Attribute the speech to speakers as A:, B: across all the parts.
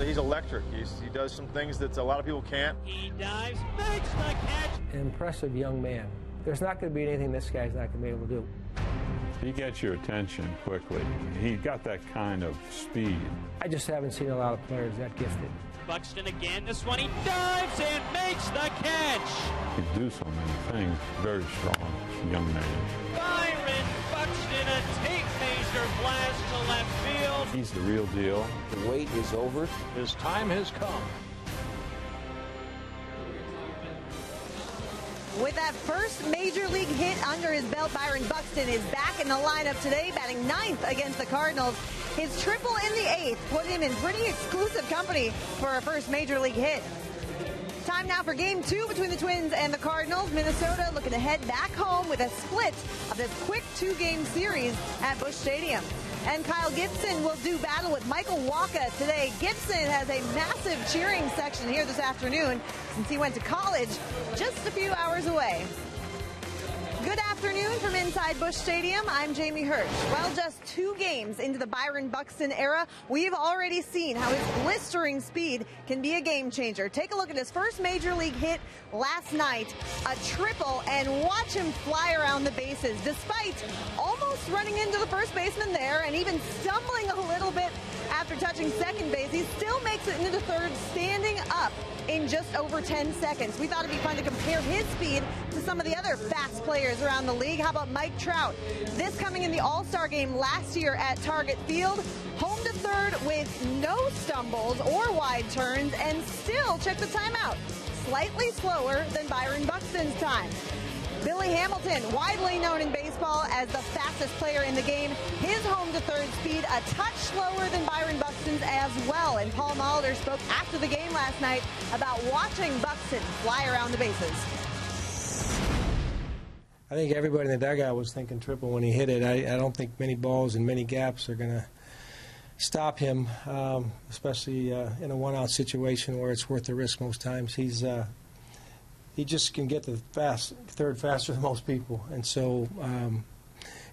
A: he's electric. He does some things that a lot of people can't.
B: He dives, makes the catch.
C: An impressive young man. There's not going to be anything this guy's not going to be able to do.
D: He gets your attention quickly. He got that kind of speed.
C: I just haven't seen a lot of players that gifted.
B: Buxton again. This one he dives and makes the catch.
D: He can do so many things. Very strong young man.
B: Byron Buxton, a tape measure blast to left field.
D: He's the real deal.
E: The wait is over.
F: His time has come.
G: With that first major league hit under his belt, Byron Buxton is back in the lineup today, batting ninth against the Cardinals. His triple in the eighth put him in pretty exclusive company for a first major league hit. Time now for game 2 between the Twins and the Cardinals. Minnesota looking to head back home with a split of this quick 2-game series at Busch Stadium. And Kyle Gibson will do battle with Michael Wacha today. Gibson has a massive cheering section here this afternoon since he went to college just a few hours away. Good afternoon from inside Busch Stadium. I'm Jamie Hirsch. Well, just 2 games into the Byron Buxton era, we've already seen how his blistering speed can be a game changer. Take a look at his first major league hit last night, a triple, and watch him fly around the bases despite almost running into the first baseman there and even stumbling a little bit after touching second base. He still makes it into third standing up in just over 10 seconds. We thought it'd be fun to compare his speed to some of the other fast players around the league. How about Mike Trout? This coming in the All-Star game last year at Target Field. Home to third with no stumbles or wide turns, and still, check the timeout, slightly slower than Byron Buxton's time. Billy Hamilton, widely known in baseball as the fastest player in the game. His home to third speed a touch slower than Byron Buxton's as well. And Paul Molitor spoke after the game last night about watching Buxton fly around the bases.
C: I think everybody in the dugout was thinking triple when he hit it. I don't think many balls and many gaps are going to stop him, especially in a one-out situation where it's worth the risk most times. He just can get the third faster than most people, and so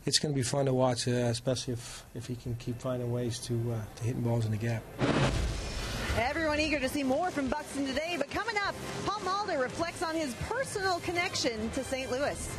C: it's going to be fun to watch, especially if he can keep finding ways to hitting balls in the gap.
G: Everyone eager to see more from Buxton today, but coming up, Paul Molitor reflects on his personal connection to St. Louis.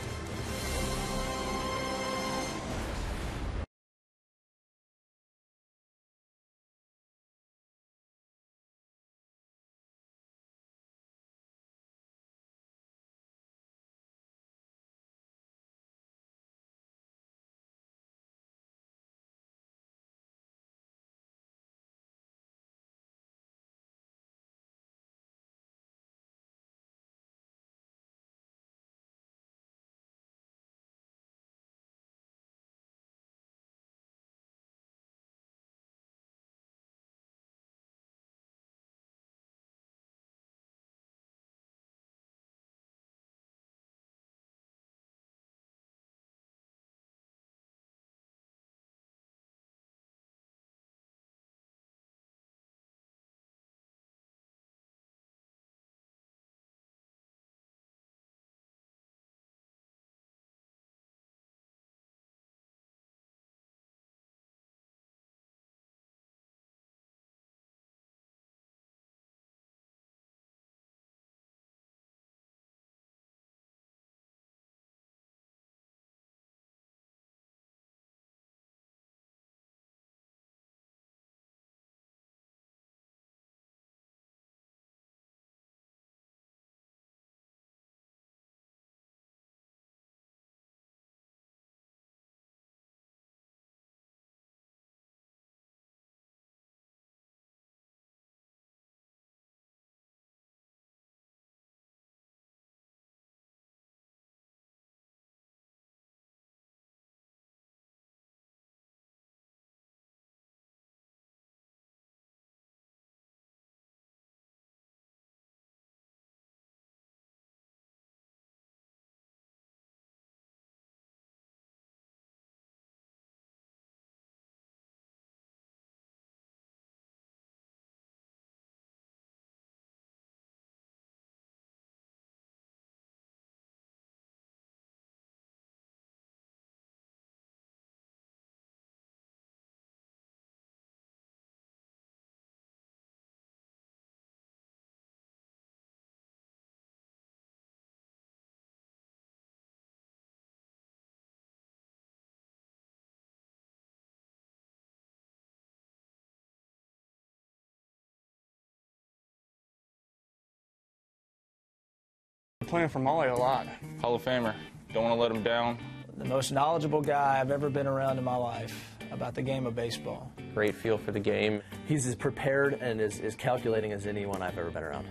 E: Playing for Molly a lot.
F: Hall of Famer. Don't want to let him down.
H: The most knowledgeable guy I've ever been around in my life about the game of baseball.
I: Great feel for the game.
J: He's as prepared and as calculating as anyone I've ever been around.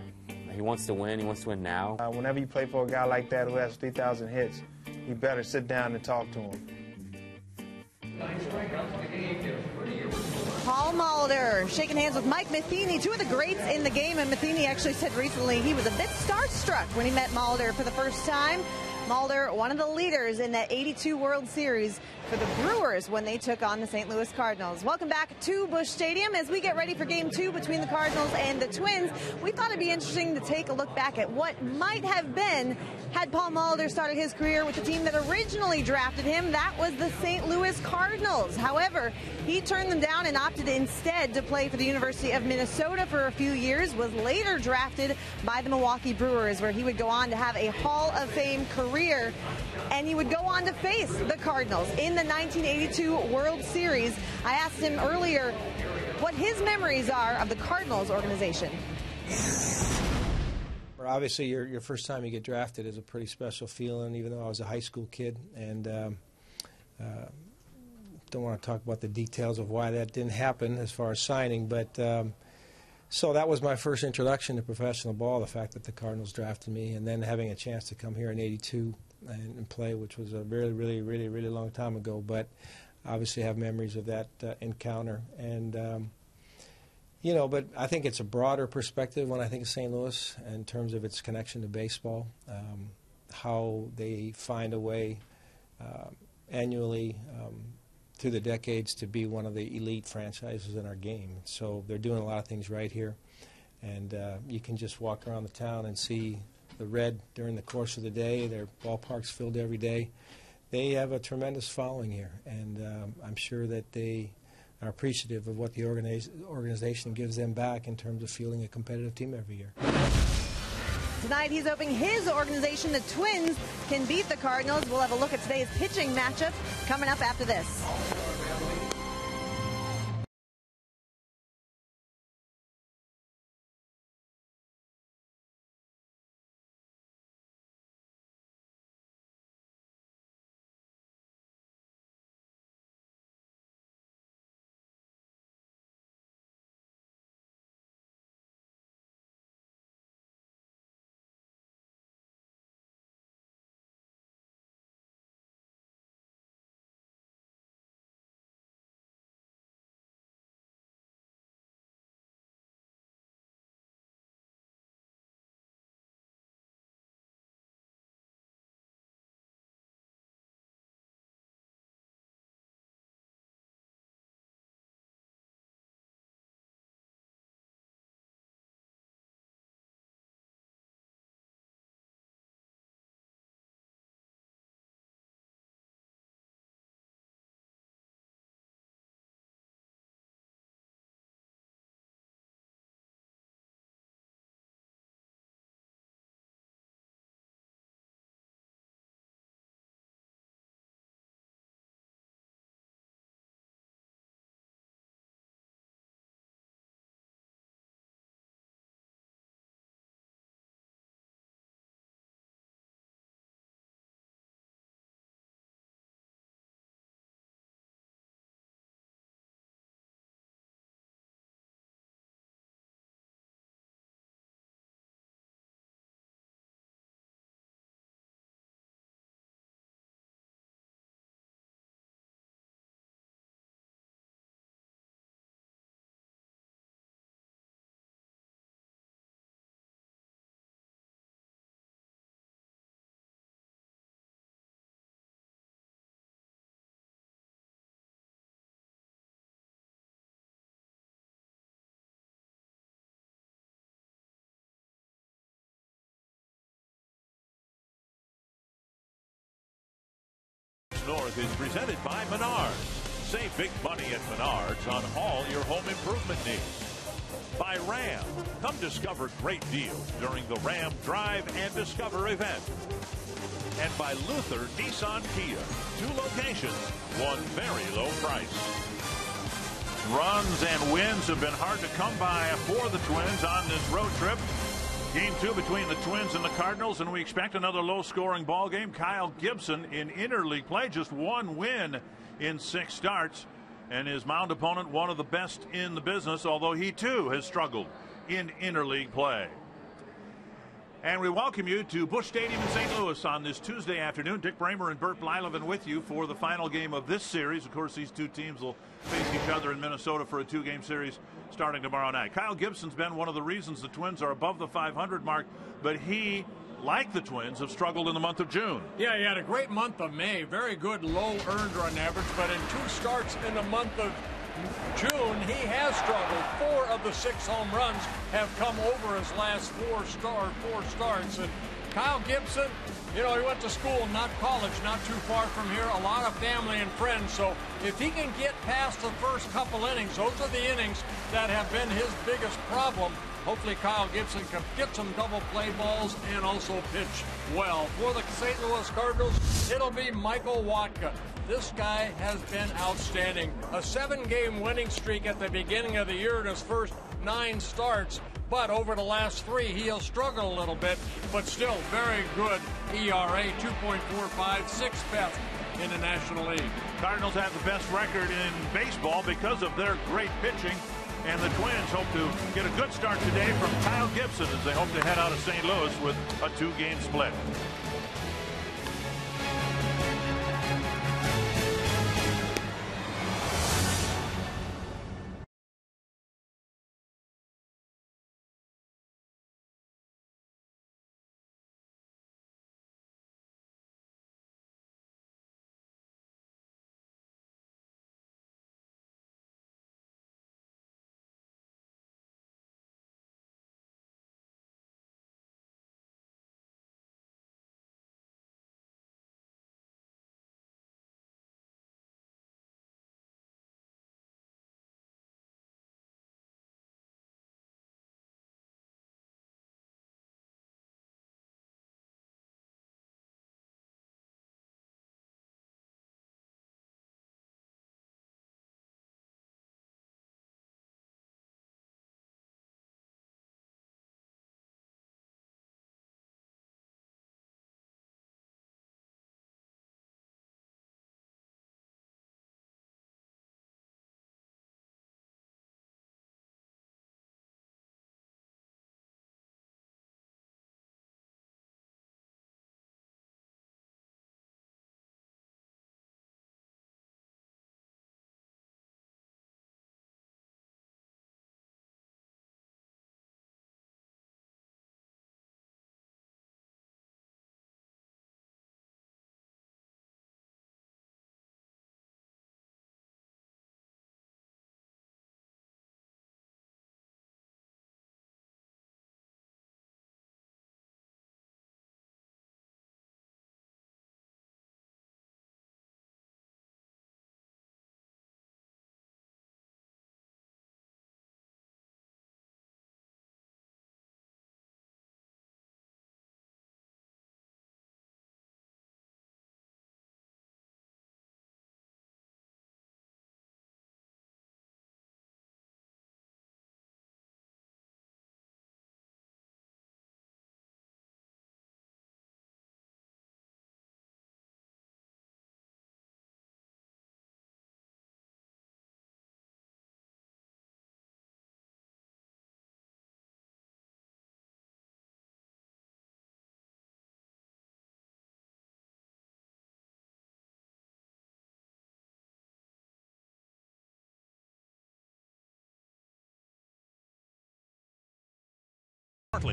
K: He wants to win. He wants to win now.
L: Whenever you play for a guy like that who has 3,000 hits, you better sit down and talk to him.
G: Paul Molitor shaking hands with Mike Matheny, two of the greats in the game. And Matheny actually said recently he was a bit starstruck when he met Molitor for the first time. Molitor, one of the leaders in that '82 World Series for the Brewers when they took on the St. Louis Cardinals. Welcome back to Busch Stadium as we get ready for Game 2 between the Cardinals and the Twins. We thought it'd be interesting to take a look back at what might have been had Paul Molitor started his career with the team that originally drafted him. That was the St. Louis Cardinals. However, he turned them down and opted instead to play for the University of Minnesota for a few years, was later drafted by the Milwaukee Brewers, where he would go on to have a Hall of Fame career, and he would go on to face the Cardinals in the 1982 World Series. I asked him earlier what his memories are of the Cardinals organization.
C: Obviously, your first time you get drafted is a pretty special feeling, even though I was a high school kid. And don't want to talk about the details of why that didn't happen as far as signing. But so that was my first introduction to professional ball, the fact that the Cardinals drafted me, and then having a chance to come here in '82 and play, which was a really long time ago. But obviously have memories of that encounter. And you know, but I think it's a broader perspective when I think of St. Louis in terms of its connection to baseball, how they find a way annually through the decades to be one of the elite franchises in our game. So they're doing a lot of things right here. And you can just walk around the town and see the red during the course of the day. Their ballpark's filled every day. They have a tremendous following here, and I'm sure that they are appreciative of what the organization gives them back in terms of fielding a competitive team every year.
G: Tonight he's hoping his organization, the Twins, can beat the Cardinals. We'll have a look at today's pitching matchup coming up after this.
M: North is presented by Menards. Save big money at Menards on all your home improvement needs. By Ram. Come discover great deals during the Ram Drive and Discover event. And by Luther Nissan Kia. 2 locations, one very low price. Runs and wins have been hard to come by for the Twins on this road trip. Game 2 between the Twins and the Cardinals, and we expect another low-scoring ball game. Kyle Gibson in interleague play, just one win in 6 starts, and his mound opponent one of the best in the business, although he too has struggled in interleague play. And we welcome you to Busch Stadium in St. Louis on this Tuesday afternoon. Dick Bramer and Bert Blyleven with you for the final game of this series. Of course, these two teams will face each other in Minnesota for a 2-game series starting tomorrow night. Kyle Gibson's been one of the reasons the Twins are above the 500 mark, but he, like the Twins, have struggled in the month of June.
E: Yeah, he had a great month of May. Very good low earned run average, but in 2 starts in the month of June, he has struggled. 4 of the 6 home runs have come over his last 4 starts. And Kyle Gibson, you know, he went to school, not college, not too far from here. A lot of family and friends. So if he can get past the first couple innings, those are the innings that have been his biggest problem. Hopefully Kyle Gibson can get some double play balls and also pitch well. For the St. Louis Cardinals, it'll be Michael Watka. This guy has been outstanding. A 7-game winning streak at the beginning of the year in his first 9 starts. But over the last 3, he'll struggle a little bit, but still very good ERA, 2.45, 6th best in the National League.
M: Cardinals have the best record in baseball because of their great pitching. And the Twins hope to get a good start today from Kyle Gibson as they hope to head out of St. Louis with a 2-game split.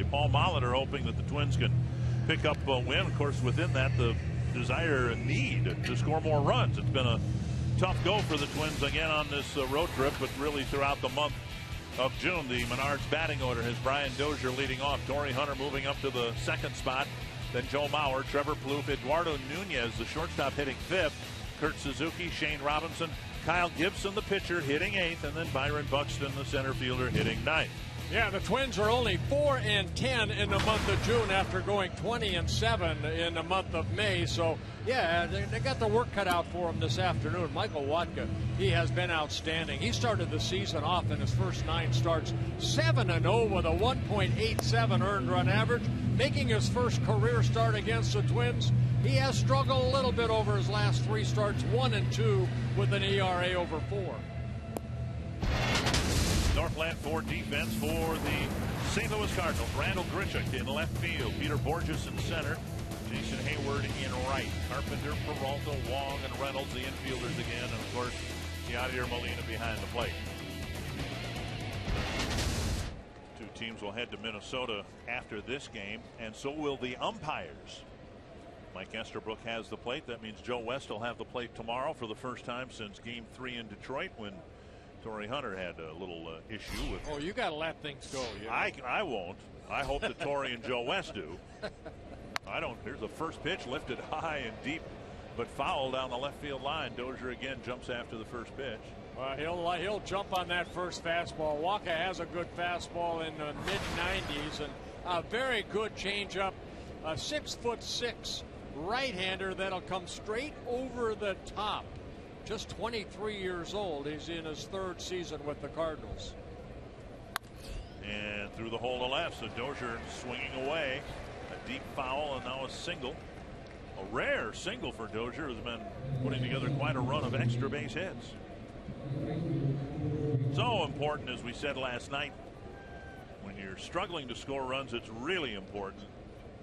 M: Paul Molitor hoping that the Twins can pick up a win. Of course, within that, the desire and need to score more runs. It's been a tough go for the Twins again on this road trip, but really throughout the month of June. The Menards batting order has Brian Dozier leading off, Torrey Hunter moving up to the 2nd spot, then Joe Mauer, Trevor Plouffe, Eduardo Nunez, the shortstop, hitting 5th, Kurt Suzuki, Shane Robinson, Kyle Gibson, the pitcher, hitting 8th, and then Byron Buxton, the center fielder, hitting 9th.
E: Yeah, the Twins are only 4-10 in the month of June after going 20-7 in the month of May. So, yeah, they got the work cut out for them this afternoon. Michael Watka, he has been outstanding. He started the season off in his first 9 starts 7-0 with a 1.87 earned run average, making his first career start against the Twins. He has struggled a little bit over his last 3 starts, 1-2 with an ERA over 4.
M: Northland 4 defense for the St. Louis Cardinals. Randall Grichuk in left field. Peter Borges in center. Jason Hayward in right. Carpenter, Peralta, Wong, and Reynolds, the infielders again. And, of course, Yadier Molina behind the plate. 2 teams will head to Minnesota after this game, and so will the umpires. Mike Estabrook has the plate. That means Joe West will have the plate tomorrow for the first time since Game 3 in Detroit, when Torrey Hunter had a little issue with.
E: Oh, you got to let things go. You know?
M: I won't. I hope that Torrey and Joe West do. I don't. Here's the first pitch lifted high and deep, but foul down the left field line. Dozier again jumps after the first pitch.
E: He'll jump on that first fastball. Walker has a good fastball in the mid-90s and a very good changeup. A 6'6" right-hander that'll come straight over the top. Just 23 years old. He's in his 3rd season with the Cardinals.
M: And through the hole to left, so Dozier swinging away. A deep foul and now a single. A rare single for Dozier, who's been putting together quite a run of extra base hits. So important, as we said last night, when you're struggling to score runs, it's really important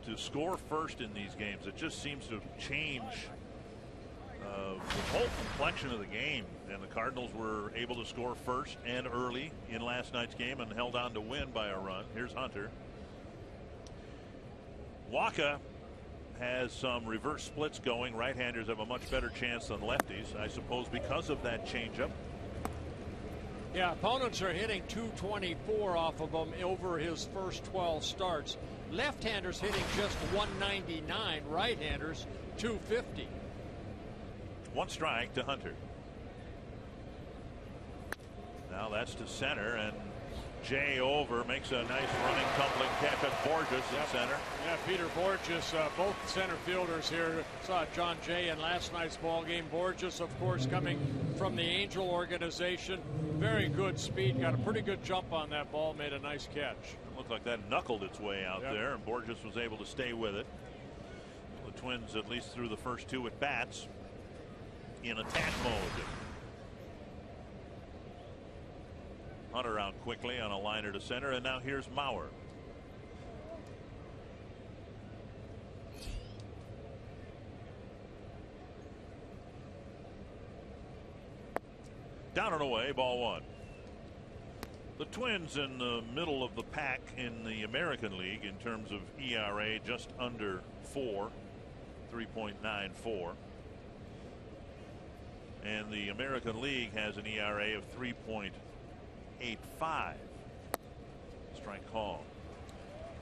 M: to score first in these games. It just seems to change the whole complexion of the game, and the Cardinals were able to score first and early in last night's game and held on to win by a run. Here's Hunter. Waka has some reverse splits going. Right-handers have a much better chance than lefties, I suppose, because of that changeup.
E: Yeah, opponents are hitting 224 off of him over his first 12 starts. Left-handers hitting just 199. Right-handers 250.
M: 1 strike to Hunter. Now that's to center, and Jay over makes a nice running tumbling catch at Borges in center.
E: Yeah, Peter Borges, both center fielders here. Saw John Jay in last night's ball game. Borges, of course, coming from the Angel organization. Very good speed. Got a pretty good jump on that ball. Made a nice catch.
M: It looked like that knuckled its way out there, and Borges was able to stay with it. The Twins, at least through the first 2 at bats, in attack mode. Hunter out quickly on a liner to center, and now here's Mauer. Down and away, ball 1. The Twins in the middle of the pack in the American League in terms of ERA, just under 4, 3.94. And the American League has an ERA of 3.85. Strike call.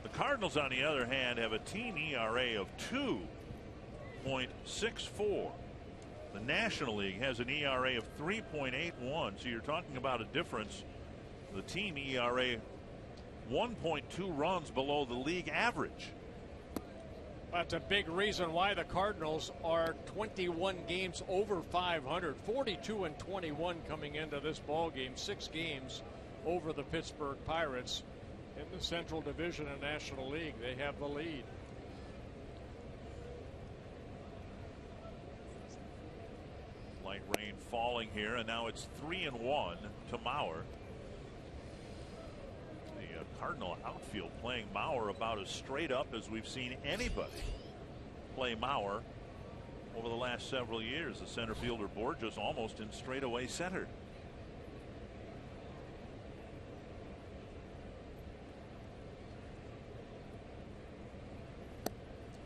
M: The Cardinals, on the other hand, have a team ERA of 2.64. The National League has an ERA of 3.81. So you're talking about a difference. The team ERA 1.2 runs below the league average.
E: That's a big reason why the Cardinals are 21 games over 500, 42-21 coming into this ball game, 6 games over the Pittsburgh Pirates in the Central Division and National League. They have the lead.
M: Light rain falling here, and now it's 3-1 to Mauer. Cardinal outfield playing Mauer about as straight up as we've seen anybody play Mauer over the last several years. The center fielder Borges almost in straightaway center.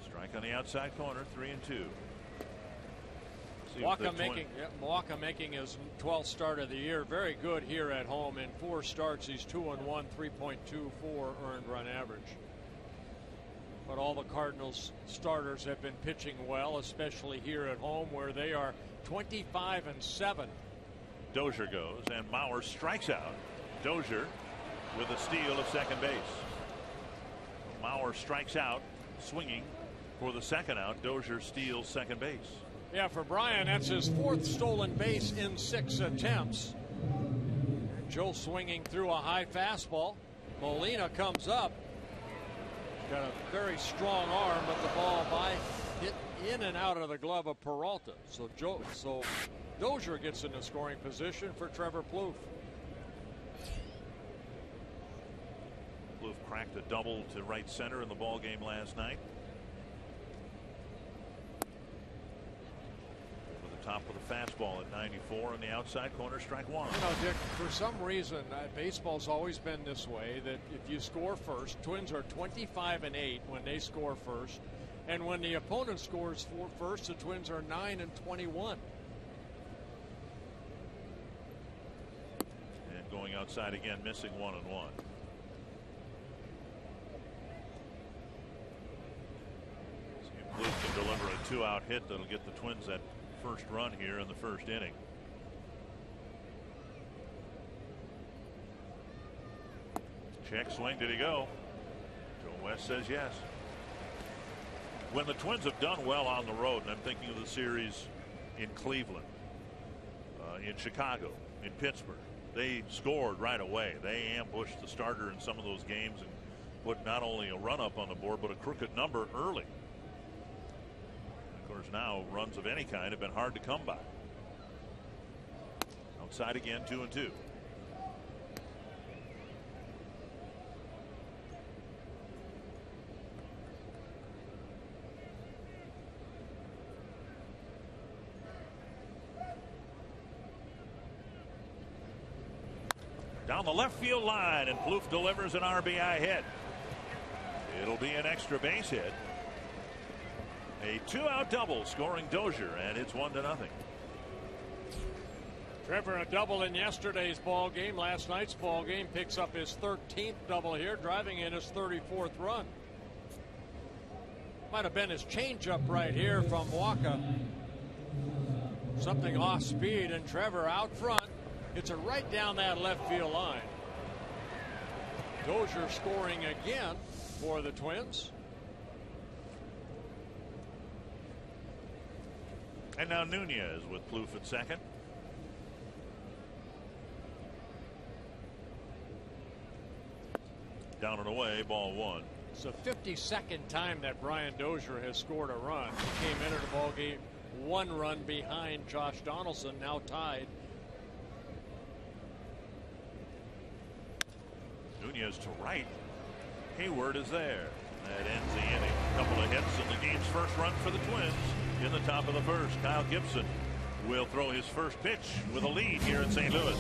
M: Strike on the outside corner, 3-2.
E: Milwaukee making his 12th start of the year. Very good here at home. In 4 starts, he's 2-1, 3.24 earned run average. But all the Cardinals starters have been pitching well, especially here at home, where they are 25-7.
M: Dozier goes, and Mauer strikes out. Dozier with a steal of second base. Mauer strikes out, swinging for the second out. Dozier steals second base.
E: Yeah, for Brian, that's his 4th stolen base in 6 attempts. Joe swinging through a high fastball. Molina comes up. Got a very strong arm, but the ball hit in and out of the glove of Peralta. So Dozier gets into scoring position for Trevor Plouffe.
M: Plouffe cracked a double to right center in the ball game last night. Top of the fastball at 94 on the outside corner, strike one.
E: You know, Dick, for some reason, baseball's always been this way, that if you score first, Twins are 25-8 when they score first, and when the opponent scores first, the Twins are 9-21.
M: And going outside again, missing 1-1. Plouffe can deliver a 2-out hit that'll get the Twins that first run here in the first inning. Check swing. Did he go? Joe West says yes. When the Twins have done well on the road, and I'm thinking of the series in Cleveland, in Chicago, in Pittsburgh, they scored right away. They ambushed the starter in some of those games and put not only a run up on the board, but a crooked number early. Of course, now runs of any kind have been hard to come by. Outside again, 2-2. Down the left field line, and Plouffe delivers an RBI hit. It'll be an extra base hit. A 2-out double scoring Dozier, and it's 1-0.
E: Trevor, a double in yesterday's ball game. Last night's ball game, picks up his 13th double here, driving in his 34th run. Might have been his changeup right here from Waka. Something off speed, and Trevor out front. It's a right down that left field line. Dozier scoring again for the Twins.
M: And now Nunez with Plouffe at second. Down and away, ball one.
E: It's the 52nd time that Brian Dozier has scored a run. He came into the ball game 1 run behind Josh Donaldson, now tied.
M: Nunez to right. Hayward is there. That ends the inning. A couple of hits and the game's first run for the Twins in the top of the first. Kyle Gibson will throw his first pitch with a lead here in St. Louis.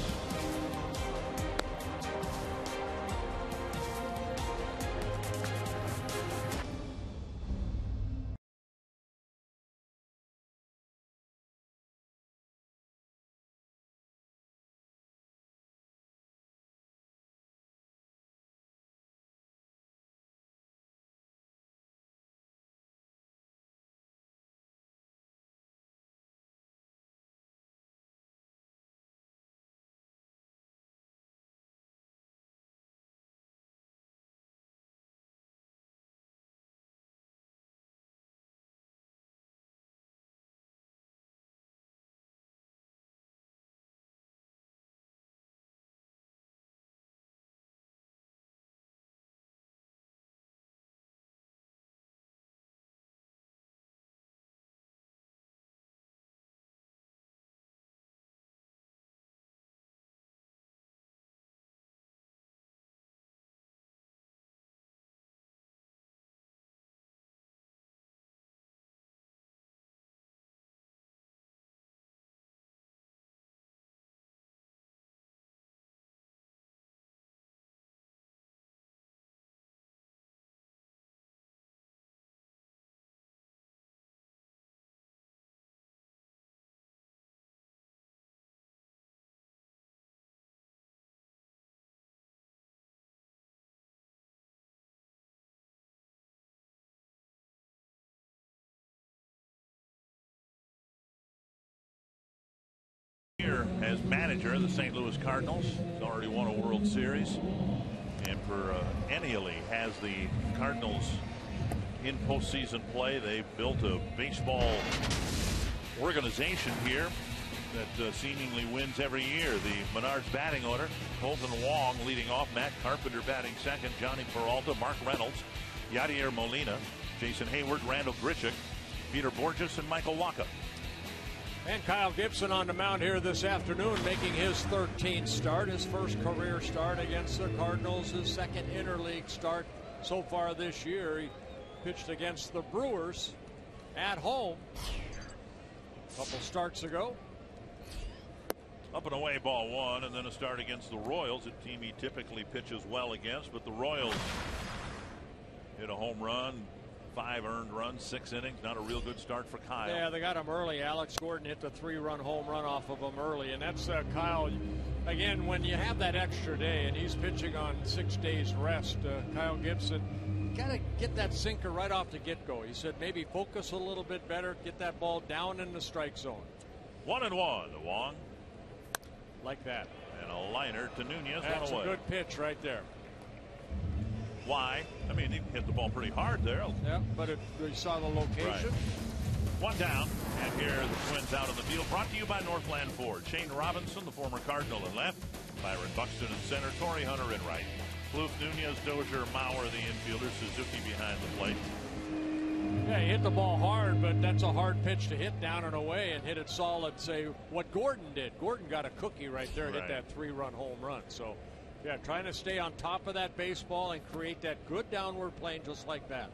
M: Here as manager of the St. Louis Cardinals. He's already won a World Series. and perennially has the Cardinals in postseason play. They've built a baseball organization here that seemingly wins every year. The Menards batting order: Colton Wong leading off, Matt Carpenter batting second, Johnny Peralta, Mark Reynolds, Yadier Molina, Jason Hayward, Randall Grichuk, Peter Borges, and Michael Wacha.
E: And Kyle Gibson on the mound here this afternoon, making his 13th start, his first career start against the Cardinals, his second interleague start so far this year. He pitched against the Brewers at home a couple starts ago.
M: Up and away, ball one, and then a start against the Royals, a team he typically pitches well against, but the Royals hit a home run, 5 earned runs, 6 innings. Not a real good start for Kyle.
E: Yeah, they got him early. Alex Gordon hit the 3-run home run off of him early, and that's Kyle. Again, when you have that extra day and he's pitching on 6 days rest, Kyle Gibson got to get that sinker right off the get-go. He said maybe focus a little bit better, get that ball down in the strike zone.
M: 1-1 to Wong.
E: Like that.
M: And a liner to Nunez.
E: That's
M: one away.
E: A good pitch right there.
M: Why? I mean, he hit the ball pretty hard there.
E: Yeah, but we saw the location.
M: Right. 1 down, and here are the Twins out in the field. Brought to you by Northland Ford. Shane Robinson, the former Cardinal, in left. Byron Buxton in center. Torrey Hunter in right. Plouffe, Nunez, Dozier, Mauer, the infielders. Suzuki behind the plate.
E: Yeah, he hit the ball hard, but that's a hard pitch to hit down and away and hit it solid. Say what Gordon did. Gordon got a cookie right there, hit that 3-run home run. So, yeah, trying to stay on top of that baseball and create that good downward plane just like that.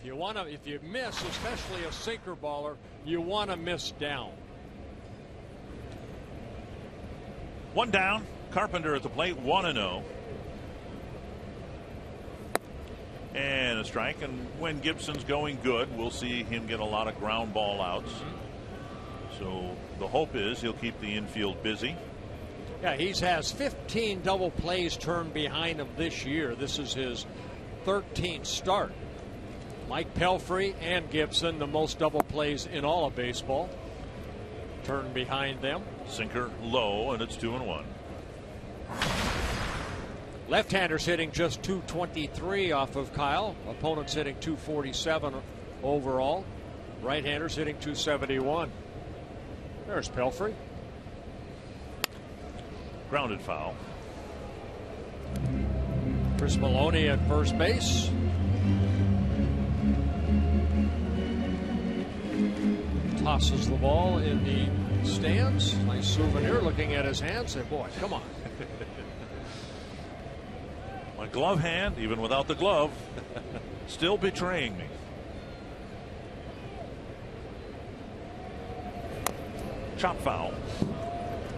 E: If you miss, especially a sinker baller, you want to miss down.
M: 1 down. Carpenter at the plate, 1-0. And a strike, and when Gibson's going good, we'll see him get a lot of ground ball outs. So the hope is he'll keep the infield busy.
E: Yeah, he has 15 double plays turned behind him this year. This is his 13th start. Mike Pelfrey and Gibson, the most double plays in all of baseball, turned behind them.
M: Sinker low, and it's 2-1.
E: Left-handers hitting just 223 off of Kyle. Opponents hitting 247 overall. Right-handers hitting 271. There's Pelfrey.
M: Grounded foul.
E: Chris Maloney at first base. Tosses the ball in the stands. Nice souvenir, looking at his hand. Say, boy, come on.
M: My glove hand, even without the glove, still betraying me. Chop foul.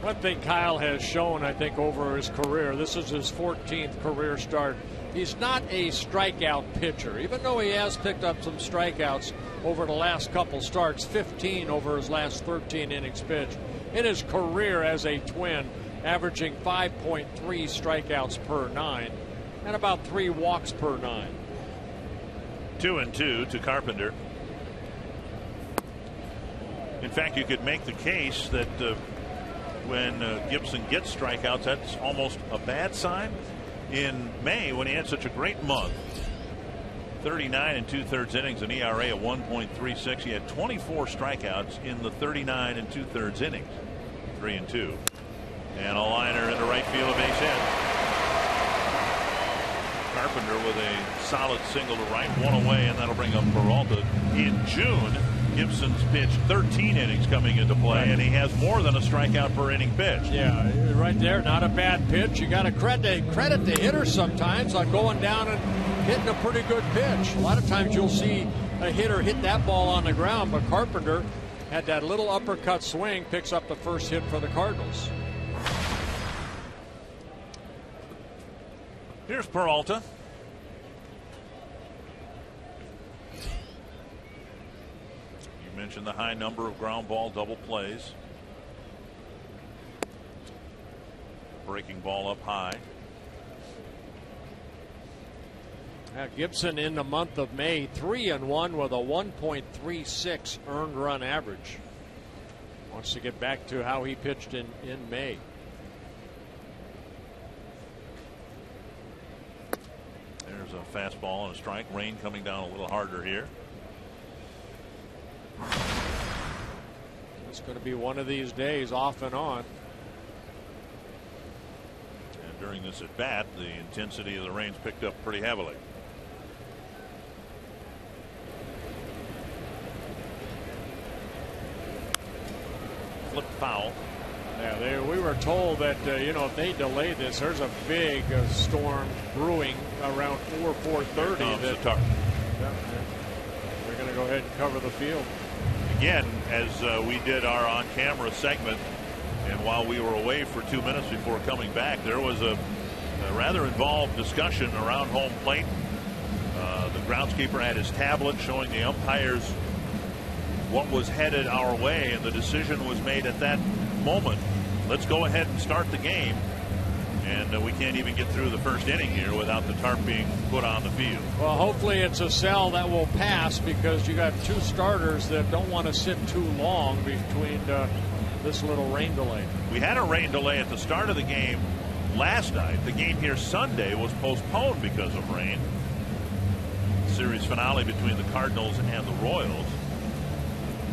E: One thing Kyle has shown, I think, over his career, this is his 14th career start. He's not a strikeout pitcher, even though he has picked up some strikeouts over the last couple starts, 15 over his last 13 innings pitched. In his career as a Twin, averaging 5.3 strikeouts per 9 and about 3 walks per 9.
M: 2-2 to Carpenter. In fact, you could make the case that when Gibson gets strikeouts, that's almost a bad sign. In May, when he had such a great month, 39 2/3 innings, an ERA of 1.36. He had 24 strikeouts in the 39 2/3 innings. 3-2. And a liner into right field, a base hit. Carpenter with a solid single to right, 1 away, and that'll bring up Peralta. In June, Gibson's pitched 13 innings coming into play, and he has more than a strikeout per inning pitch.
E: Yeah, right there, not a bad pitch. You got to credit the hitters sometimes on going down and hitting a pretty good pitch. A lot of times you'll see a hitter hit that ball on the ground, but Carpenter had that little uppercut swing, picks up the first hit for the Cardinals.
M: Here's Peralta. You mentioned the high number of ground ball double plays. Breaking ball up high.
E: Now Gibson in the month of May, 3-1 with a 1.36 earned run average. Wants to get back to how he pitched in May.
M: There's a fastball and a strike. Rain coming down a little harder here.
E: It's going to be one of these days, off and on.
M: And during this at bat, the intensity of the rain's picked up pretty heavily. Flip foul.
E: Yeah, we were told that if they delay this, there's a big storm brewing around 4:30.
M: They're
E: going to go ahead and cover the field.
M: Again, as we did our on-camera segment, and while we were away for 2 minutes before coming back, there was a rather involved discussion around home plate. The groundskeeper had his tablet showing the umpires what was headed our way, and the decision was made at that moment. Let's go ahead and start the game. And we can't even get through the first inning here without the tarp being put on the field.
E: Well, hopefully it's a cell that will pass, because you got two starters that don't want to sit too long between this little rain delay.
M: We had a rain delay at the start of the game last night. The game here Sunday was postponed because of rain. Series finale between the Cardinals and the Royals.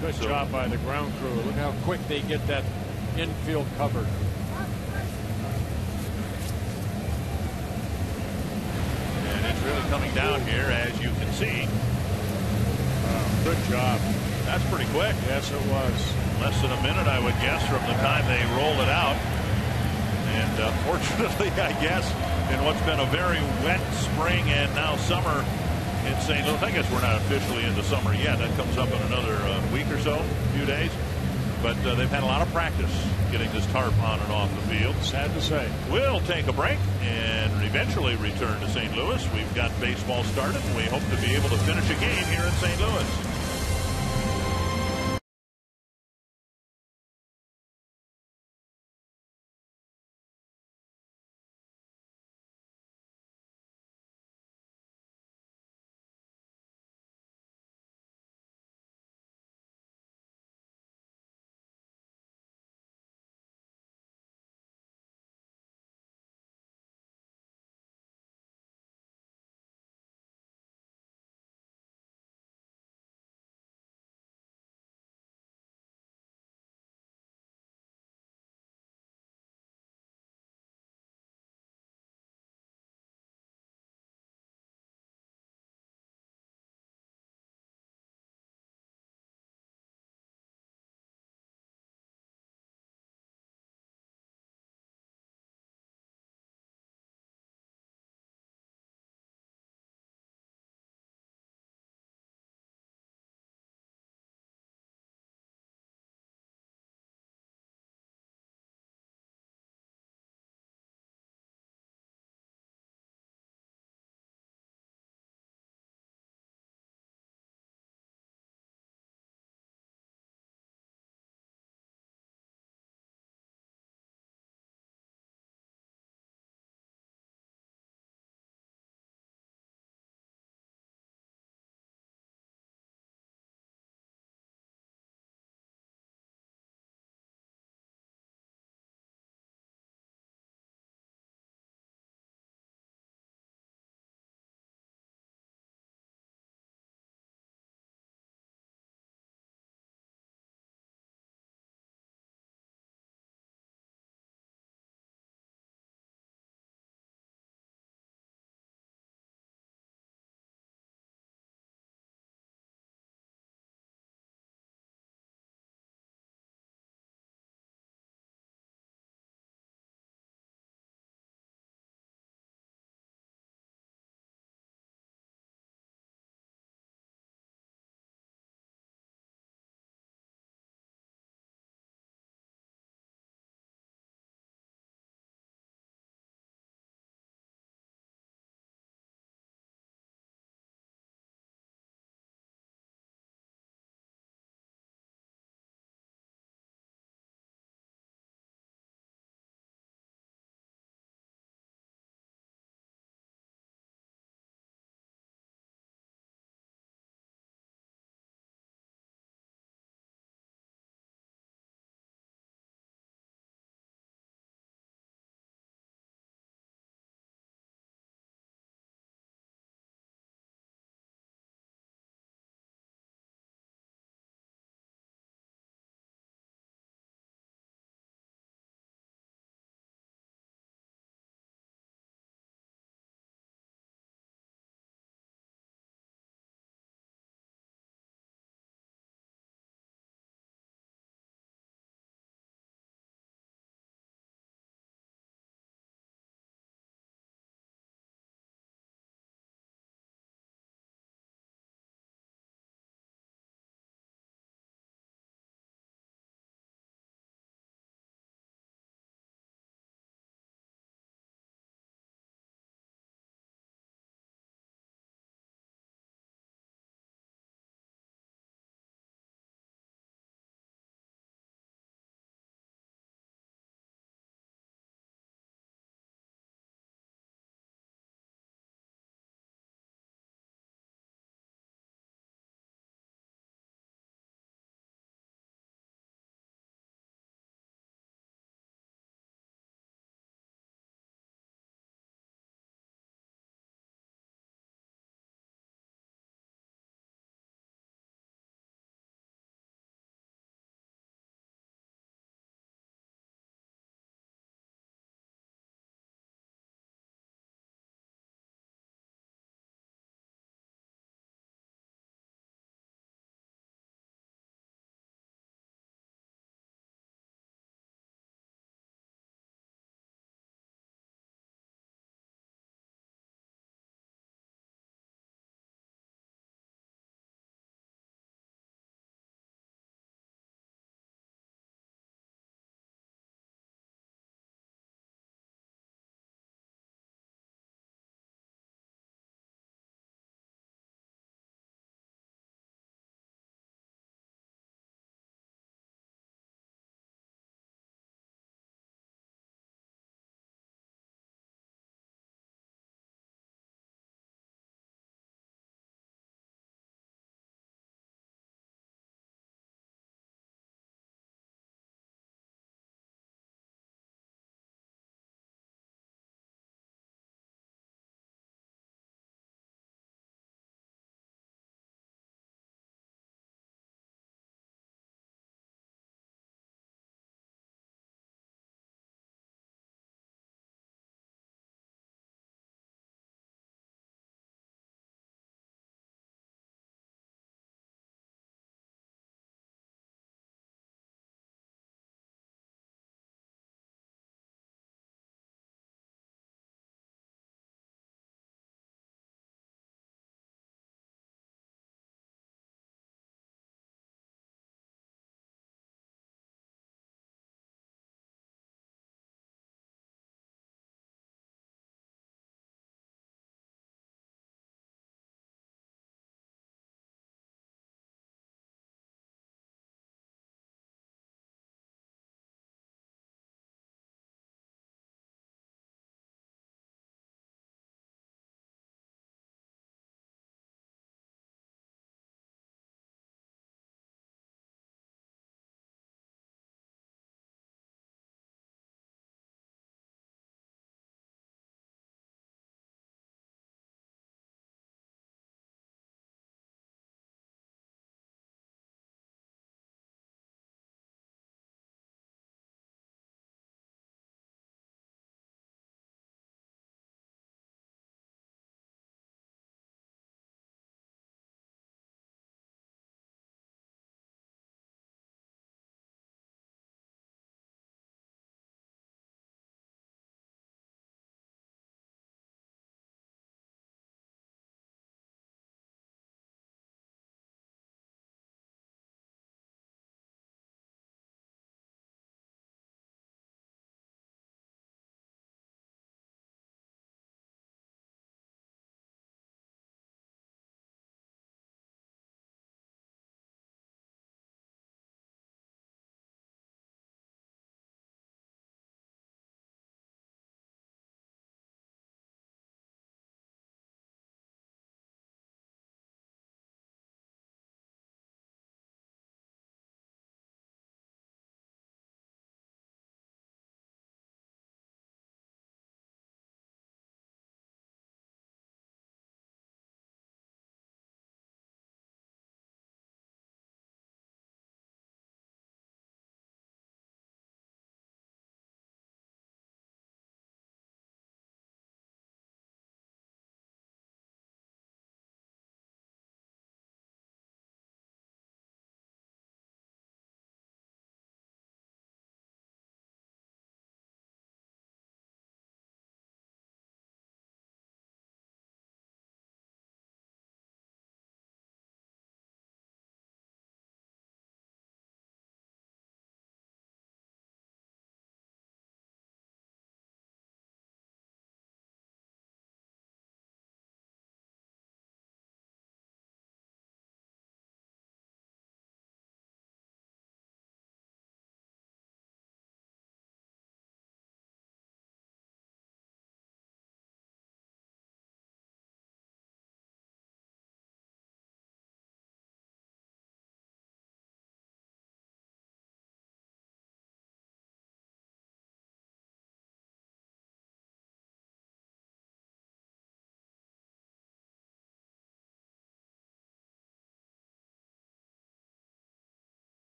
E: Good job by the ground crew. Look how quick they get that infield covered.
M: And it's really coming down here, as you can see.
E: Good job.
M: That's pretty quick.
E: Yes, it was.
M: Less than a minute, I would guess, from the time they rolled it out. And fortunately, I guess, in what's been a very wet spring and now summer in St. Louis, I guess we're not officially into summer yet. That comes up in another week or so, a few days. But they've had a lot of practice getting this tarp on and off the field.
E: Sad to say.
M: We'll take a break and eventually return to St. Louis. We've got baseball started, and we hope to be able to finish a game here in St. Louis.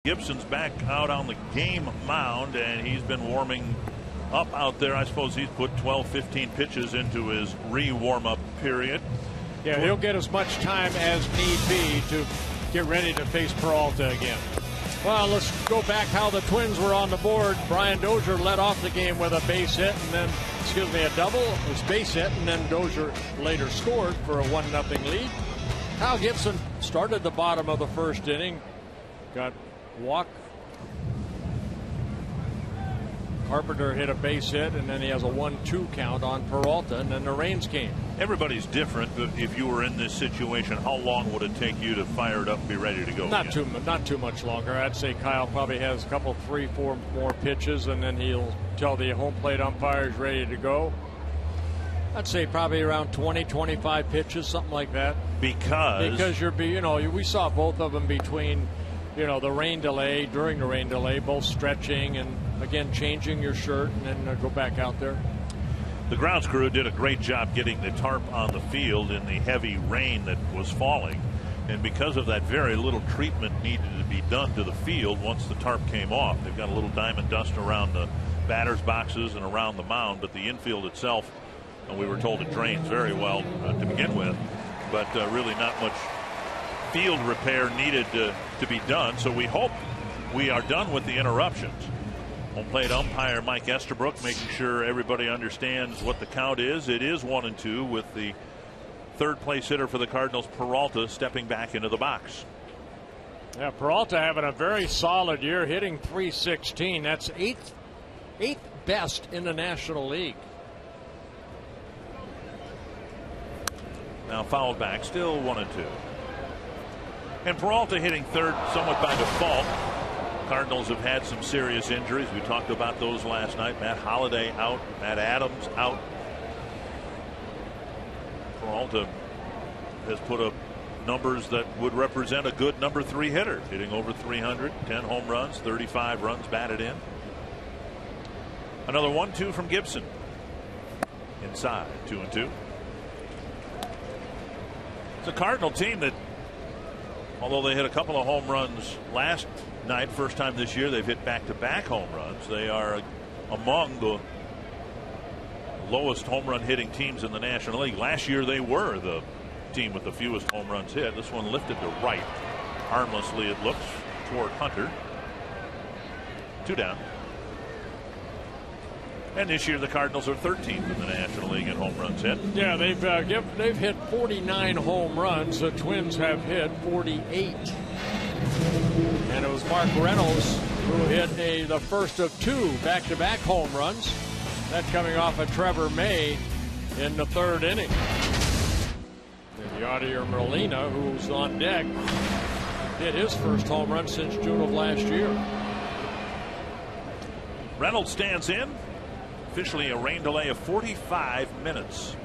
M: Gibson's back out on the game mound, and he's been warming up out there. I suppose he's put 12, 15 pitches into his re-warm-up period.
E: Yeah, he'll get as much time as need be to get ready to face Peralta again. Well, let's go back how the Twins were on the board. Brian Dozier led off the game with a base hit, and then, a double. It was base hit, and then Dozier later scored for a 1-0 lead. Kyle Gibson started the bottom of the first inning. Got walk. Carpenter hit a base hit, and then he has a 1-2 count on Peralta, and then the rains came.
M: Everybody's different, but if you were in this situation, how long would it take you to fire it up and be ready to go?
E: Not too much longer. I'd say Kyle probably has a couple, 3, 4 more pitches, and then he'll tell the home plate umpire he's ready to go. I'd say probably around 20, 25 pitches, something like that.
M: Because
E: we saw both of them between, the rain delay, during the rain delay, both stretching and again changing your shirt and then go back out there.
M: The grounds crew did a great job getting the tarp on the field in the heavy rain that was falling, and because of that, very little treatment needed to be done to the field once the tarp came off. They've got a little diamond dust around the batters boxes and around the mound, but the infield itself, and we were told it drains very well to begin with, but really not much field repair needed to be done. So we hope we are done with the interruptions. Home plate umpire Mike Estabrook making sure everybody understands what the count is. It is 1-2 with the third place hitter for the Cardinals, Peralta, stepping back into the box.
E: Yeah, Peralta having a very solid year, hitting .316. That's eighth best in the National League.
M: Now fouled back, still 1-2. And Peralta hitting third somewhat by default. Cardinals have had some serious injuries. We talked about those last night. Matt Holliday out, Matt Adams out. Peralta has put up numbers that would represent a good number 3 hitter, hitting over 300, 10 home runs, 35 runs batted in. Another 1-2 from Gibson. Inside, 2-2. It's a Cardinal team that, although they hit a couple of home runs last night, first time this year they've hit back-to-back home runs. They are among the lowest home run hitting teams in the National League. Last year they were the team with the fewest home runs hit. This one lifted to right, harmlessly it looks, toward Hunter. 2 down. And this year the Cardinals are 13th in the National League in home runs hit.
E: Yeah, they've hit 49 home runs. The Twins have hit 48. And it was Mark Reynolds who hit the first of 2 back-to-back home runs. That coming off of Trevor May in the 3rd inning. And Yadier Molina, who's on deck, hit his first home run since June of last year.
M: Reynolds stands in. Officially a rain delay of 45 minutes.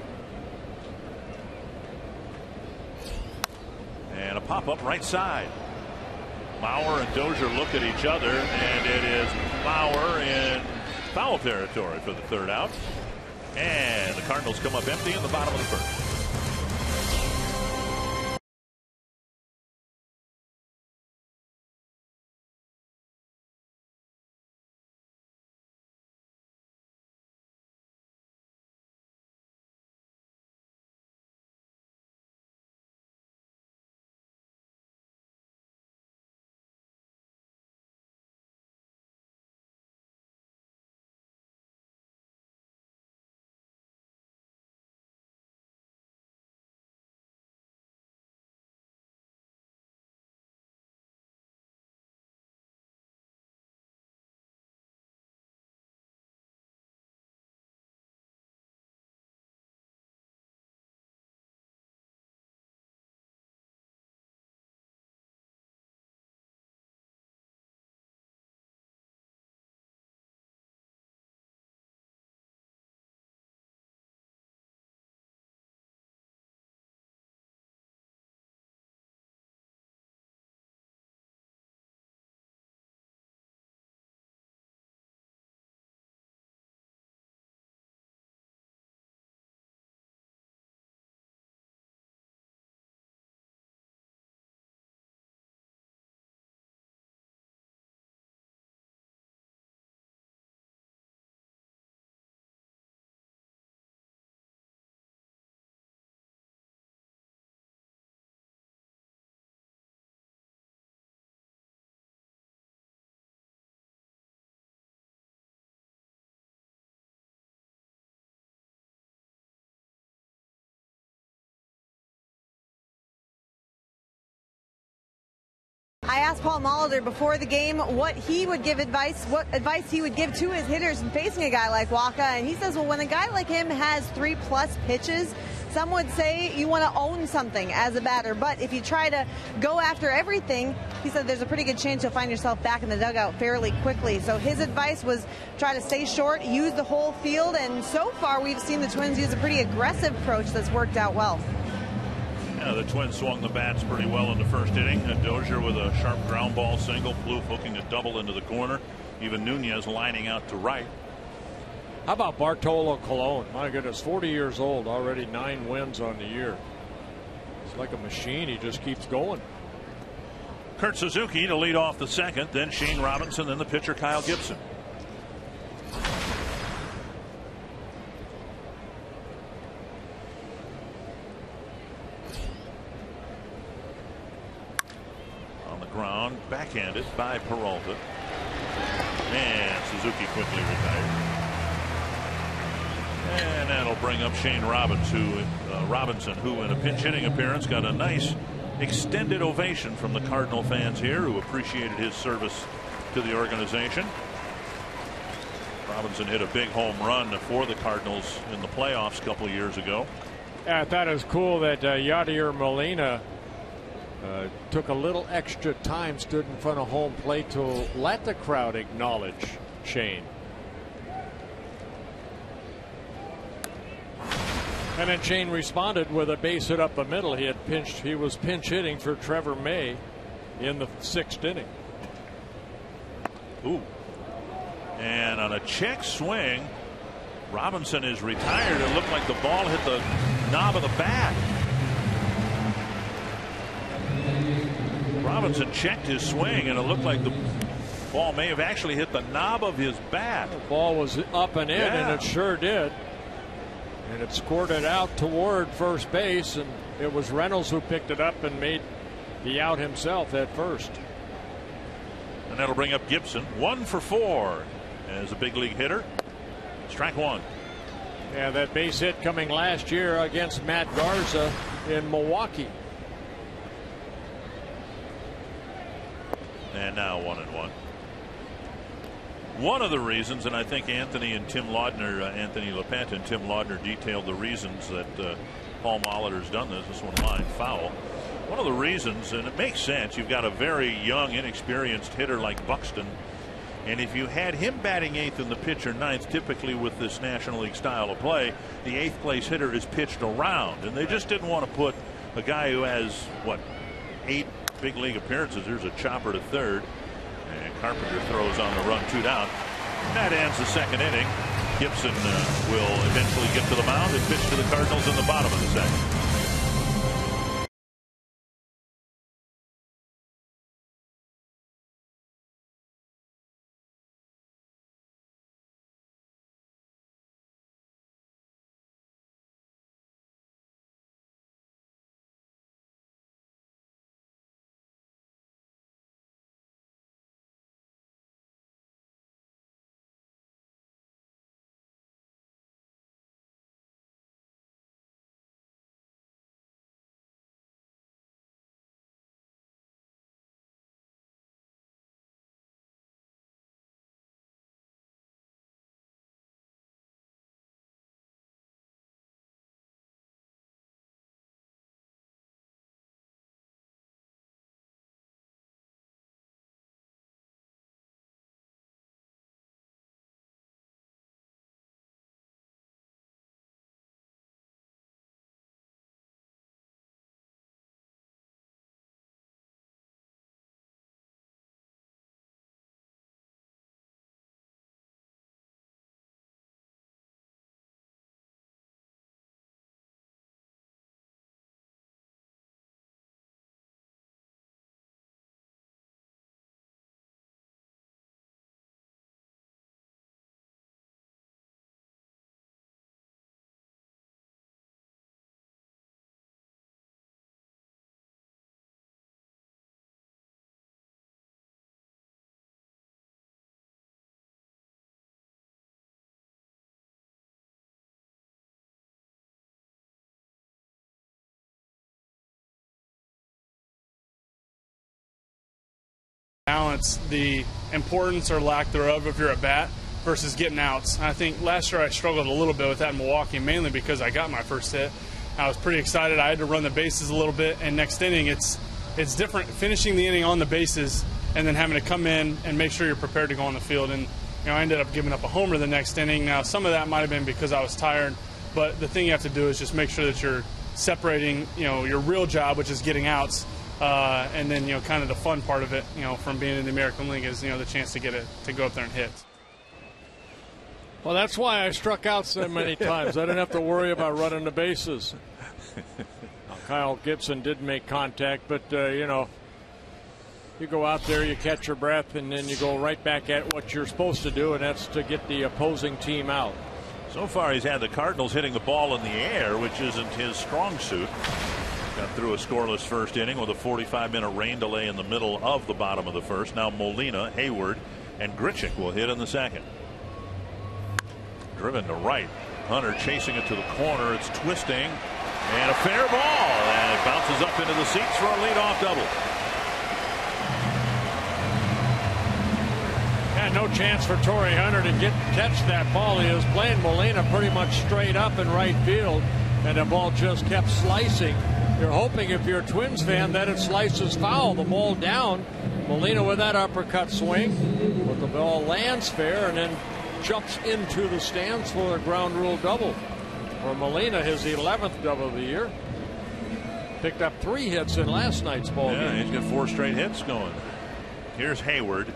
M: And a pop-up right side. Bauer and Dozier look at each other, and it is Bauer in foul territory for the 3rd out. And the Cardinals come up empty in the bottom of the 1st.
G: I asked Paul Molitor before the game what advice he would give to his hitters in facing a guy like Wacha, and he says, well, when a guy like him has 3+ pitches, some would say you want to own something as a batter, but if you try to go after everything, he said there's a pretty good chance you'll find yourself back in the dugout fairly quickly. So his advice was try to stay short, use the whole field, and so far we've seen the Twins use a pretty aggressive approach that's worked out well.
M: Yeah, the Twins swung the bats pretty well in the first inning. Dozier with a sharp ground ball single, Plouffe hooking a double into the corner, even Nunez lining out to right.
E: How about Bartolo Colon? My goodness, 40 years old, already 9 wins on the year. It's like a machine. He just keeps going.
M: Kurt Suzuki to lead off the second, then Shane Robinson, then the pitcher Kyle Gibson. On the ground, backhanded by Peralta. And Suzuki quickly retired. And that'll bring up Shane Robinson, who in a pinch hitting appearance got a nice extended ovation from the Cardinal fans here, who appreciated his service to the organization. Robinson hit a big home run for the Cardinals in the playoffs a couple of years ago.
E: Yeah, I thought it was cool that Yadier Molina took a little extra time, stood in front of home plate to let the crowd acknowledge Shane. And then Shane responded with a base hit up the middle. He was pinch hitting for Trevor May in the 6th inning.
M: Ooh. And on a check swing, Robinson is retired. It looked like the ball hit the knob of the bat. Robinson checked his swing, and it looked like the ball may have actually hit the knob of his bat.
E: The ball was up and in,
M: Yeah.
E: and it sure did. And it squirted out toward first base, and it was Reynolds who picked it up and made the out himself at first.
M: And that'll bring up Gibson. 1 for 4 as a big league hitter. Strike one.
E: Yeah, that base hit coming last year against Matt Garza in Milwaukee.
M: And now 1-1. One of the reasons, and I think Anthony LaPenta and Tim Laudner detailed the reasons that Paul Molitor's done this one line foul. One of the reasons, and it makes sense, you've got a very young, inexperienced hitter like Buxton, and if you had him batting 8th and the pitcher 9th, typically with this National League style of play, the 8th place hitter is pitched around, and they just didn't want to put a guy who has, what, 8 big league appearances. There's a chopper to third. And Carpenter throws on the run, 2 down. That ends the 2nd inning. Gibson will eventually get to the mound and pitch to the Cardinals in the bottom of the 2nd.
I: Balance the importance or lack thereof of your at bat versus getting outs. I think last year I struggled a little bit with that in Milwaukee, mainly because I got my first hit. I was pretty excited. I had to run the bases a little bit, and next inning it's different finishing the inning on the bases and then having to come in and make sure you're prepared to go on the field. And I ended up giving up a homer the next inning. Now some of that might have been because I was tired, but the thing you have to do is just make sure that you're separating your real job, which is getting outs, and then kind of the fun part of it from being in the American League is the chance to to go up there and hit.
E: Well, that's why I struck out so many times. I didn't have to worry about running the bases. Kyle Gibson did make contact, but you go out there, you catch your breath, and then you go right back at what you're supposed to do, and that's to get the opposing team out.
M: So far, he's had the Cardinals hitting the ball in the air, which isn't his strong suit. Got through a scoreless first inning with a 45-minute rain delay in the middle of the bottom of the first. Now Molina, Hayward, and Grichuk will hit in the second. Driven to right. Hunter chasing it to the corner. It's twisting. And a fair ball. And it bounces up into the seats for a leadoff double.
E: Yeah, no chance for Torrey Hunter to catch that ball. He was playing Molina pretty much straight up in right field, and the ball just kept slicing. You're hoping, if you're a Twins fan, that it slices foul. The ball down. Molina with that uppercut swing, but the ball lands fair and then jumps into the stands for a ground rule double. For Molina, his 11th double of the year. Picked up 3 hits in last night's ball game.
M: Yeah, he's got 4 straight hits going. Here's Hayward.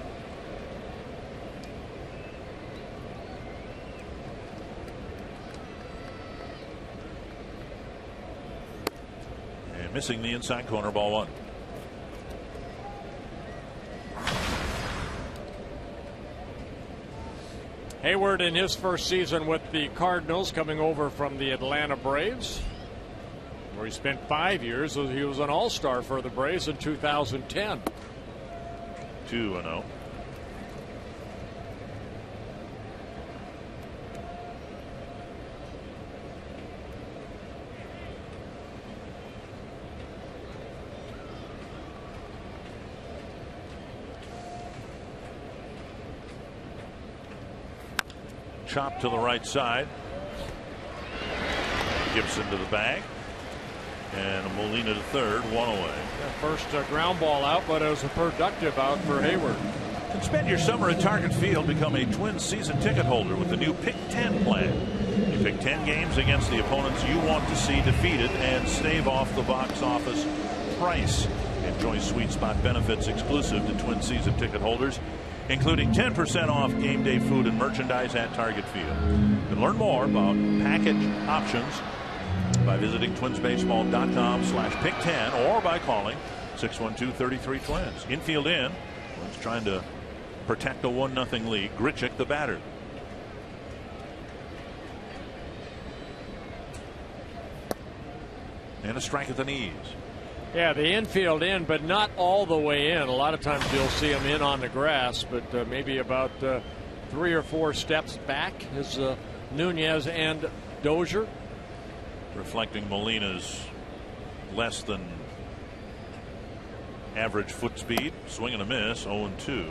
M: And missing the inside corner, ball 1.
E: Hayward in his first season with the Cardinals, coming over from the Atlanta Braves, where he spent 5 years. He was an all-star for the Braves in 2010.
M: 2-0. Chop to the right side. Gibson to the bag. And Molina to third, 1 away.
E: Yeah, first ground ball out, but it was a productive out for Hayward.
M: And spend your summer at Target Field. Become a Twins season ticket holder with the new Pick 10 plan. You pick 10 games against the opponents you want to see defeated and stave off the box office price. Enjoy sweet spot benefits exclusive to Twins season ticket holders, including 10% off game day food and merchandise at Target Field. You can learn more about package options by visiting twinsbaseball.com/pick10 or by calling 612-33-TWINS. Infield in. Twins trying to protect a 1-0 lead. Grichuk, the batter. And a strike at the knees.
E: Yeah, the infield in, but not all the way in. A lot of times you'll see him in on the grass, but maybe about 3 or 4 steps back is Nunez and Dozier.
M: Reflecting Molina's less than average foot speed. Swing and a miss, 0-2.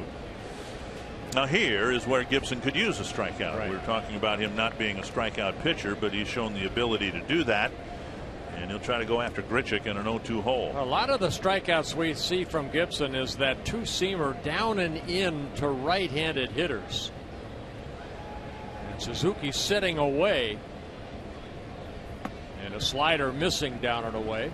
M: Now here is where Gibson could use a strikeout.
E: Right.
M: We were talking about him not being a strikeout pitcher, but he's shown the ability to do that. And he'll try to go after Grichuk in an 0-2 hole.
E: A lot of the strikeouts we see from Gibson is that two-seamer down and in to right-handed hitters. And Suzuki sitting away. And a slider missing down and away.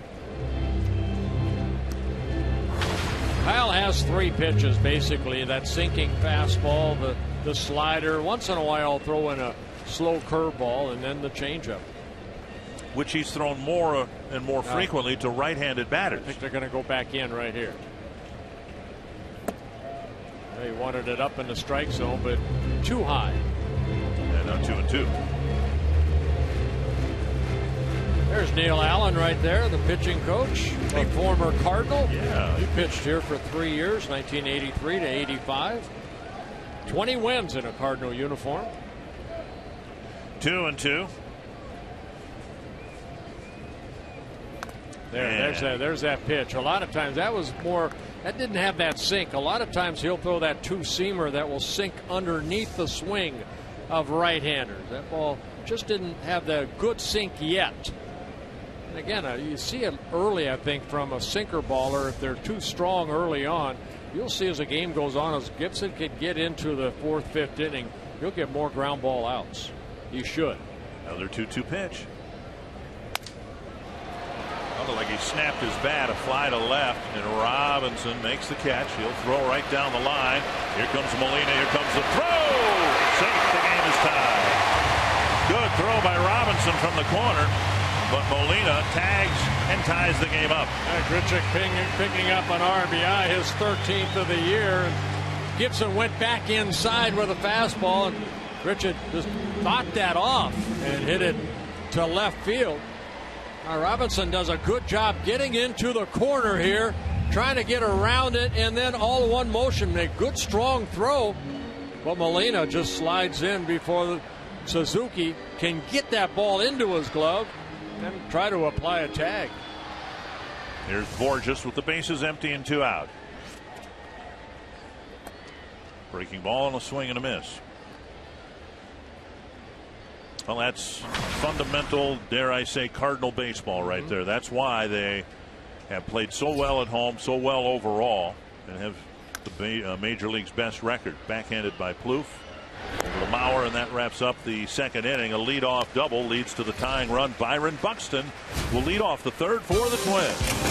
E: Kyle has 3 pitches, basically. That sinking fastball, the slider. Once in a while, I'll throw in a slow curveball, and then the changeup,
M: which he's thrown more and more frequently to right-handed batters.
E: I think they're going to go back in right here. They wanted it up in the strike zone, but too high.
M: And now 2-2.
E: There's Neil Allen right there, the pitching coach, a former Cardinal.
M: Yeah.
E: He pitched here for 3 years, 1983 to 85. 20 wins in a Cardinal uniform.
M: 2-2.
E: There's that pitch. A lot of times that didn't have that sink. A lot of times he'll throw that two-seamer that will sink underneath the swing of right-handers. That ball just didn't have the good sink yet. And again, you see it early, I think, from a sinker baller. If they're too strong early on, you'll see as the game goes on, as Gibson can get into the 4th, 5th inning, you'll get more ground ball outs. You should.
M: Another 2-2 pitch. Like he snapped his bat, a fly to left, and Robinson makes the catch. He'll throw right down the line. Here comes Molina. Here comes the throw. Safe. The game is tied. Good throw by Robinson from the corner, but Molina tags and ties the game up.
E: Grichuk picking up an RBI, his 13th of the year. Gibson went back inside with a fastball, and Grichuk just knocked that off and hit it to left field. Robinson does a good job getting into the corner here, trying to get around it, and then all in one motion, a good strong throw. But Molina just slides in before Suzuki can get that ball into his glove and try to apply a tag.
M: Here's Borges with the bases empty and 2 out. Breaking ball and a swing and a miss. Well, that's fundamental, dare I say, Cardinal baseball right there. That's why they have played so well at home, so well overall, and have the Major League's best record. Backhanded by Plouffe over to Mauer, and that wraps up the 2nd inning. A leadoff double leads to the tying run. Byron Buxton will lead off the 3rd for the Twins.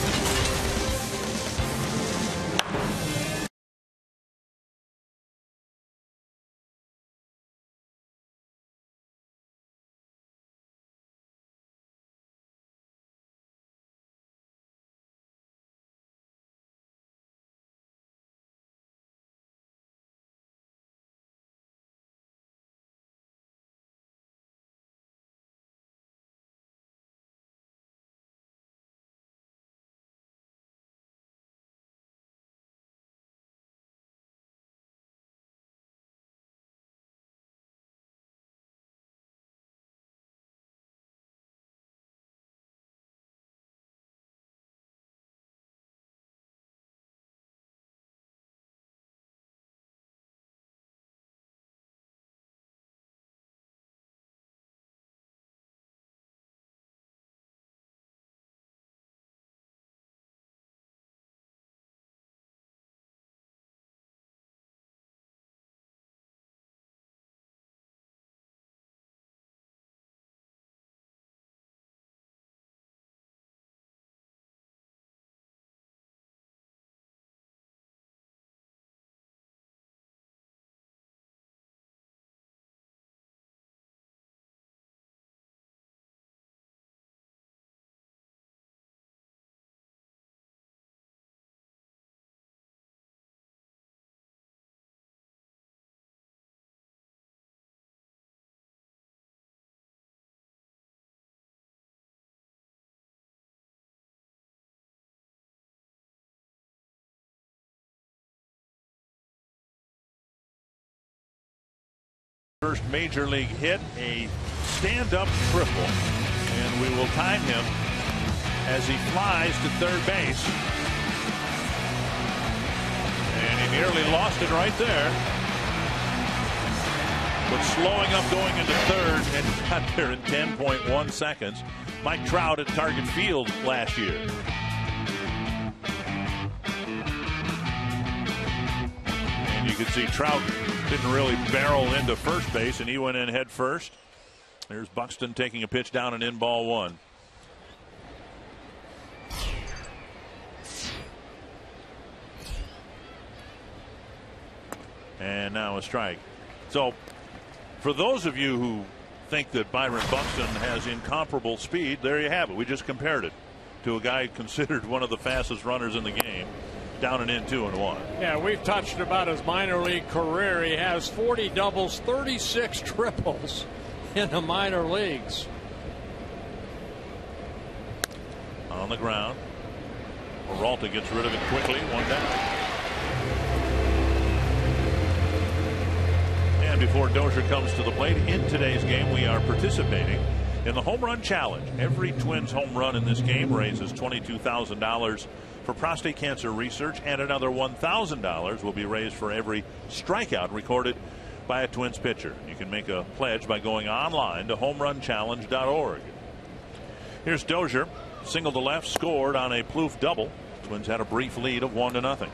M: First Major League hit, a stand-up triple, and we will time him as he flies to 3rd base. And he nearly lost it right there. But slowing up going into 3rd and got there in 10.1 seconds. Mike Trout at Target Field last year. And you can see Trout didn't really barrel into first base, and he went in head first. There's Buxton taking a pitch down and in, ball 1. And now a strike. So for those of you who think that Byron Buxton has incomparable speed, there you have it. We just compared it to a guy considered one of the fastest runners in the game. Down and in 2-1.
E: Yeah, we've touched about his minor league career. He has 40 doubles, 36 triples in the minor leagues.
M: On the ground. Peralta gets rid of it quickly. 1 down. And before Dozier comes to the plate in today's game, we are participating in the Home Run Challenge. Every Twins home run in this game raises $22,000 for prostate cancer research, and another $1,000 will be raised for every strikeout recorded by a Twins pitcher. You can make a pledge by going online to homerunchallenge.org. Here's Dozier, single to left, scored on a Plouffe double. Twins had a brief lead of 1-0.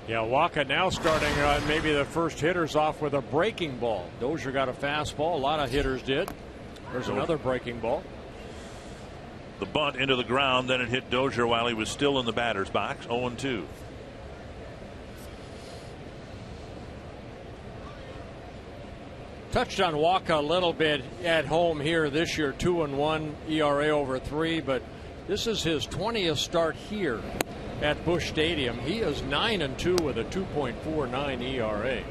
E: Yeah, Waka now starting maybe the first hitters off with a breaking ball. Dozier got a fastball. A lot of hitters did. There's another breaking ball.
M: The bunt into the ground, then it hit Dozier while he was still in the batter's box. 0-2.
E: Touched on Waka a little bit at home here this year. 2-1 ERA over 3, but this is his 20th start here at Busch Stadium. He is 9-2 with a 2.49 ERA.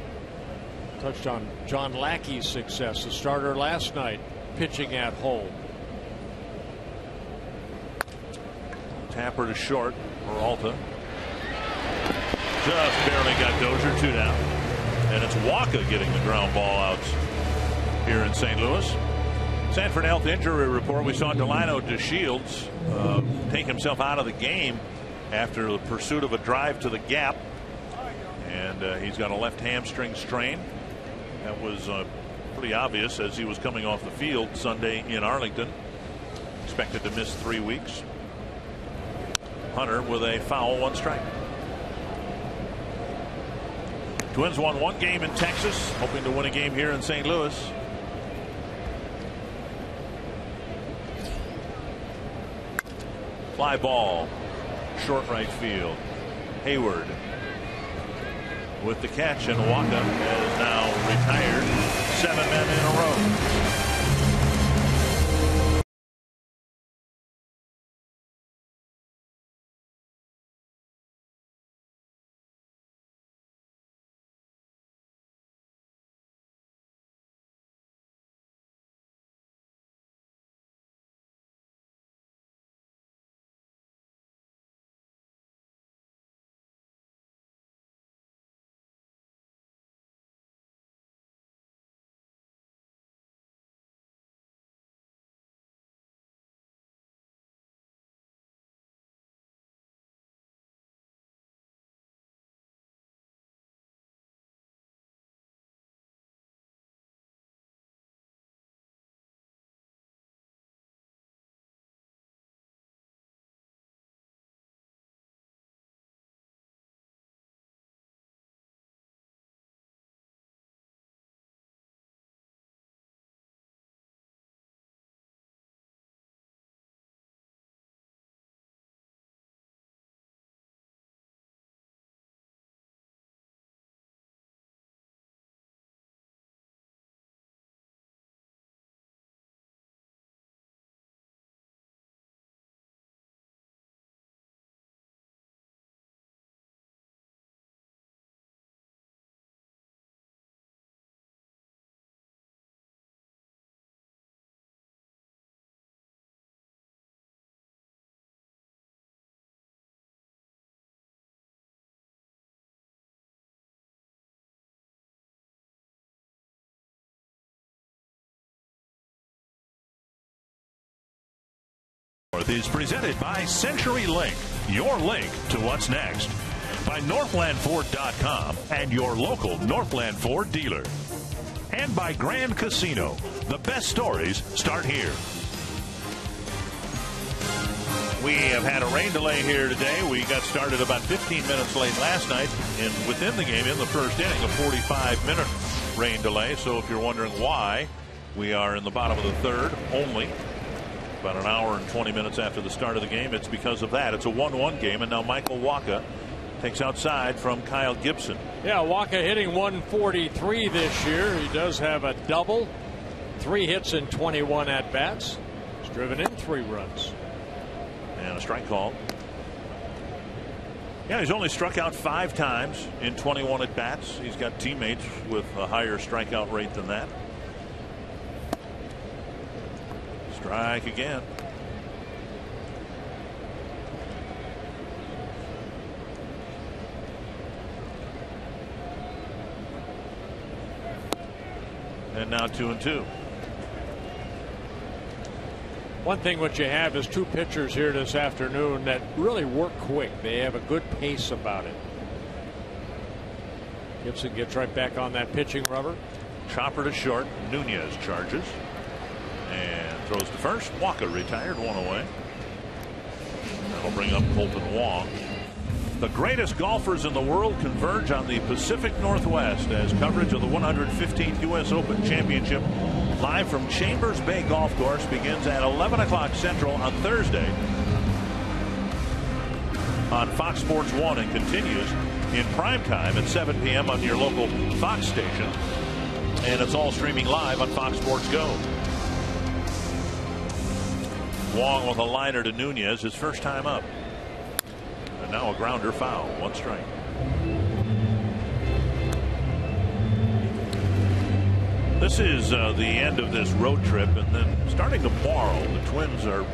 E: Touched on John Lackey's success, the starter last night, pitching at home.
M: Tapper to short, Peralta. Just barely got Dozier, 2 down. And it's Waka getting the ground ball out here in St. Louis. Sanford Health injury report. We saw Delano DeShields take himself out of the game after the pursuit of a drive to the gap. And he's got a left hamstring strain. That was pretty obvious as he was coming off the field Sunday in Arlington. Expected to miss 3 weeks. Hunter with a foul, 1 strike. Twins won 1 game in Texas, hoping to win a game here in St. Louis. Fly ball, short right field. Hayward with the catch, and Waka is now retired. 7 men in a row. Is presented by CenturyLink, your link to what's next. By NorthlandFord.com and your local Northland Ford dealer. And by Grand Casino. The best stories start here. We have had a rain delay here today. We got started about 15 minutes late last night, and within the game, in the first inning, a 45-minute rain delay. So if you're wondering why, we are in the bottom of the third only. About an hour and 20 minutes after the start of the game. It's because of that. It's a 1-1 game, and now Michael Waka takes outside from Kyle Gibson.
E: Yeah, Waka hitting 143 this year. He does have a double, 3 hits in 21 at-bats. He's driven in 3 runs.
M: And a strike call. Yeah, he's only struck out 5 times in 21 at-bats. He's got teammates with a higher strikeout rate than that. Strike again. And now 2-2.
E: One thing what you have is two pitchers here this afternoon that really work quick. They have a good pace about it. Gibson gets right back on that pitching rubber.
M: Chopper to short. Nunez charges and throws to first. Walker retired, one away. That'll bring up Colton Wong. The greatest golfers in the world converge on the Pacific Northwest as coverage of the 115th U.S. Open Championship live from Chambers Bay Golf Course begins at 11 o'clock Central on Thursday on Fox Sports 1 and continues in prime time at 7 p.m. on your local Fox station. And it's all streaming live on Fox Sports Go. Wong with a liner to Nunez, his first time up. And now a grounder foul, 1 strike. This is the end of this road trip, and then starting tomorrow, the Twins are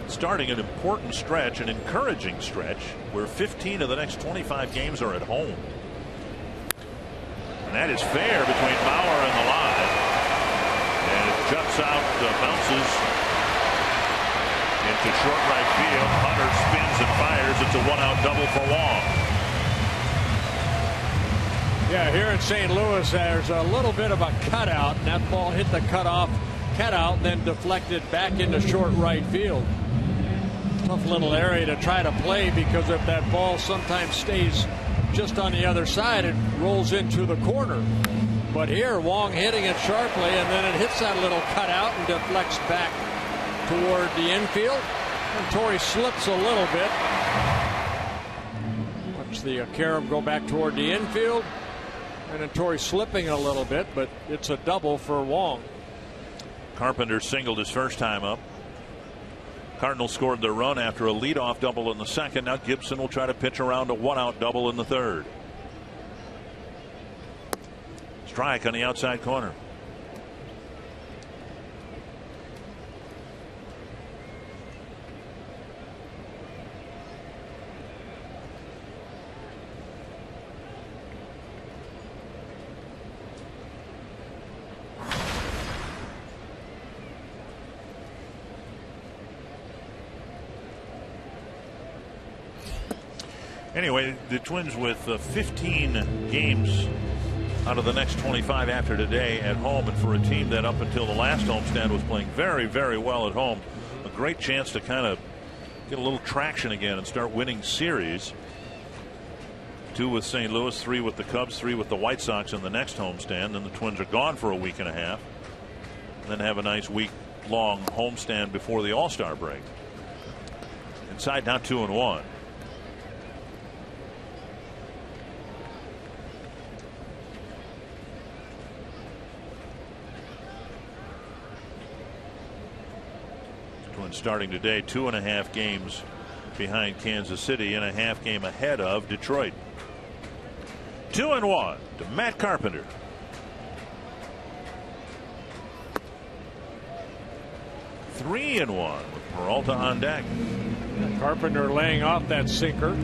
M: starting an important stretch, an encouraging stretch, where 15 of the next 25 games are at home. And that is fair between Bauer and the line. And it juts out, bounces into short right field. Hunter spins and fires. It's a 1-out double for Wong.
E: Yeah, here at St. Louis, there's a little bit of a cutout, and that ball hit the cutout, then deflected back into short right field. Tough little area to try to play, because if that ball sometimes stays just on the other side, it rolls into the corner. But here, Wong hitting it sharply, and then it hits that little cutout and deflects back toward the infield. And Torrey slips a little bit. Watch the carom go back toward the infield. And then Torrey slipping a little bit, but it's a double for Wong.
M: Carpenter singled his first time up. Cardinals scored their run after a leadoff double in the second. Now Gibson will try to pitch around a 1-out double in the third. Strike on the outside corner. Anyway, the Twins with 15 games out of the next 25 after today at home, and for a team that up until the last homestand was playing very, very well at home, a great chance to kind of get a little traction again and start winning series. 2 with St. Louis, 3 with the Cubs, 3 with the White Sox in the next homestand. Then the Twins are gone for a week and a half, and then have a nice week-long homestand before the All-Star break. Inside now 2-1. Starting today, 2.5 games behind Kansas City and a half game ahead of Detroit. 2-1 to Matt Carpenter. Three and 1 with Peralta on deck.
E: Carpenter laying off that sinker.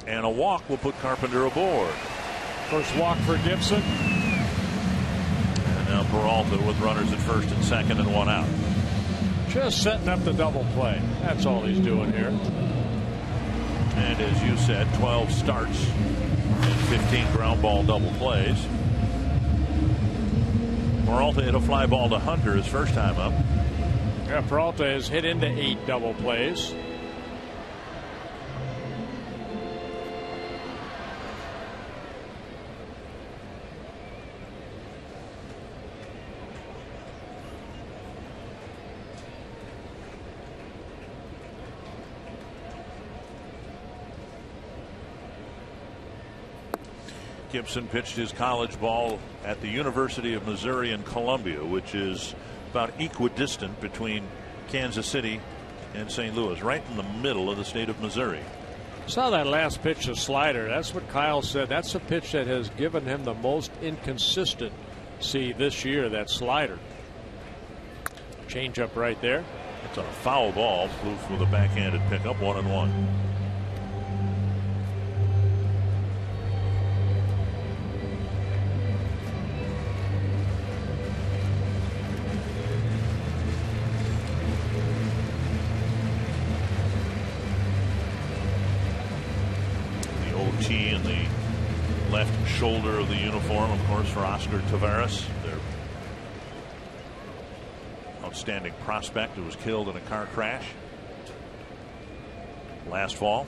M: And a walk will put Carpenter aboard.
E: First walk for Gibson.
M: And now Peralta with runners at first and second and 1 out.
E: Just setting up the double play. That's all he's doing here.
M: And as you said, 12 starts and 15 ground ball double plays. Peralta hit a fly ball to Hunter his first time up.
E: Yeah, Peralta has hit into 8 double plays.
M: Gibson pitched his college ball at the University of Missouri in Columbia, which is about equidistant between Kansas City and St. Louis, right in the middle of the state of Missouri.
E: Saw that last pitch, a slider. That's what Kyle said. That's a pitch that has given him the most inconsistency this year, that slider. Change up right there.
M: It's a foul ball. Flew for the backhanded pickup, 1-1. In the left shoulder of the uniform, of course, for Oscar Taveras, their outstanding prospect who was killed in a car crash last fall.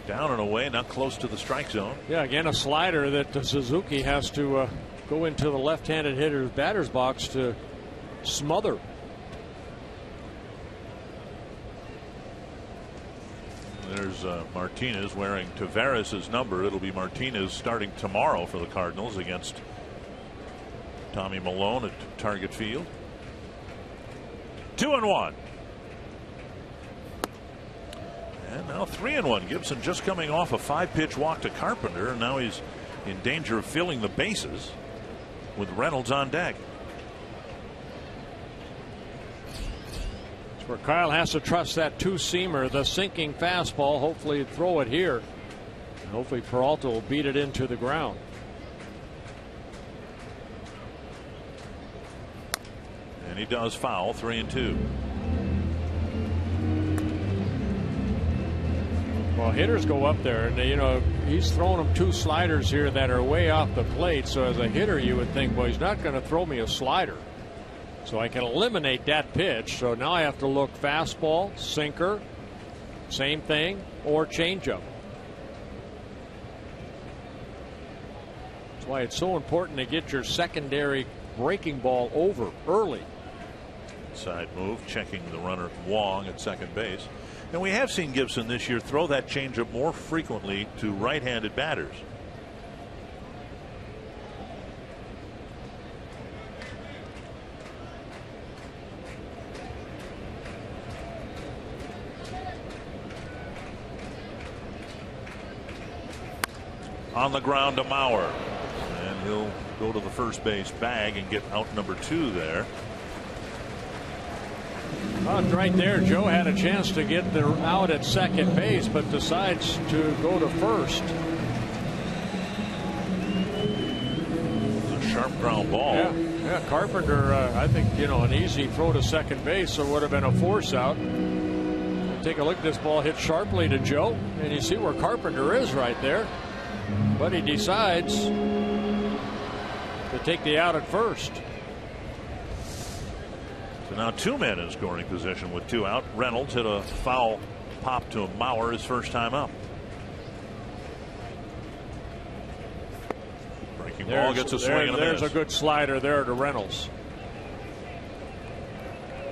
M: Down and away, not close to the strike zone.
E: Yeah, again, a slider that Suzuki has to go into the left-handed hitter's batter's box to smother.
M: There's Martinez wearing Taveras' number. It'll be Martinez starting tomorrow for the Cardinals against Tommy Malone at Target Field. 2-1. And now 3-1. Gibson just coming off a 5-pitch walk to Carpenter, and now he's in danger of filling the bases with Reynolds on deck.
E: Where Kyle has to trust that two-seamer, the sinking fastball. Hopefully throw it here. And hopefully Peralta will beat it into the ground.
M: And he does foul. 3-2.
E: Well, hitters go up there, and you know he's throwing them 2 sliders here that are way off the plate. So as a hitter, you would think, well, he's not going to throw me a slider. So I can eliminate that pitch. So now I have to look fastball, sinker, same thing, or changeup. That's why it's so important to get your secondary breaking ball over early.
M: Side move, checking the runner Wong at second base. And we have seen Gibson this year throw that changeup more frequently to right-handed batters. On the ground to Mauer, and he'll go to the first base bag and get out number 2 there.
E: Well, right there, Joe had a chance to get the out at second base, but decides to go to first.
M: It's a sharp ground ball.
E: Yeah, Carpenter, I think, you know, an easy throw to second base, so it would have been a force out. Take a look at this ball, hit sharply to Joe, and you see where Carpenter is right there. But he decides to take the out at first.
M: So now 2 men in scoring position with 2 out. Reynolds hit a foul pop to Mauer his first time up. Breaking ball gets a swing and a miss.
E: There's a good slider there to Reynolds.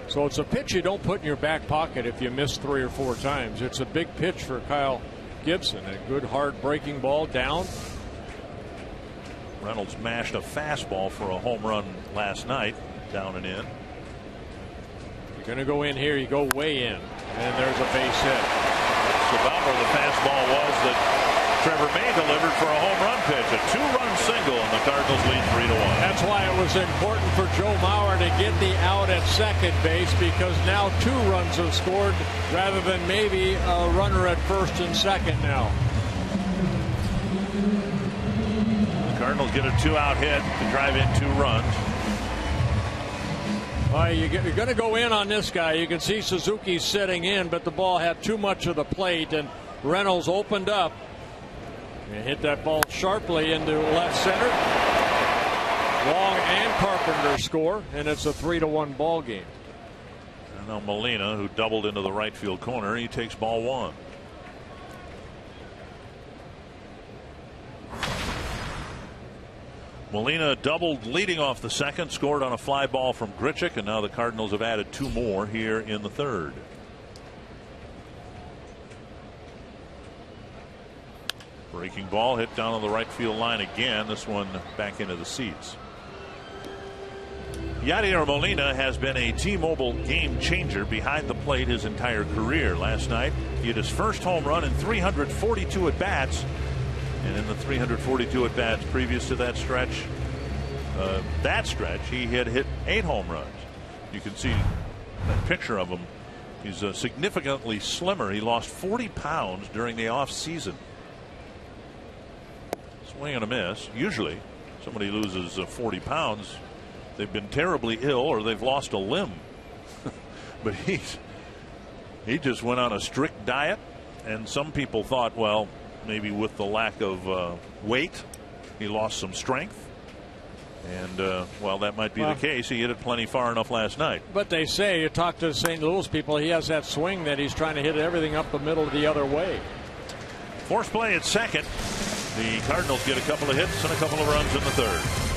E: So it's a pitch you don't put in your back pocket if you miss 3 or 4 times. It's a big pitch for Kyle Gibson. A good hard breaking ball down.
M: Reynolds mashed a fastball for a home run last night, down and in.
E: You're going to go in here, you go way in, and there's a base hit.
M: That's about where the fastball was that Trevor May delivered for a home run pitch. A 2-run single, and the Cardinals lead 3-1.
E: That's why it was important for Joe Mauer to get the out at second base, because now 2 runs have scored rather than maybe a runner at first and second now.
M: The Cardinals get a 2-out hit to drive in 2 runs.
E: You're going to go in on this guy. You can see Suzuki sitting in, but the ball had too much of the plate, and Reynolds opened up and hit that ball sharply into left center. Wong and Carpenter score, and it's a 3-1 ball game.
M: And now Molina, who doubled into the right field corner, he takes ball 1. Molina doubled leading off the second, scored on a fly ball from Grichuk, and now the Cardinals have added 2 more here in the third. Breaking ball hit down on the right field line again. This one back into the seats. Yadier Molina has been a T-Mobile game changer behind the plate his entire career. Last night, he hit his first home run in 342 at-bats. And in the 342 at-bats previous to that stretch, he had hit 8 home runs. You can see that picture of him. He's significantly slimmer. He lost 40 pounds during the off-season. Swing and a miss. Usually, somebody loses 40 pounds, they've been terribly ill or they've lost a limb. But he just went on a strict diet, and some people thought, well, maybe with the lack of weight, he lost some strength. And, well, that might be the case. He hit it plenty far enough last night.
E: But they say, you talk to the St. Louis people, he has that swing that he's trying to hit everything up the middle the other way.
M: Force play at second. The Cardinals get a couple of hits and a couple of runs in the third.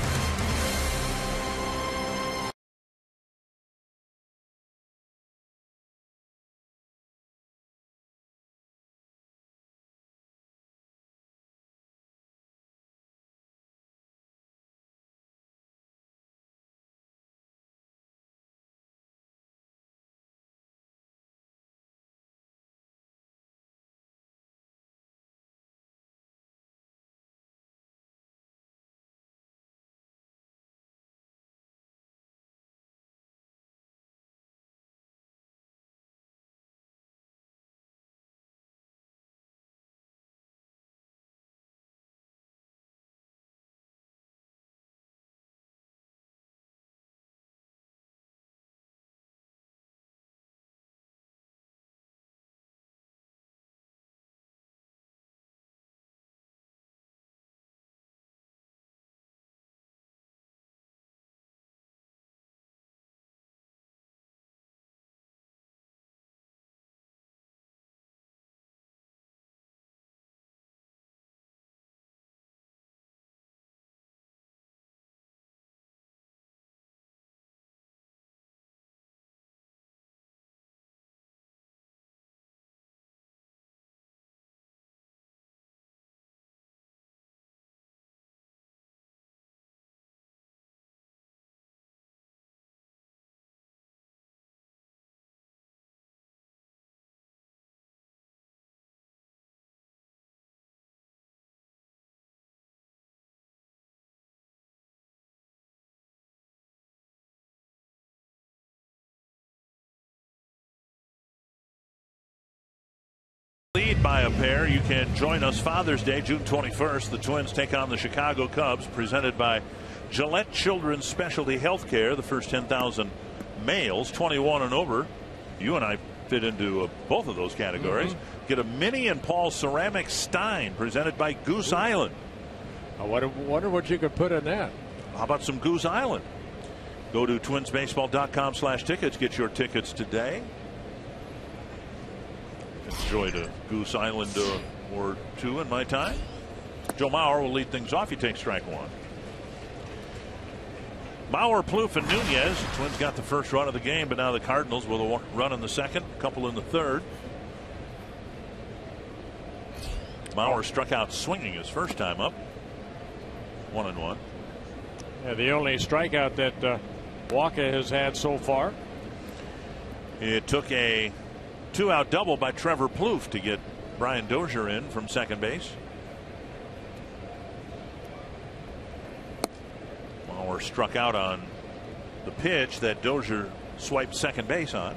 M: Lead by a pair. You can join us Father's Day, June 21st. The Twins take on the Chicago Cubs, presented by Gillette Children's Specialty Healthcare. The first 10,000 males 21 and over. You and I fit into both of those categories. Get a Minnie and Paul ceramic stein presented by Goose Island.
E: I wonder what you could put in that.
M: How about some Goose Island? Go to twinsbaseball.com/tickets. Get your tickets today. Enjoyed a Goose Island or two in my time. Joe Mauer will lead things off. He takes strike one. Mauer, Plouffe, and Nunez. The Twins got the first run of the game, but now the Cardinals with a run in the second, a couple in the third. Mauer struck out swinging his first time up. 1-1.
E: Yeah, the only strikeout that Walker has had so far.
M: It took a 2-out double by Trevor Plouffe to get Brian Dozier in from second base. Mauer struck out on the pitch that Dozier swiped second base on.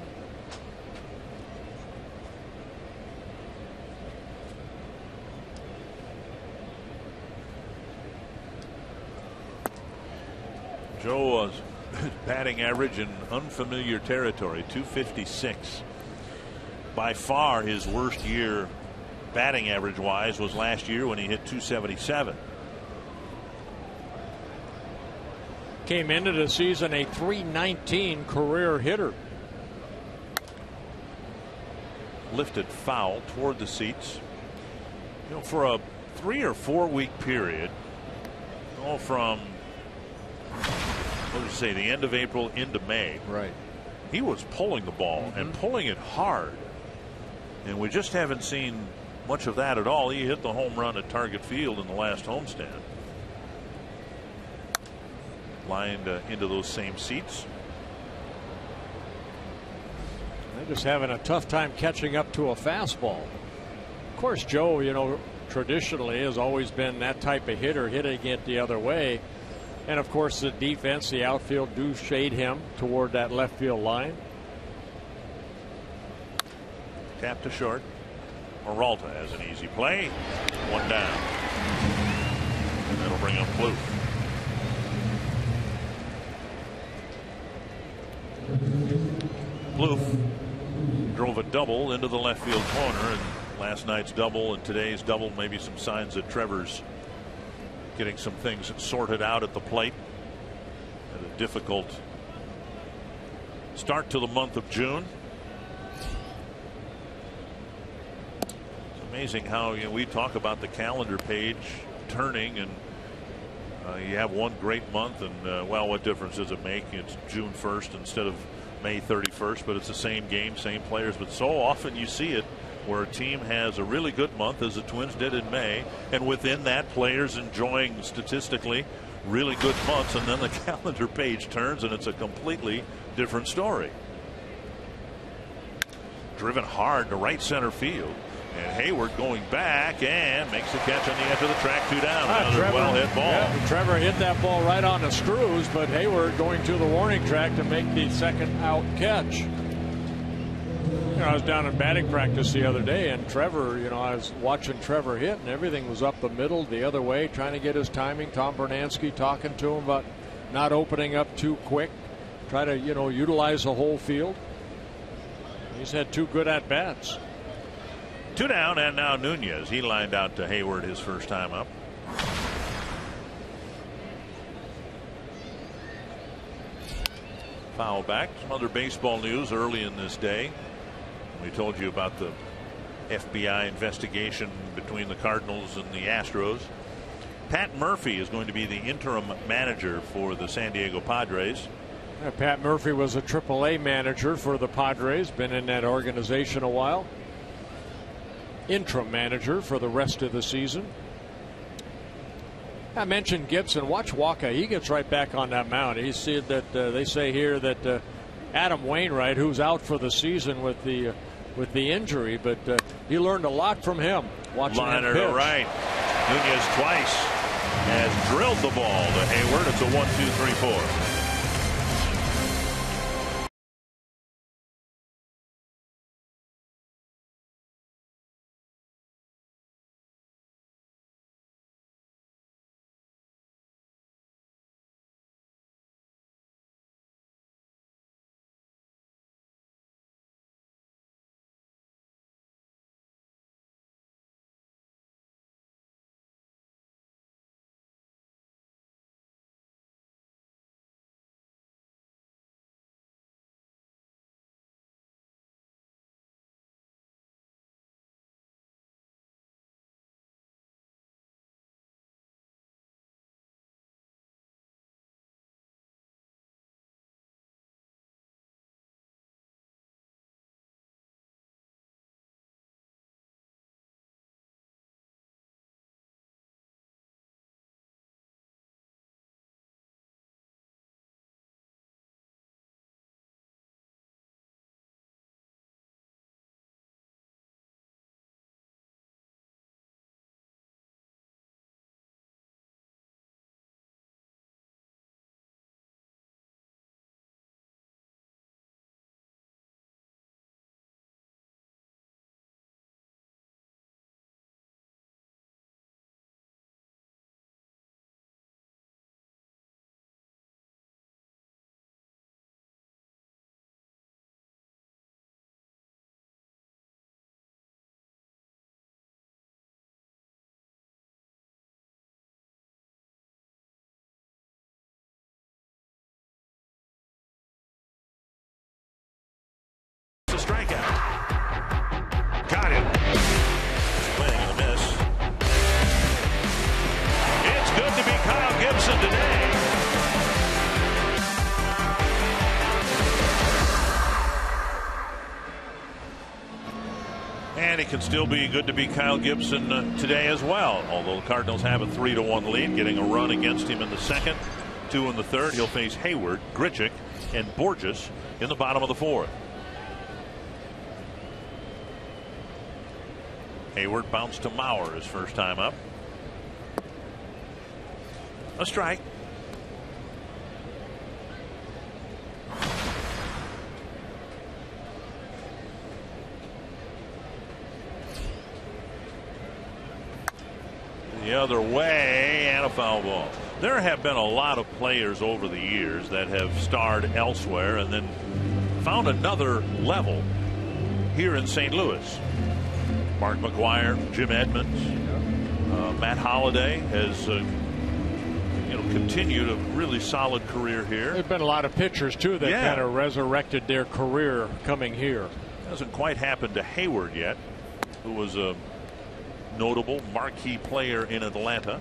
M: Joe was batting average in unfamiliar territory, 256. By far his worst year batting average wise was last year when he hit 277.
E: Came into the season a .319 career hitter.
M: Lifted foul toward the seats. You know, for a 3 or 4 week period, from what did you say, the end of April into May.
E: Right.
M: He was pulling the ball and pulling it hard. And we just haven't seen much of that at all. He hit the home run at Target Field in the last homestand. lined into those same seats.
E: They're just having a tough time catching up to a fastball. Of course, Joe, you know, traditionally has always been that type of hitter, hitting it the other way. And of course, the defense, the outfield do shade him toward that left field line.
M: Tap to short. Peralta has an easy play. One down. And that'll bring up Blue. Blue drove a double into the left field corner, and last night's double and today's double, maybe some signs that Trevor's getting some things sorted out at the plate. Had a difficult start to the month of June. It's amazing how, you know, we talk about the calendar page turning, and you have one great month, and well, what difference does it make? It's June 1st instead of May 31st, but it's the same game, same players. But so often you see it where a team has a really good month, as the Twins did in May, and within that, players enjoying statistically really good months, and then the calendar page turns and it's a completely different story. Driven hard to right center field, and Hayward going back and makes the catch on the edge of the track. 2 down. Another well hit ball.
E: Yeah, Trevor hit that ball right on the screws, but Hayward going to the warning track to make the second out catch. You know, I was down in batting practice the other day, and Trevor, you know, I was watching Trevor hit, and everything was up the middle the other way, trying to get his timing. Tom Bernansky talking to him about not opening up too quick, try to, you know, utilize the whole field. He's had 2 good at bats.
M: 2 down, and now Nunez. He lined out to Hayward his first time up. Foul back. Some other baseball news early in this day. We told you about the FBI investigation between the Cardinals and the Astros. Pat Murphy is going to be the interim manager for the San Diego Padres.
E: Pat Murphy was a AAA manager for the Padres, been in that organization a while. Interim manager for the rest of the season. I mentioned Gibson. Watch Walker. He gets right back on that mound. He said that they say here that Adam Wainwright, who's out for the season with the injury, but he learned a lot from him. Watching him pitch.
M: To right. Nunez twice has drilled the ball to Hayward. It's a 1-2-3-4. Strikeout. Got him. Swing and a miss. It's good to be Kyle Gibson today. And it can still be good to be Kyle Gibson today as well. Although the Cardinals have a 3-1 lead, getting a run against him in the second. 2 in the third. He'll face Hayward, Grichuk, and Borges in the bottom of the fourth. Hayward bounced to Mauer his first time up. A strike. The other way, and a foul ball. There have been a lot of players over the years that have starred elsewhere and then found another level here in St. Louis. Mark McGwire, Jim Edmonds, Matt Holliday has continued a really solid career here.
E: There's been a lot of pitchers too that kind of resurrected their career coming here.
M: Hasn't quite happened to Hayward yet, who was a notable marquee player in Atlanta.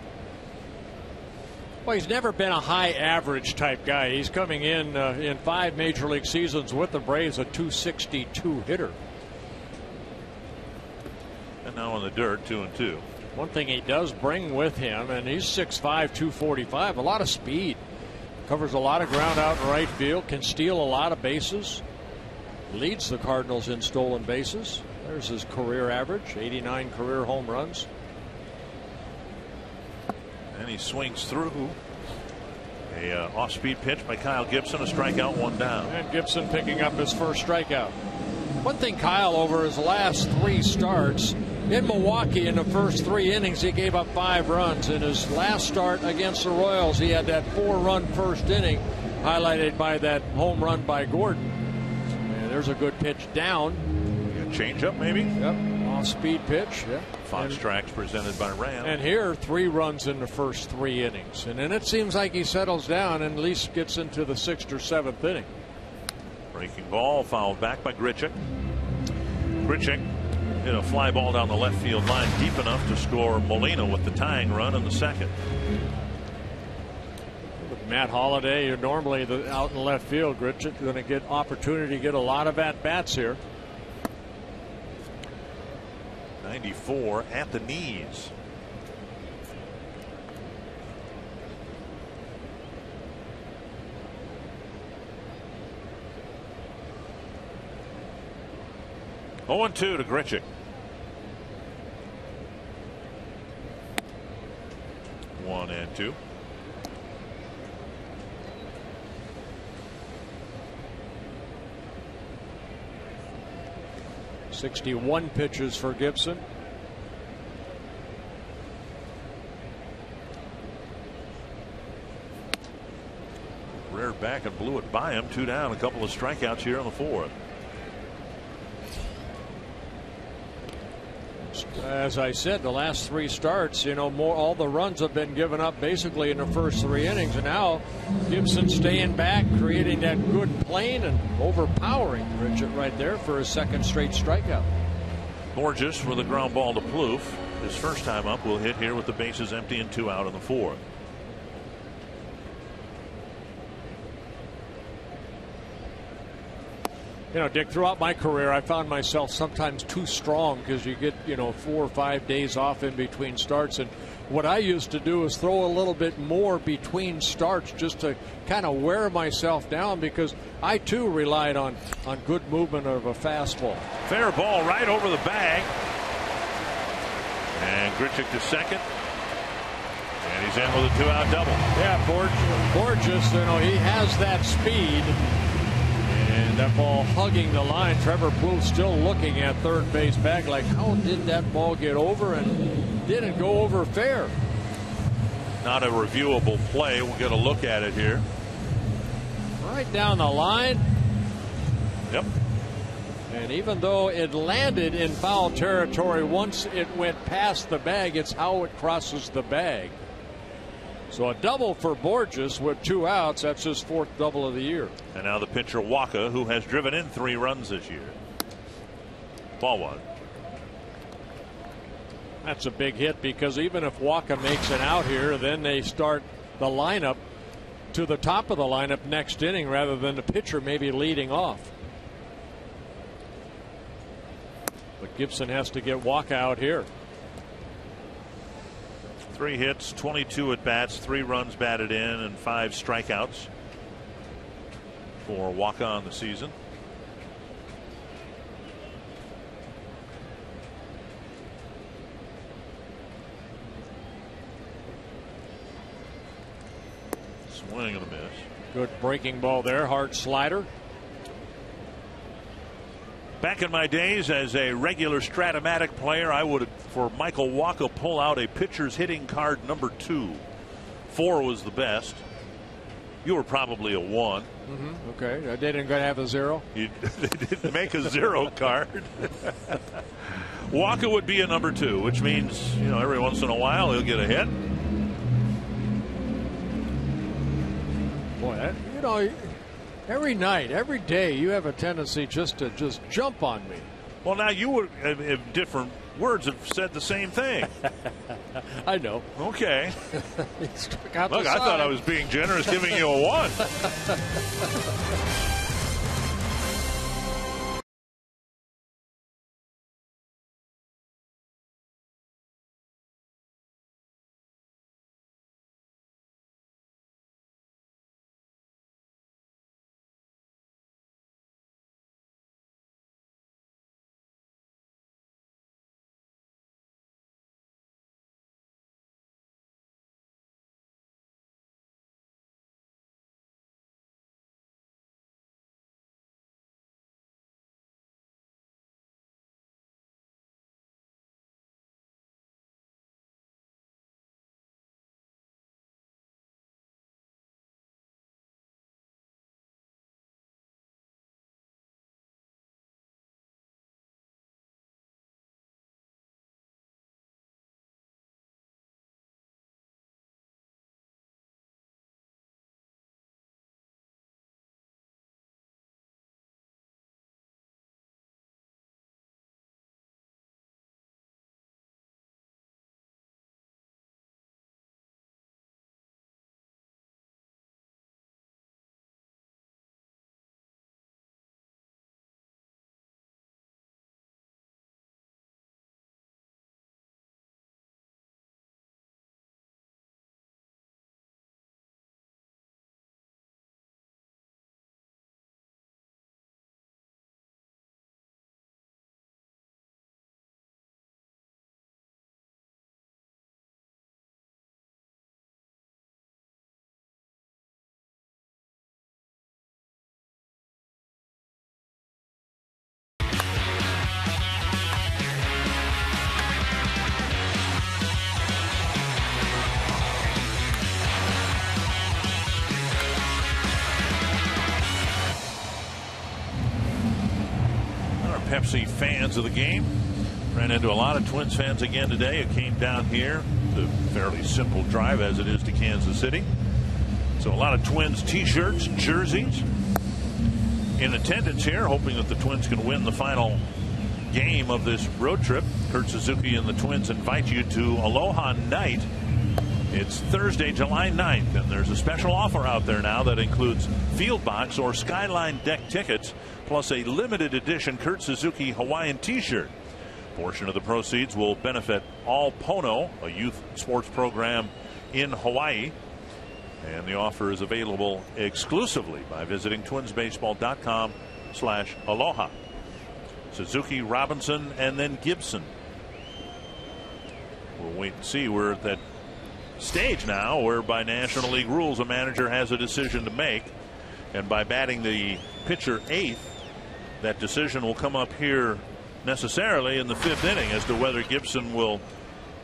E: Well, he's never been a high average type guy. He's coming in 5 major league seasons with the Braves, a .262 hitter.
M: And now in the dirt, 2-2.
E: One thing he does bring with him, and he's 6'5", 245, a lot of speed. Covers a lot of ground out in right field, can steal a lot of bases. Leads the Cardinals in stolen bases. There's his career average, 89 career home runs.
M: And he swings through. A off-speed pitch by Kyle Gibson, a strikeout, 1 down.
E: And Gibson picking up his first strikeout. One thing, Kyle, over his last 3 starts in Milwaukee, in the first 3 innings, he gave up 5 runs. In his last start against the Royals, he had that 4-run first inning, highlighted by that home run by Gordon. And there's a good pitch down.
M: Change up, maybe?
E: Yep. Off speed pitch. Yep.
M: Fox Tracks presented by Ram.
E: And here, 3 runs in the first 3 innings. And then it seems like he settles down and at least gets into the 6th or 7th inning.
M: Breaking ball fouled back by Grichuk. Grichuk hit a fly ball down the left field line deep enough to score Molina with the tying run in the second.
E: With Matt Holliday, you're normally out in left field. Grichuk going to get opportunity to get a lot of at-bats here.
M: 94 at the knees. Oh, 0-2 to Grichuk. 1-2.
E: .61 pitches for Gibson.
M: Reared back and blew it by him. 2 down. A couple of strikeouts here in the 4th.
E: As I said, the last 3 starts, all the runs have been given up basically in the first 3 innings, and now Gibson staying back, creating that good plane and overpowering Grichuk right there for his 2nd straight strikeout.
M: Borges with a ground ball to Plouffe. His first time up will hit here with the bases empty and 2 out in the 4th.
E: Dick, throughout my career, I found myself sometimes too strong because you get, 4 or 5 days off in between starts. And what I used to do is throw a little bit more between starts just to kind of wear myself down, because I, too, relied on good movement of a fastball.
M: Fair ball right over the bag. And Grichuk to second. And he's in with a 2-out double.
E: Yeah, Borges, he has that speed. And that ball hugging the line. Trevor Plouffe still looking at third base bag like, how did that ball get over, and didn't go over fair?
M: Not a reviewable play. We'll get a look at it here.
E: Right down the line.
M: Yep.
E: And even though it landed in foul territory, once it went past the bag, it's how it crosses the bag. So a double for Borges with 2 outs. That's his 4th double of the year.
M: And now the pitcher Waka, who has driven in 3 runs this year. Ball 1.
E: That's a big hit, because even if Waka makes an out here, then they start the lineup to the top of the lineup next inning rather than the pitcher maybe leading off. But Gibson has to get Waka out here.
M: 3 hits, 22 at bats, 3 runs batted in, and 5 strikeouts for Walker on the season. Swing and a miss.
E: Good breaking ball there. Hard slider.
M: Back in my days as a regular Stratomatic player, I would, for Michael Wacha, pull out a pitcher's hitting card number 2. 4 was the best. You were probably a 1.
E: Okay, they didn't have a 0.
M: They didn't make a 0 card. Wacha would be a number 2, which means, you know, every once in a while he'll get a hit.
E: Boy, that, you know, every night, every day, you have a tendency just to jump on me.
M: Well, now you would, if different words, have said the same thing.
E: I know.
M: Okay.
E: Look,
M: I thought I was being generous, giving you a 1. Pepsi fans of the game. Ran into a lot of Twins fans again today. It came down here. It's a fairly simple drive as it is to Kansas City. So a lot of Twins t-shirts, jerseys in attendance here, hoping that the Twins can win the final game of this road trip. Kurt Suzuki and the Twins invite you to Aloha Night. It's Thursday, July 9th, and there's a special offer out there now that includes Field Box or Skyline Deck tickets, plus a limited edition Kurt Suzuki Hawaiian t-shirt. Portion of the proceeds will benefit All Pono, a youth sports program in Hawaii. And the offer is available exclusively by visiting twinsbaseball.com/aloha. Suzuki, Robinson, and then Gibson. We'll wait and see. We're at that stage now where by National League rules a manager has a decision to make, and by batting the pitcher 8th, that decision will come up here necessarily in the 5th inning as to whether Gibson will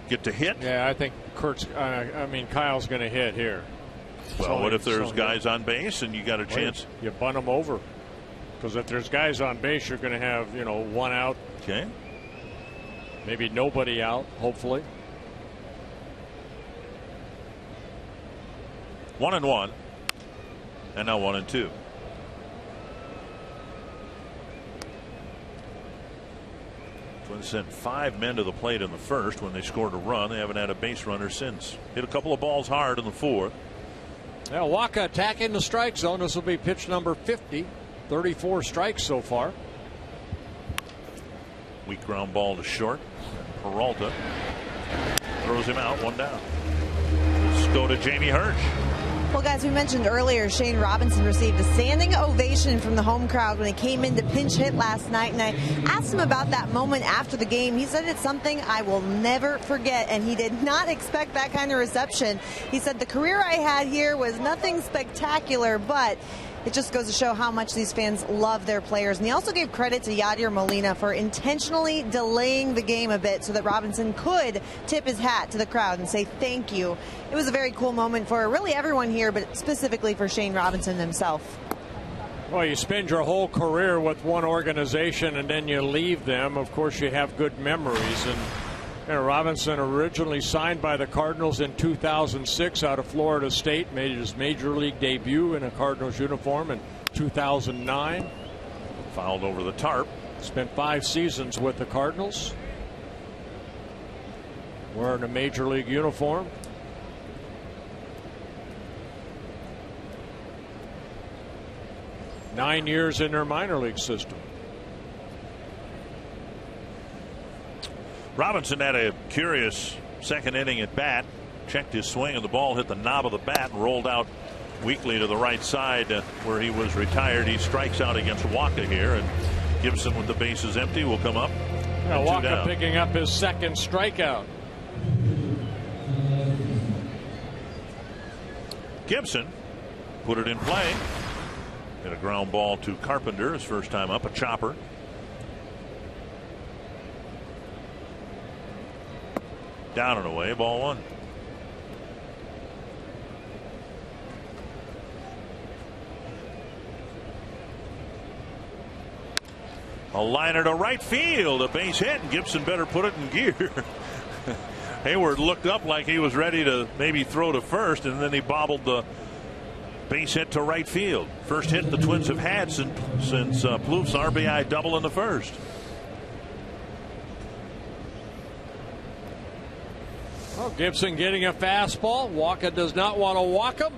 M: get to hit.
E: Yeah, I think Kyle's going to hit here.
M: Well, what if there's guys on base and you got a chance?
E: You bunt them over, because if there's guys on base, you're going to have, you know, 1 out.
M: Okay.
E: Maybe nobody out, hopefully.
M: 1-1, and now 1-2. Twins sent 5 men to the plate in the first when they scored a run. They haven't had a base runner since. Hit a couple of balls hard in the 4th.
E: Now Wacha attacking the strike zone. This will be pitch number 50. 34 strikes so far.
M: Weak ground ball to short. Peralta throws him out, 1 down. go to Jamie Hirsch.
G: Well, guys, we mentioned earlier Shane Robinson received a standing ovation from the home crowd when he came in to pinch hit last night, and I asked him about that moment after the game. He said it's something I will never forget, and he did not expect that kind of reception. He said the career I had here was nothing spectacular, but it just goes to show how much these fans love their players. And he also gave credit to Yadier Molina for intentionally delaying the game a bit so that Robinson could tip his hat to the crowd and say thank you. It was a very cool moment for really everyone here, but specifically for Shane Robinson himself.
E: Well, you spend your whole career with one organization and then you leave them. Of course, you have good memories. And Robinson originally signed by the Cardinals in 2006 out of Florida State, made his major league debut in a Cardinals uniform in 2009.
M: Fouled over the tarp.
E: Spent 5 seasons with the Cardinals, wearing a major league uniform. Nine years in their minor league system.
M: Robinson had a curious second inning at bat. Checked his swing and the ball hit the knob of the bat and rolled out weakly to the right side where he was retired. He strikes out against Walker here, and Gibson with the bases empty will come up.
E: Yeah, Walker picking up his second strikeout.
M: Gibson put it in play. Hit a ground ball to Carpenter his first time up, a chopper. Down and away, ball 1. A liner to right field, a base hit, and Gibson better put it in gear. Hayward looked up like he was ready to maybe throw to first, and then he bobbled the base hit to right field. First hit the Twins have had since Plouffe's RBI double in the first.
E: Well, Gibson getting a fastball. Walker does not want to walk him.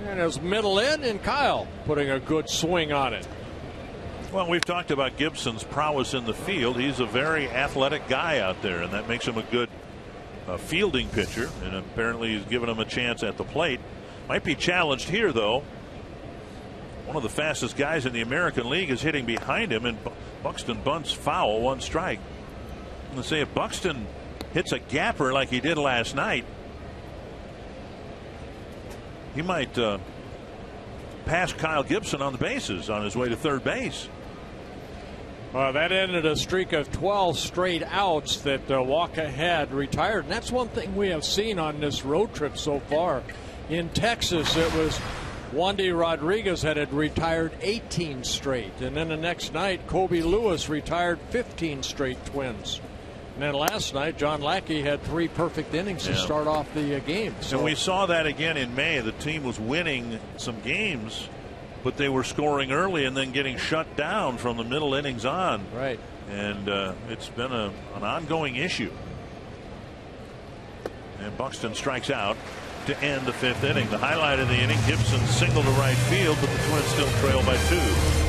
E: And it's middle in, and Kyle putting a good swing on it.
M: Well, we've talked about Gibson's prowess in the field. He's a very athletic guy out there, and that makes him a good fielding pitcher. And apparently he's given him a chance at the plate. Might be challenged here, though. One of the fastest guys in the American League is hitting behind him, and Buxton bunts foul, 1 strike. I'm going to say if Buxton hits a gapper like he did last night, he might pass Kyle Gibson on the bases on his way to third base.
E: That ended a streak of 12 straight outs that Walker had retired. And that's one thing we have seen on this road trip so far. In Texas, it was Wandy Rodriguez had retired 18 straight. And then the next night, Kobe Lewis retired 15 straight Twins. And then last night, John Lackey had 3 perfect innings to start off the game. So
M: and we saw that again in May. The team was winning some games, but they were scoring early and then getting shut down from the middle innings on.
E: Right.
M: And it's been an ongoing issue. And Buxton strikes out to end the 5th inning. The highlight of the inning, Gibson single to right field, but the Twins still trail by 2.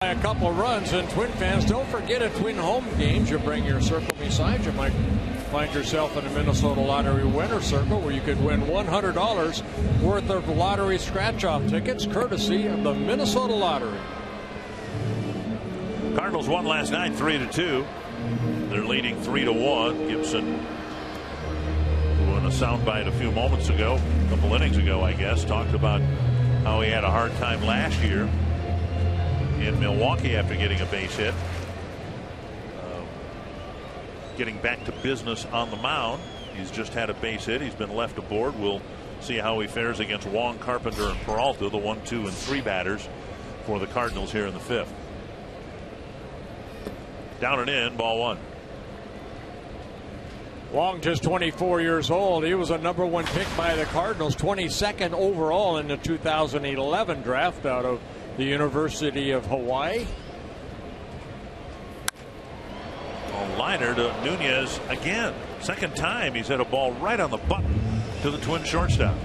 E: A couple runs, and Twin fans, don't forget at Twin home games, you bring your circle beside you. Might find yourself in a Minnesota Lottery winner circle where you could win $100 worth of lottery scratch-off tickets courtesy of the Minnesota Lottery.
M: Cardinals won last night 3-2. They're leading 3-1. Gibson, who in a soundbite a few moments ago, a couple innings ago, I guess, talked about how he had a hard time last year in Milwaukee after getting a base hit. Getting back to business on the mound. He's just had a base hit. He's been left aboard. We'll see how he fares against Wong, Carpenter, and Peralta, the 1, 2, and 3 batters for the Cardinals here in the 5th. Down and in, ball 1.
E: Wong just 24 years old. He was a #1 pick by the Cardinals, 22nd overall in the 2011 draft out of the University of Hawaii.
M: A liner to Nunez again. Second time he's hit a ball right on the button to the Twin shortstop.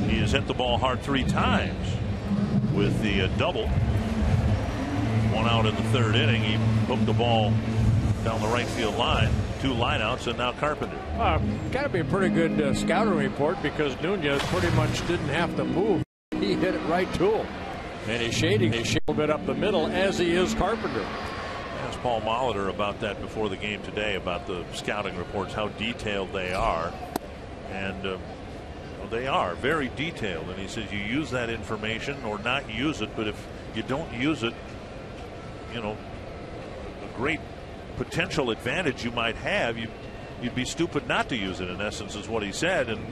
M: He has hit the ball hard 3 times with the double. 1 out in the 3rd inning. He hooked the ball down the right field line. 2 lineouts, and now Carpenter.
E: Got to be a pretty good scouting report, because Nunez pretty much didn't have to move. He hit it right to him. And he's shading a bit up the middle, as he is Carpenter.
M: Asked Paul Molitor about that before the game today, about the scouting reports, how detailed they are. And they are very detailed. And he says you use that information or not use it, but if you don't use it, you know, a great potential advantage you might have, you'd be stupid not to use it, in essence, is what he said. And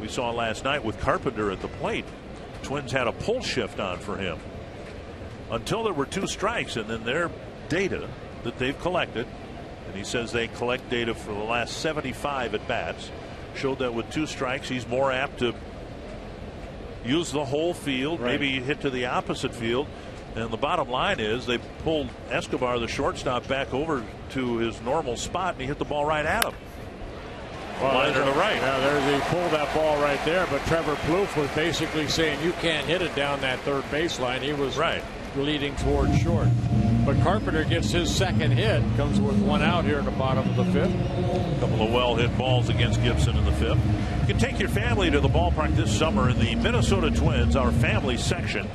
M: we saw last night with Carpenter at the plate, Twins had a pull shift on for him until there were 2 strikes, and then their data that they've collected, and he says they collect data for the last 75 at bats, showed that with 2 strikes he's more apt to use the whole field,
E: right.
M: Maybe hit to the opposite field. And the bottom line is they pulled Escobar, the shortstop, back over to his normal spot, and he hit the ball right at him.
E: Well,
M: liner to right.
E: Yeah, he pulled that ball right there, but Trevor Plouffe was basically saying you can't hit it down that 3rd baseline. He was leading towards short. But Carpenter gets his 2nd hit, comes with 1 out here in the bottom of the 5th.
M: A couple of well-hit balls against Gibson in the 5th. You can take your family to the ballpark this summer in the Minnesota Twins, our family section,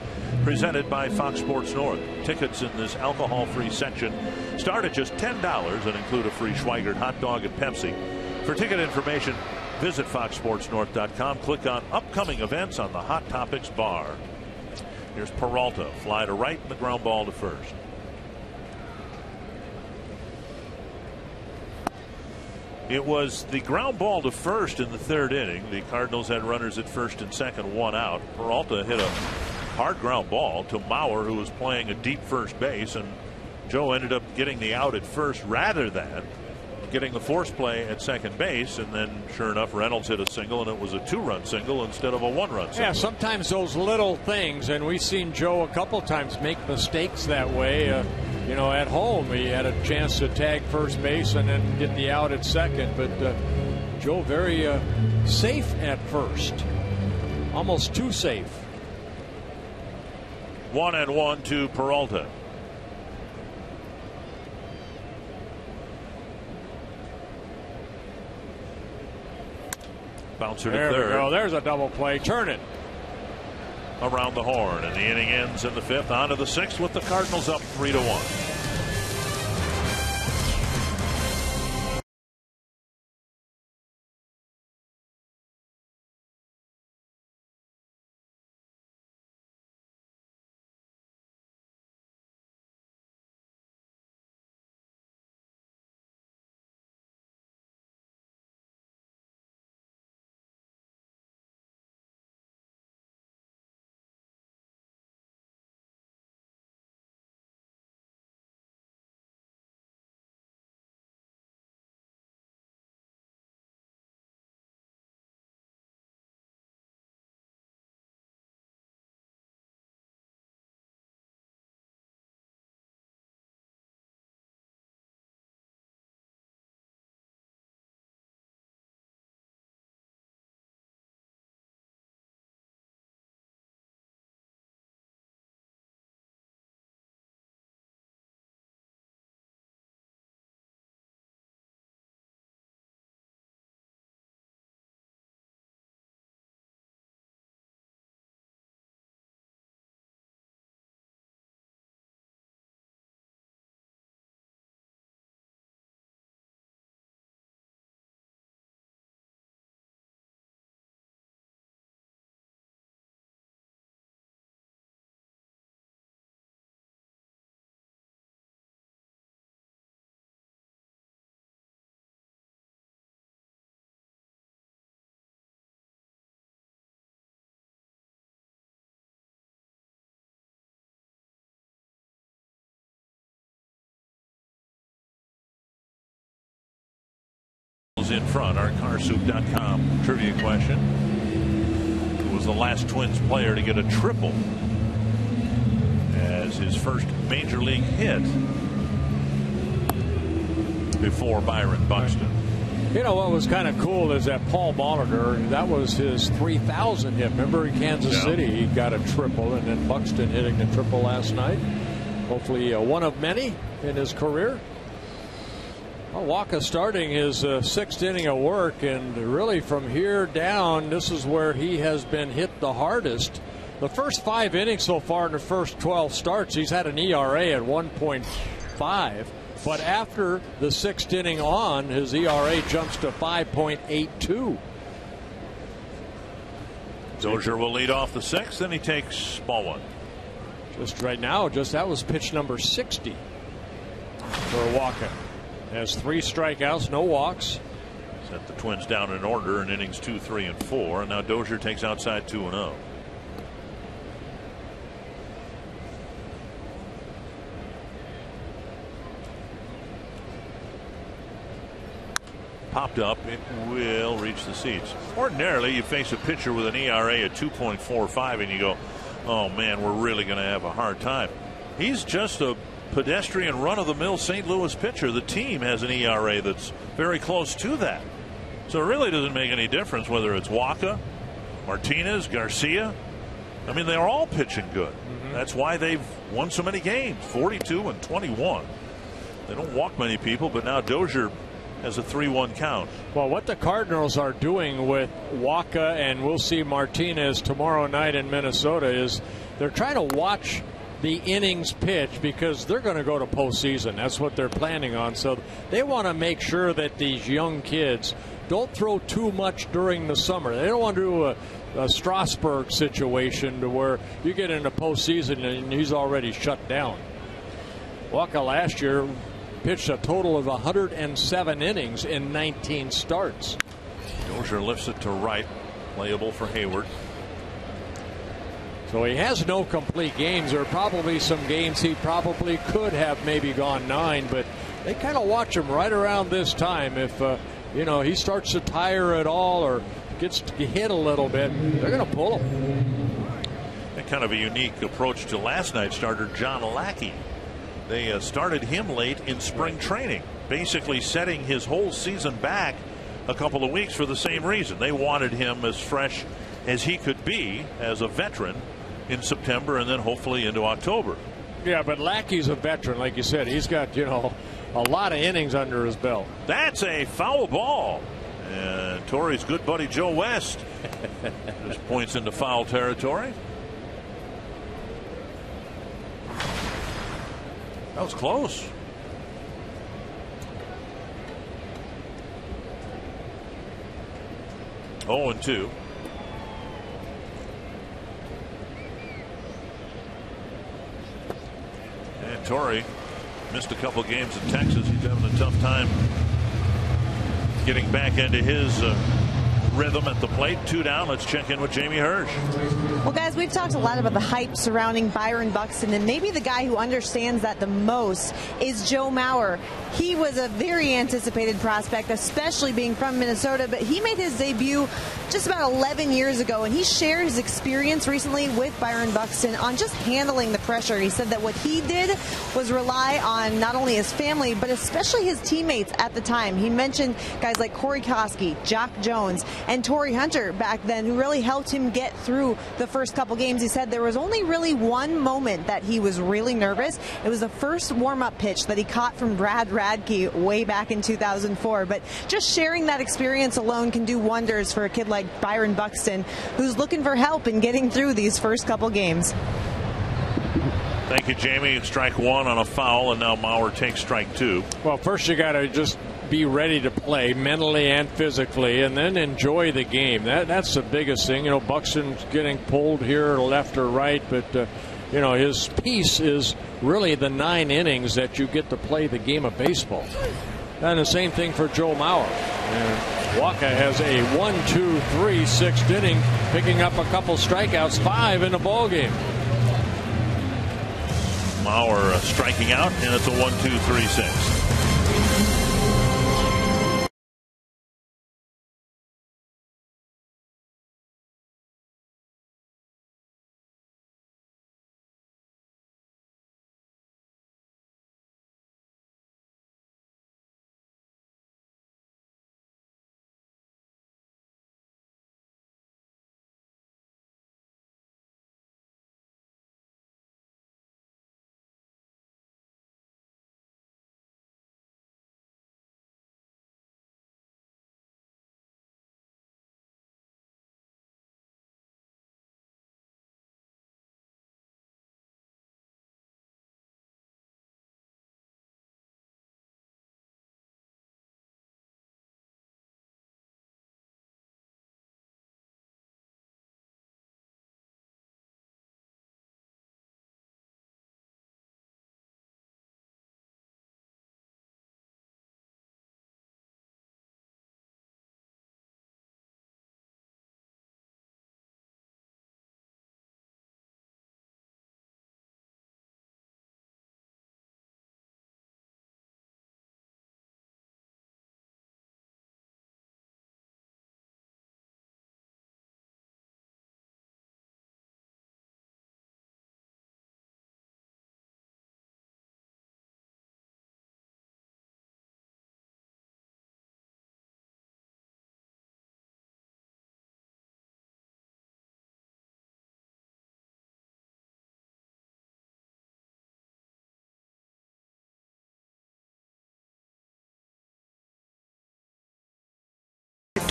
M: presented by Fox Sports North. Tickets in this alcohol-free section start at just $10 and include a free Schweigert hot dog and Pepsi. For ticket information, visit foxsportsnorth.com. Click on upcoming events on the Hot Topics bar. Here's Peralta, fly to right, and the ground ball to first. It was the ground ball to first in the 3rd inning. The Cardinals had runners at first and second, 1 out. Peralta hit a hard ground ball to Mauer, who was playing a deep first base, and Joe ended up getting the out at first rather than getting the force play at second base. And then sure enough, Reynolds hit a single, and it was a 2-run single instead of a 1-run single.
E: Yeah, sometimes those little things, and we've seen Joe a couple times make mistakes that way. You know, at home he had a chance to tag first base and then get the out at second, but Joe very safe at first, almost too safe.
M: 1-1 to Peralta. Bouncer to
E: there
M: 3rd.
E: We go. There's a double play. Turn it
M: around the horn, and the inning ends in the 5th. On to the 6th with the Cardinals up 3-1. in front. Our Carsoup.com trivia question. Who was the last Twins player to get a triple as his first major league hit before Byron Buxton?
E: You know what was kind of cool is that Paul Molitor, that was his 3,000 hit. Remember in Kansas City, he got a triple, and then Buxton hitting the triple last night. Hopefully one of many in his career. Well, Waka starting his sixth inning of work, and really from here down, this is where he has been hit the hardest. The first 5 innings so far in the first 12 starts, he's had an ERA at 1.5. But after the 6th inning on, his ERA jumps to 5.82.
M: Dozier will lead off the 6th, and he takes ball 1.
E: Just right now, that was pitch number 60 for Waka. Has 3 strikeouts, no walks.
M: Set the Twins down in order in innings 2, 3, and 4. And now Dozier takes outside 2-0. Popped up, it will reach the seats. Ordinarily, you face a pitcher with an ERA at 2.45 and you go, oh man, we're really going to have a hard time. He's just a pedestrian run-of-the-mill St. Louis pitcher. The team has an ERA that's very close to that. So it really doesn't make any difference whether it's Waka, Martinez, Garcia. I mean, they're all pitching good. That's why they've won so many games, 42 and 21. They don't walk many people, but now Dozier has a 3-1 count.
E: Well, what the Cardinals are doing with Waka, and we'll see Martinez tomorrow night in Minnesota, is they're trying to watch the innings pitch because they're going to go to postseason. That's what they're planning on. So they want to make sure that these young kids don't throw too much during the summer. They don't want to do a Strasburg situation to where you get into postseason and he's already shut down. Waka last year pitched a total of 107 innings in 19 starts.
M: Dozier lifts it to right, playable for Hayward.
E: So he has no complete games. There are probably some games he probably could have maybe gone 9, but they kind of watch him right around this time. If he starts to tire at all or gets hit a little bit, they're going to pull him.
M: And kind of a unique approach to last night's starter John Lackey. They started him late in spring training, basically setting his whole season back a couple of weeks for the same reason. They wanted him as fresh as he could be as a veteran in September and then hopefully into October.
E: Yeah, but Lackey's a veteran, like you said. He's got, a lot of innings under his belt.
M: That's a foul ball. And Torrey's good buddy Joe West just points into foul territory. That was close. Oh, and 2. And Torrey missed a couple games in Texas. He's having a tough time getting back into his rhythm at the plate. 2 down. Let's check in with Jamie Hirsch.
G: Well, guys, we've talked a lot about the hype surrounding Byron Buxton, and maybe the guy who understands that the most is Joe Mauer. He was a very anticipated prospect, especially being from Minnesota, but he made his debut just about 11 years ago, and he shared his experience recently with Byron Buxton on just handling the pressure. He said that what he did was rely on not only his family, but especially his teammates at the time. He mentioned guys like Corey Koski, Jock Jones, and Torrey Hunter back then, who really helped him get through the first couple games. He said there was only really one moment that he was really nervous. It was the first warm-up pitch that he caught from Brad Radke way back in 2004. But just sharing that experience alone can do wonders for a kid like Byron Buxton, who's looking for help in getting through these first couple games.
M: Thank you, Jamie. Strike 1 on a foul, and now Mauer takes strike 2.
E: Well, first you got to just be ready to play mentally and physically, and then enjoy the game. That's the biggest thing. Buxton's getting pulled here left or right, but his piece is really the 9 innings that you get to play the game of baseball. And the same thing for Joe Mauer. And Waka has a 1-2-3 6th inning, picking up a couple strikeouts, 5 in the ball game.
M: Mauer striking out, and it's a 1-2-3 6th.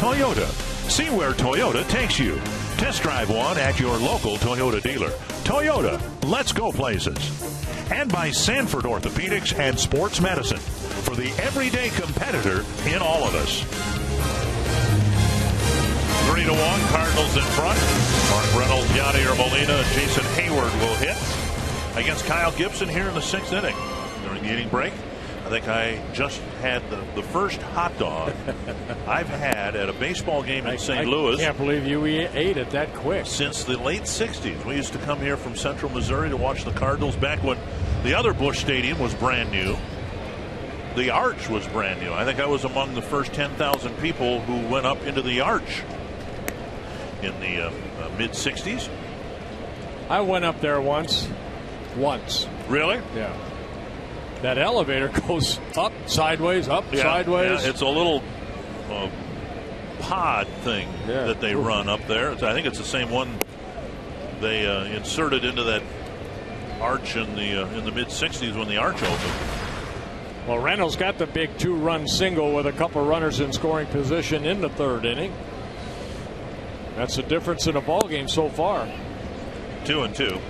M: Toyota. See where Toyota takes you. Test drive one at your local Toyota dealer. Toyota, let's go places. And by Sanford Orthopedics and Sports Medicine, for the everyday competitor in all of us. 3-1, Cardinals in front. Mark Reynolds, Yadier Molina, and Jason Hayward will hit against Kyle Gibson here in the 6th inning. During the inning break, I think I just had the first hot dog I've had at a baseball game in St. Louis.
E: I can't believe you ate it that quick.
M: Since the late 60s. We used to come here from Central Missouri to watch the Cardinals back when the other Busch Stadium was brand new. The Arch was brand new. I think I was among the first 10,000 people who went up into the Arch in the mid-60s.
E: I went up there once.
M: Really?
E: Yeah. That elevator goes up, sideways, sideways.
M: Yeah, it's a little pod thing that they run up there. I think it's the same one they inserted into that arch in the mid-60s when the Arch opened.
E: Well, Reynolds got the big 2-run single with a couple runners in scoring position in the 3rd inning. That's the difference in a ball game so far.
M: 2-2.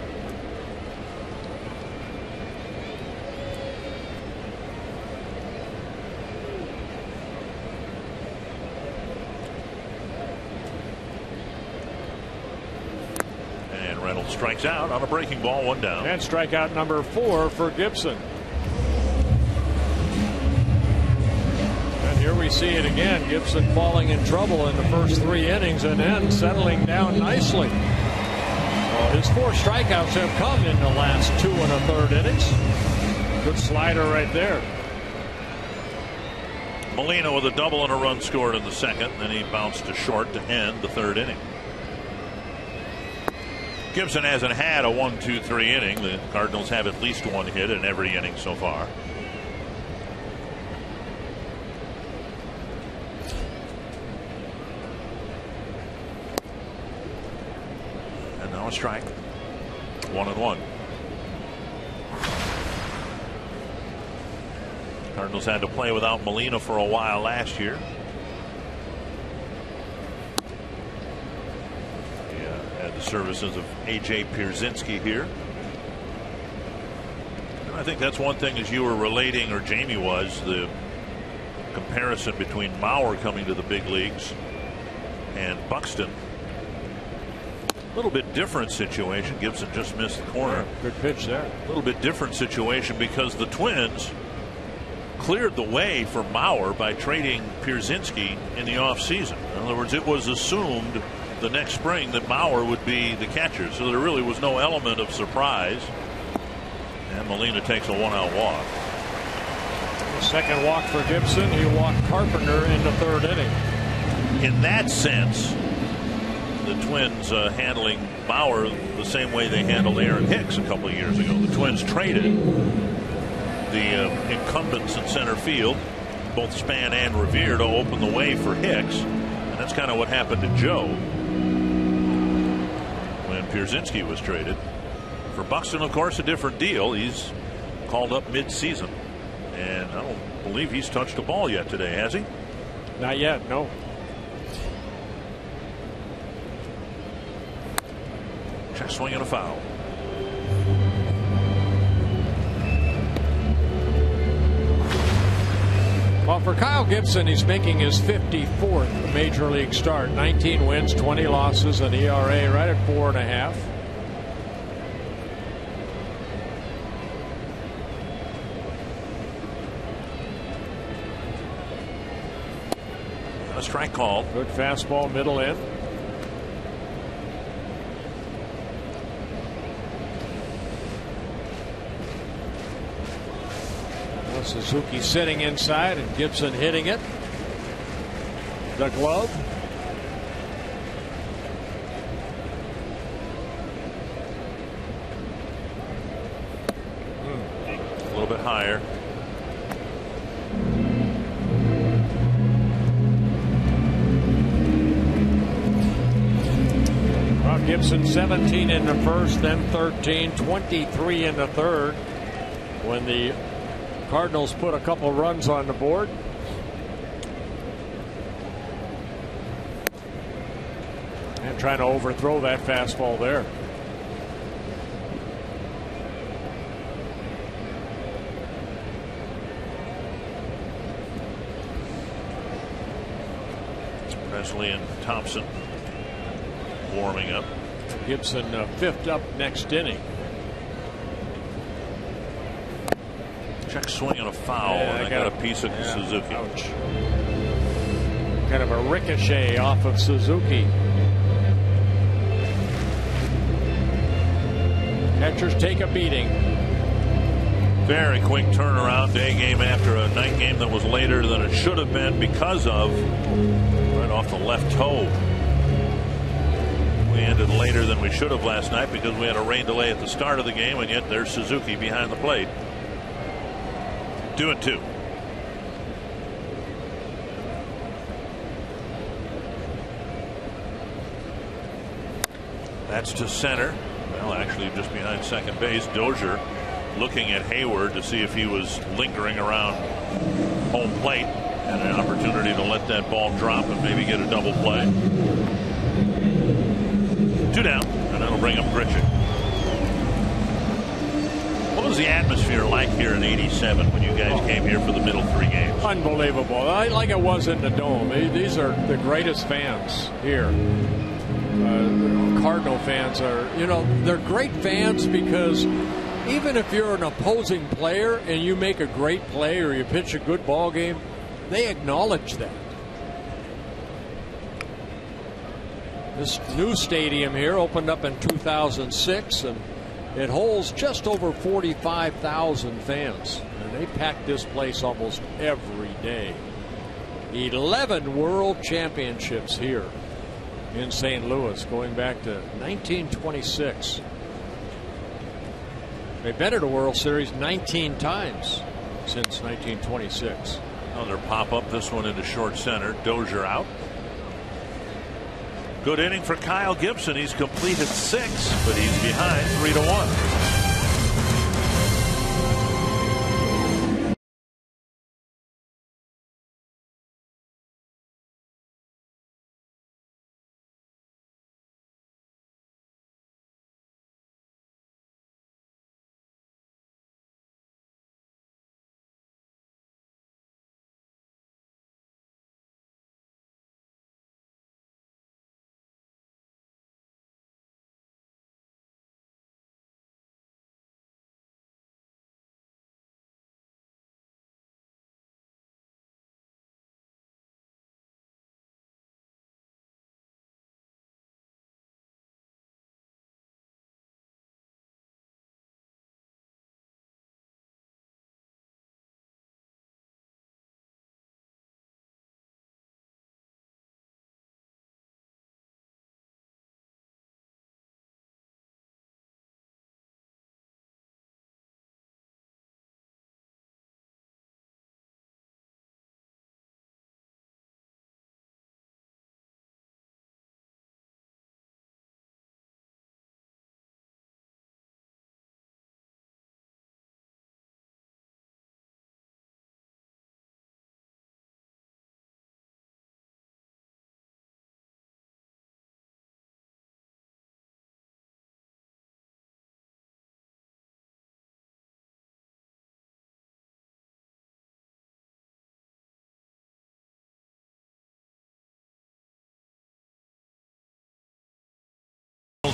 M: And Reynolds strikes out on a breaking ball, 1 down.
E: And strikeout number 4 for Gibson. Here we see it again. Gibson falling in trouble in the first 3 innings and then settling down nicely. Well, his 4 strikeouts have come in the last 2 1/3 innings. Good slider right there.
M: Molina with a double and a run scored in the 2nd. Then he bounced to short to end the 3rd inning. Gibson hasn't had a 1-2-3 inning. The Cardinals have at least 1 hit in every inning so far. Strike. 1-1. Cardinals had to play without Molina for a while last year. Had the services of A.J. Pierzynski here. And I think that's one thing, as you were relating, or Jamie was, the comparison between Mauer coming to the big leagues and Buxton. A little bit different situation. Gibson just missed the corner.
E: Good pitch there.
M: A little bit different situation because the Twins cleared the way for Mauer by trading Pierzynski in the offseason. In other words, it was assumed the next spring that Mauer would be the catcher. So there really was no element of surprise. And Molina takes a 1-out walk.
E: The 2nd walk for Gibson. He walked Carpenter in the 3rd inning.
M: In that sense, the Twins handling Bauer the same way they handled Aaron Hicks a couple of years ago. The Twins traded the incumbents in center field, both Span and Revere, to open the way for Hicks. And that's kind of what happened to Joe when Pierzynski was traded. For Buxton, of course, a different deal. He's called up mid-season. And I don't believe he's touched a ball yet today, has he?
E: Not yet, no.
M: Check swing and a foul.
E: Well, for Kyle Gibson, he's making his 54th major league start. 19 wins, 20 losses, an ERA right at 4.5.
M: A strike call.
E: Good fastball, middle in. Suzuki sitting inside and Gibson hitting it. The glove.
M: A little bit higher.
E: Well, Gibson 17 in the first, then 13, 23 in the third. When the Cardinals put a couple runs on the board. trying to overthrow that fastball there.
M: Presley and Thompson warming up.
E: Gibson fifth up next inning.
M: Check swing and a foul, and I got a piece of Suzuki.
E: Ouch. Kind of a ricochet off of Suzuki. Catchers take a beating.
M: Very quick turnaround, day game after a night game that was later than it should have been because of right off the left toe. We ended later than we should have last night because we had a rain delay at the start of the game, and yet there's Suzuki behind the plate. 2-2. That's to center. Well, actually just behind second base. Dozier looking at Hayward to see if he was lingering around home plate, and an opportunity to let that ball drop and maybe get a double play. 2 down, and that'll bring up Grichuk. What was the atmosphere like here in '87 when you guys came here for the middle 3 games?
E: Unbelievable. Like it was in the Dome. These are the greatest fans here. Cardinal fans are, they're great fans because even if you're an opposing player and you make a great play or you pitch a good ball game, they acknowledge that. This new stadium here opened up in 2006, and it holds just over 45,000 fans, and they pack this place almost every day. 11 World Championships here in St. Louis, going back to 1926. They've been at a World Series 19 times since 1926.
M: Another pop-up, this one into short center. Dozier out. Good inning for Kyle Gibson. He's completed 6, but he's behind 3-1.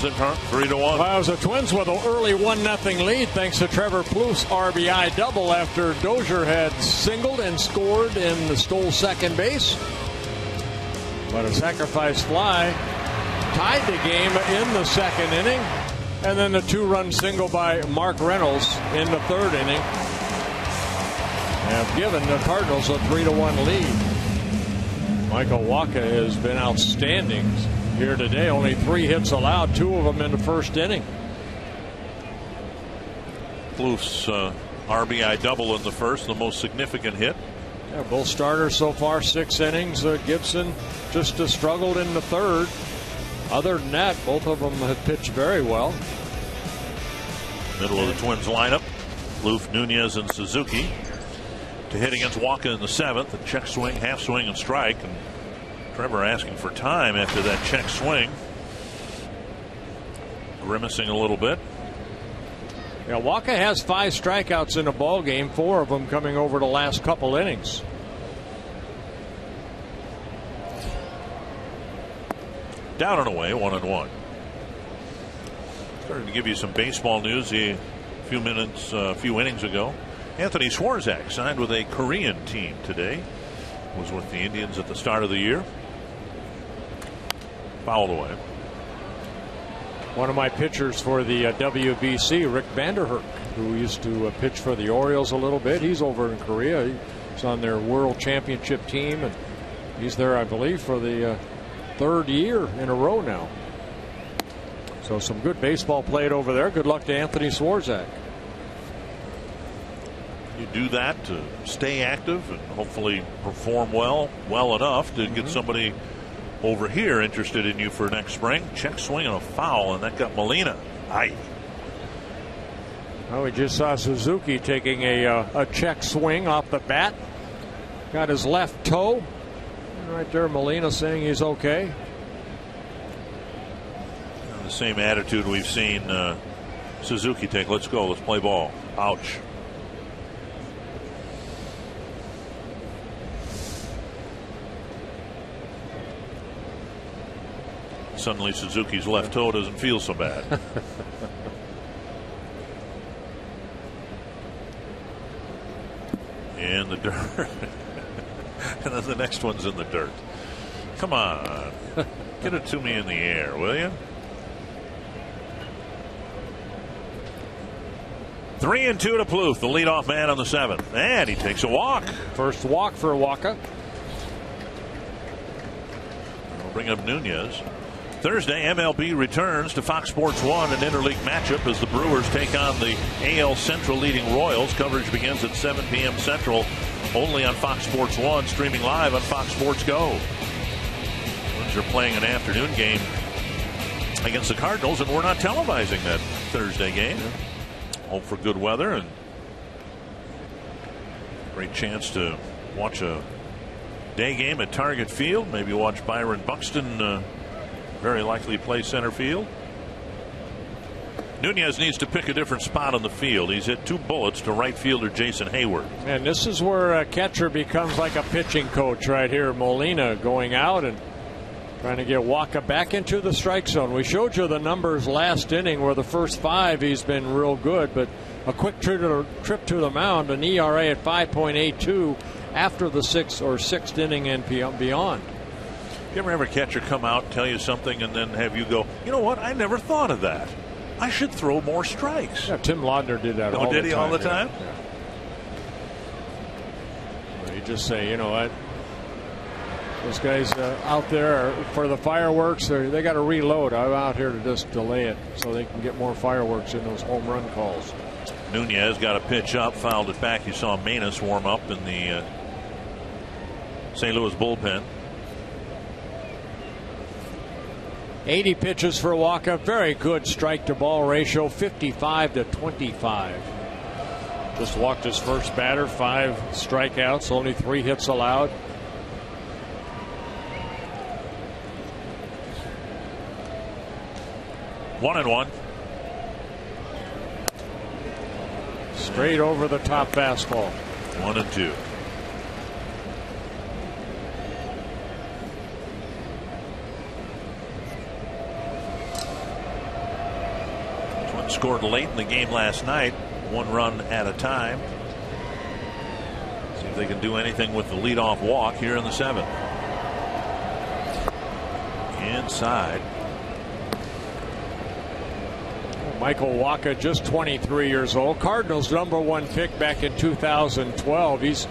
M: In front, 3-1.
E: Well, it was the Twins with an early 1-0 lead thanks to Trevor Plouffe's RBI double after Dozier had singled and scored and stole second base. But a sacrifice fly tied the game in the second inning. And then the 2-run single by Mark Reynolds in the third inning have given the Cardinals a 3-1 lead. Michael Wacha has been outstanding here today. Only 3 hits allowed, 2 of them in the first inning.
M: Plouffe's RBI double in the first, the most significant hit.
E: Yeah, both starters so far 6 innings. Gibson just struggled in the third. Other than that, both of them have pitched very well.
M: Middle of the Twins lineup, Plouffe, Nunez, and Suzuki to hit against Wacha in the 7th. A check swing, half swing, and strike. And Trevor asking for time after that check swing. grimacing a little bit.
E: Yeah, Waka has 5 strikeouts in a ball game, 4 of them coming over the last couple innings.
M: Down and away, 1-1. Started to give you some baseball news a few innings ago. Anthony Swarzak signed with a Korean team today. Was with the Indians at the start of the year. Fouled away.
E: One of my pitchers for the WBC, Rick Vanderhoek, who used to pitch for the Orioles a little bit. He's over in Korea. He's on their World Championship team, and he's there, I believe, for the 3rd year in a row now. So some good baseball played over there. Good luck to Anthony Swarzak.
M: You do that to stay active and hopefully perform well enough to get somebody over here interested in you for next spring. Check swing and a foul, and that got Molina. Aye.
E: Well, we just saw Suzuki taking a check swing off the bat. Got his left toe. Right there, Molina saying he's okay.
M: The same attitude we've seen Suzuki take. Let's go. Let's play ball. Ouch. Suddenly Suzuki's left toe doesn't feel so bad. In the dirt. And then the next one's in the dirt. Come on. Get it to me in the air, will you? 3-2 to Plouffe, the leadoff man on the 7th. And he takes a walk.
E: First walk for Waka.
M: We'll bring up Nunez. Thursday, MLB returns to Fox Sports 1, an interleague matchup as the Brewers take on the AL Central leading Royals. Coverage begins at 7 p.m. Central, only on Fox Sports 1, streaming live on Fox Sports Go. Bruins are playing an afternoon game against the Cardinals, and we're not televising that Thursday game. Hope for good weather and great chance to watch a day game at Target Field. Maybe watch Byron Buxton very likely play center field. Nunez needs to pick a different spot on the field. He's hit 2 bullets to right fielder Jason Hayward.
E: And this is where a catcher becomes like a pitching coach right here. Molina going out and trying to get Waka back into the strike zone. We showed you the numbers last inning where the first 5 he's been real good, but a quick trip to the mound, an ERA at 5.82 after the 6th inning and beyond.
M: You ever have a catcher come out and tell you something and then have you go, you know what, I never thought of that. I should throw more strikes.
E: Yeah, Tim Laudner did that all the time.
M: Did he all the time?
E: Yeah. Well, you just say, you know what, those guys out there for the fireworks, they got to reload. I'm out here to just delay it so they can get more fireworks in those home run calls.
M: Nunez got a pitch up, fouled it back. You saw Manus warm up in the St. Louis bullpen.
E: 80 pitches for Waka. Very good strike to ball ratio, 55-25. Just walked his first batter, 5 strikeouts, only 3 hits allowed.
M: One and one.
E: Straight over the top fastball.
M: 1-2. Scored late in the game last night, 1 run at a time. See if they can do anything with the leadoff walk here in the 7th. Inside.
E: Michael Waka, just 23 years old. Cardinals #1 pick back in 2012. He's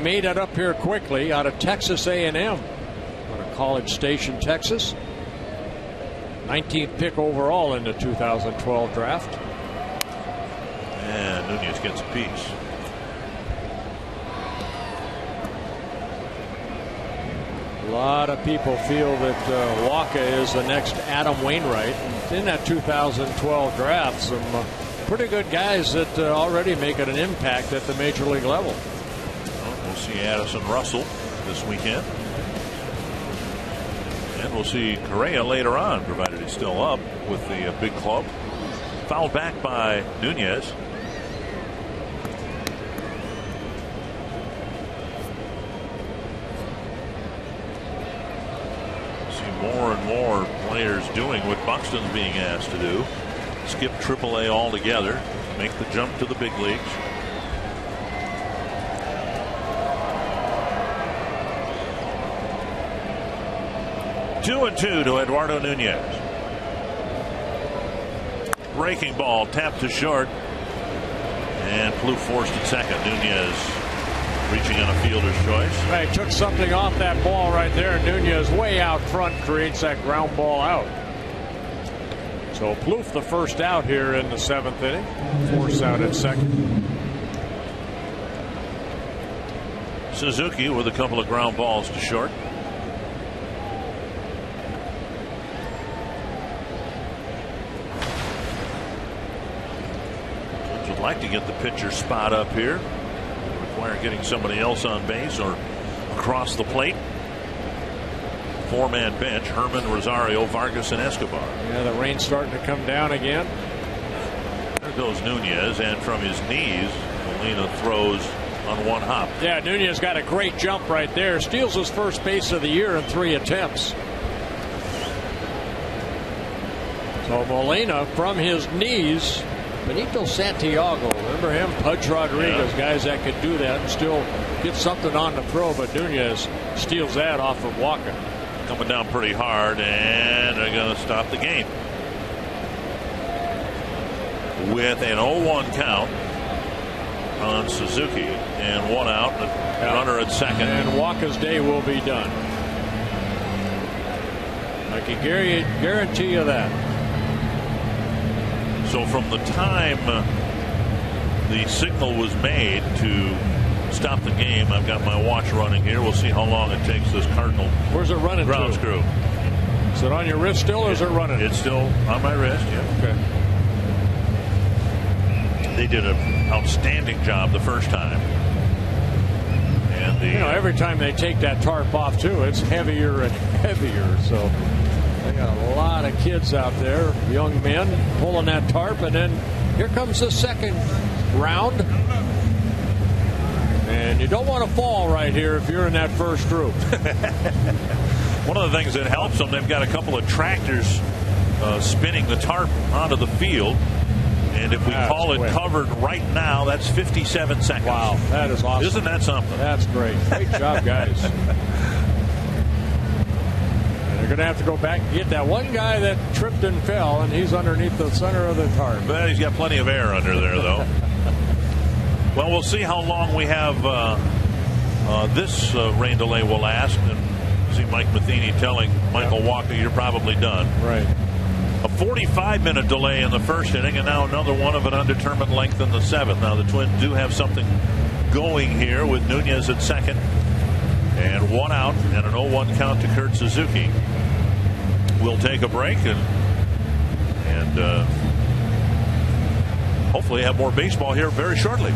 E: made it up here quickly out of Texas A&M, out of College Station, Texas. 19th pick overall in the 2012 draft.
M: And Nunez gets a piece.
E: A lot of people feel that Waka is the next Adam Wainwright. In that 2012 draft, some pretty good guys that already making an impact at the major league level.
M: Well, we'll see Addison Russell this weekend. And And we'll see Correa later on, provided he's still up with the big club. Fouled back by Nunez. See more and more players doing what Buxton's being asked to do. Skip AAA altogether. Make the jump to the big leagues. Two and two to Eduardo Nunez. Breaking ball tapped to short, and Plouffe forced at second. Nunez reaching on a fielder's choice.
E: Hey, took something off that ball right there. Nunez way out front creates that ground ball out. So Plouffe the first out here in the 7th inning. Force out at second.
M: Suzuki with a couple of ground balls to short. Would like to get the pitcher spot up here. Require getting somebody else on base or across the plate. 4-man bench: Herman, Rosario, Vargas, and Escobar.
E: Yeah, the rain's starting to come down again.
M: There goes Nunez, and from his knees, Molina throws on one hop.
E: Yeah, Nunez got a great jump right there. Steals his first base of the year in 3 attempts. So Molina from his knees. Benito Santiago, remember him? Pudge Rodriguez, guys that could do that and still get something on the throw, but Nunez steals that off of Walker.
M: Coming down pretty hard, and they're going to stop the game with an 0-1 count on Suzuki and 1 out, and a runner at second.
E: And Walker's day will be done. I can guarantee you that.
M: So from the time the signal was made to stop the game, I've got my watch running here. We'll see how long it takes this Cardinal.
E: Where's it running
M: ground
E: to?
M: Screw.
E: Is it on your wrist still, or is it running?
M: It's still on my wrist, yeah.
E: Okay.
M: They did an outstanding job the first time. And the,
E: every time they take that tarp off, too, it's heavier and heavier. So they got a lot of kids out there, young men, pulling that tarp. And then here comes the second round. And you don't want to fall right here if you're in that first group.
M: One of the things that helps them, they've got a couple of tractors spinning the tarp onto the field. And if we call it covered right now, that's 57 seconds.
E: Wow, that is awesome.
M: Isn't that something?
E: That's great. Great job, guys. They're going to have to go back and get that one guy that tripped and fell, and he's underneath the center of the tarp.
M: But he's got plenty of air under there, though. Well, we'll see how long we have this rain delay will last. And see Mike Matheny telling Michael Walker, you're probably done.
E: Right.
M: A 45-minute delay in the first inning, and now another one of an undetermined length in the 7th. Now the Twins do have something going here with Nunez at second, and 1 out, and an 0-1 count to Kurt Suzuki. We'll take a break and hopefully have more baseball here very shortly.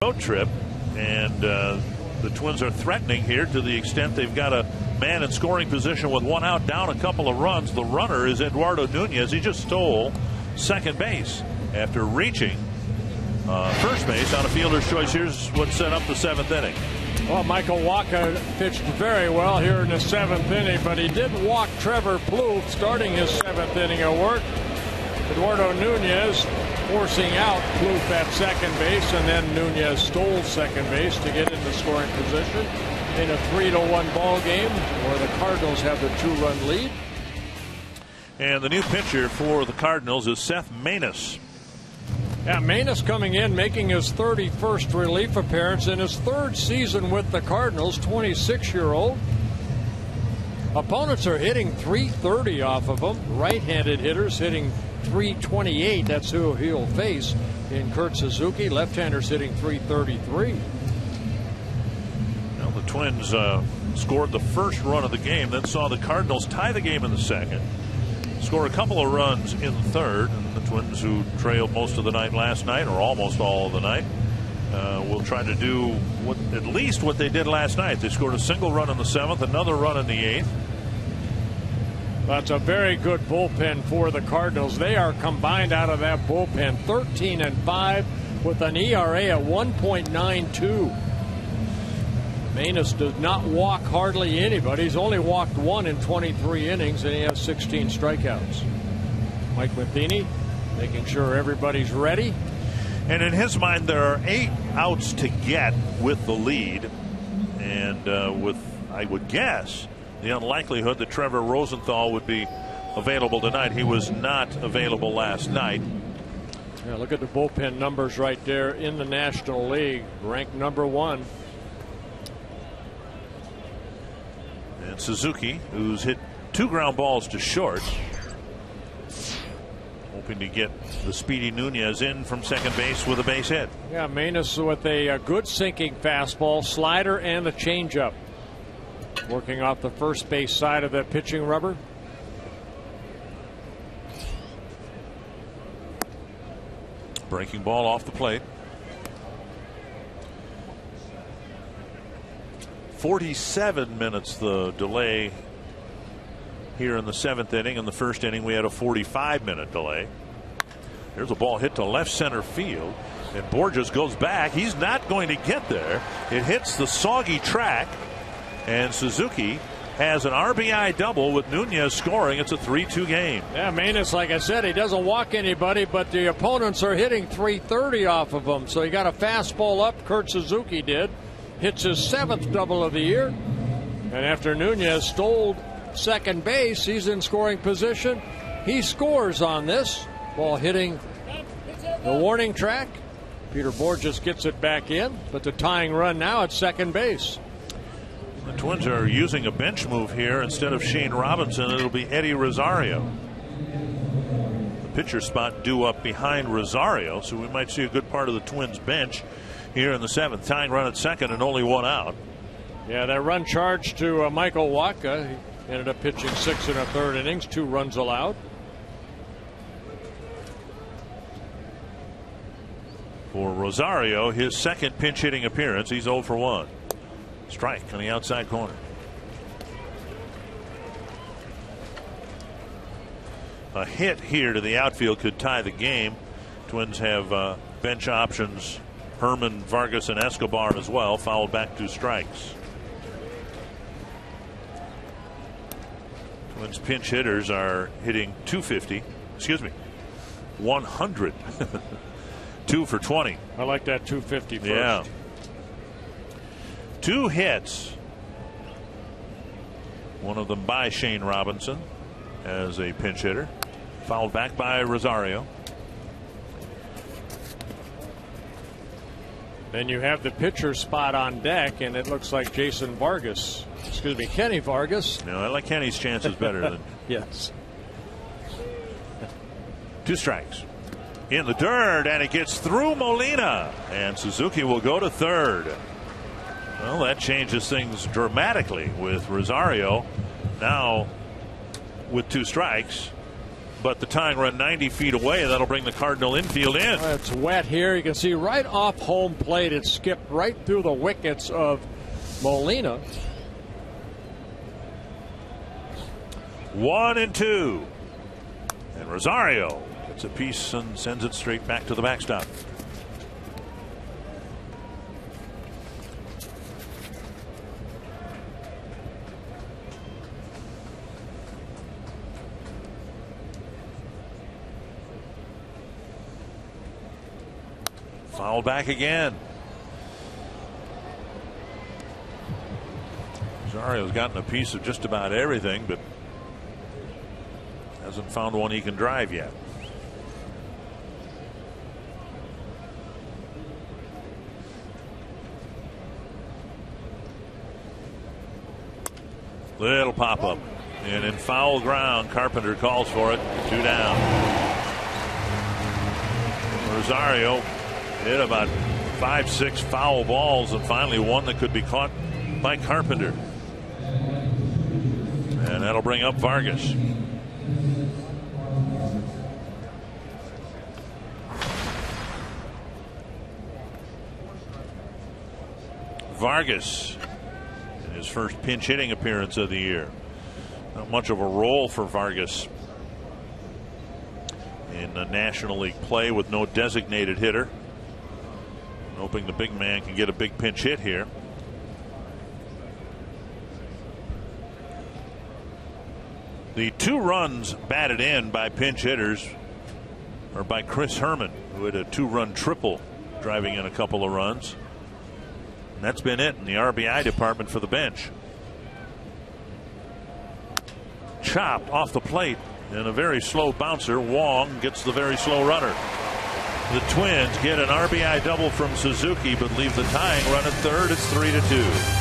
M: road trip, and the Twins are threatening here to the extent they've got a man in scoring position with one out, down a couple of runs. The runner is Eduardo Nunez. He just stole second base after reaching first base on a fielder's choice. Here's what set up the seventh inning.
E: Well, Michael Wacha pitched very well here in the seventh inning, but he did walk Trevor Plouffe starting his seventh inning of work. Eduardo Nunez forcing out Plouffe at second base, and then Nunez stole second base to get into scoring position in a 3-1 ball game where the Cardinals have the 2-run lead.
M: And the new pitcher for the Cardinals is Seth Maness.
E: Yeah, Maness coming in, making his 31st relief appearance in his third season with the Cardinals, 26-year-old. Opponents are hitting .330 off of him. Right-handed hitters hitting .328. That's who he'll face in Kurt Suzuki. Left-handers hitting .333.
M: Now the Twins scored the first run of the game, then saw the Cardinals tie the game in the second, score a couple of runs in the third, and the Twins, who trailed most of the night last night, or almost all of the night, will try to do at least what they did last night. They scored a single run in the seventh, another run in the eighth.
E: That's a very good bullpen for the Cardinals. They are combined out of that bullpen 13-5 with an ERA at 1.92. Maness does not walk hardly anybody. He's only walked one in 23 innings, and he has 16 strikeouts. Mike Matheny making sure everybody's ready.
M: And in his mind, there are 8 outs to get with the lead, and with, I would guess, the unlikelihood that Trevor Rosenthal would be available tonight. He was not available last night.
E: Yeah, look at the bullpen numbers right there in the National League, ranked number 1.
M: And Suzuki, who's hit 2 ground balls to short, hoping to get the speedy Nunez in from second base with a base hit.
E: Yeah, Maness with a good sinking fastball, slider, and a changeup. Working off the first base side of the pitching rubber.
M: Breaking ball off the plate. 47 minutes the delay here in the seventh inning. In the first inning, we had a 45-minute delay. There's a ball hit to left center field, and Borges goes back. He's not going to get there. It hits the soggy track, and Suzuki has an RBI double with Nunez scoring. It's a 3-2 game.
E: Yeah, Maness, like I said, he doesn't walk anybody, but the opponents are hitting .330 off of him. So he got a fastball up. Kurt Suzuki did. Hits his 7th double of the year. And after Nunez stole second base, he's in scoring position. He scores on this ball hitting the warning track. Peter Borges gets it back in, but the tying run now at second base.
M: The Twins are using a bench move here. Instead of Shane Robinson, it'll be Eddie Rosario. The pitcher spot due up behind Rosario, so we might see a good part of the Twins bench here in the seventh. Tying run at second and only 1 out.
E: Yeah, that run charged to Michael Wacha. He ended up pitching 6 1/3 innings, 2 runs allowed.
M: For Rosario, his second pinch hitting appearance. He's 0 for 1. Strike on the outside corner. A hit here to the outfield could tie the game. Twins have bench options. Herman, Vargas, and Escobar as well. Fouled back 2 strikes. Twins pinch hitters are hitting 250. Excuse me, 100. 2 for 20.
E: I like that 250 first.
M: Yeah. 2 hits. One of them by Shane Robinson as a pinch hitter. Fouled back by Rosario.
E: Then you have the pitcher spot on deck, and it looks like Jason Vargas. Excuse me, Kenny Vargas.
M: No, I like Kenny's chances better than.
E: Yes.
M: 2 strikes. In the dirt, and it gets through Molina, and Suzuki will go to third. Well, that changes things dramatically with Rosario now with 2 strikes. but the tying run 90 feet away. That'll bring the Cardinal infield in.
E: It's wet here. You can see right off home plate. It skipped right through the wickets of Molina.
M: 1-2. And Rosario gets a piece and sends it straight back to the backstop. Foul back again. Rosario's gotten a piece of just about everything, but hasn't found one he can drive yet. Little pop up. And in foul ground, Carpenter calls for it. 2 down. Rosario hit about 5-6 foul balls, and finally one that could be caught by Carpenter. And that'll bring up Vargas. Vargas in his first pinch hitting appearance of the year. Not much of a role for Vargas in the National League play with no designated hitter. Hoping the big man can get a big pinch hit here. The 2 runs batted in by pinch hitters are by Chris Herman, who had a 2-run triple driving in a couple of runs. And that's been it in the RBI department for the bench. Chopped off the plate and a very slow bouncer. Wong gets the very slow runner. The Twins get an RBI double from Suzuki, but leave the tying run at third. It's 3-2.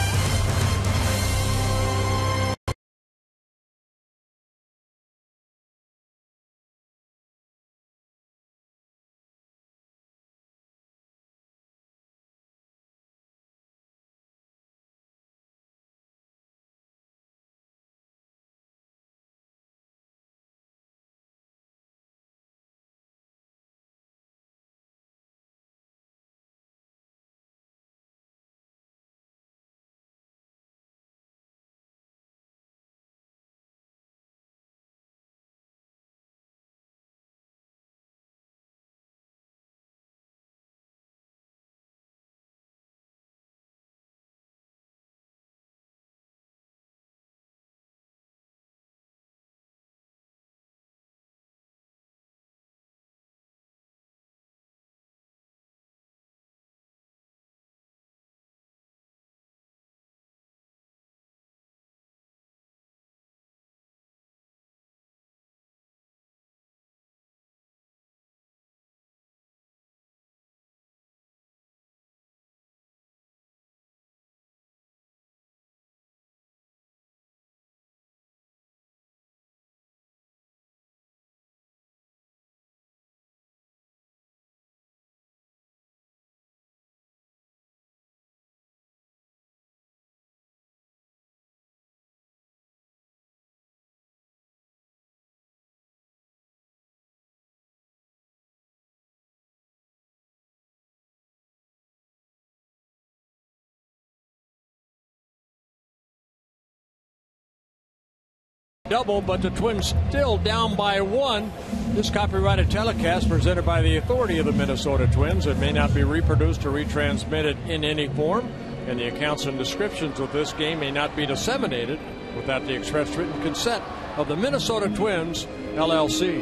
E: Double, but the Twins still down by 1. This copyrighted telecast presented by the authority of the Minnesota Twins. It may not be reproduced or retransmitted in any form, and the accounts and descriptions of this game may not be disseminated without the express written consent of the Minnesota Twins, LLC.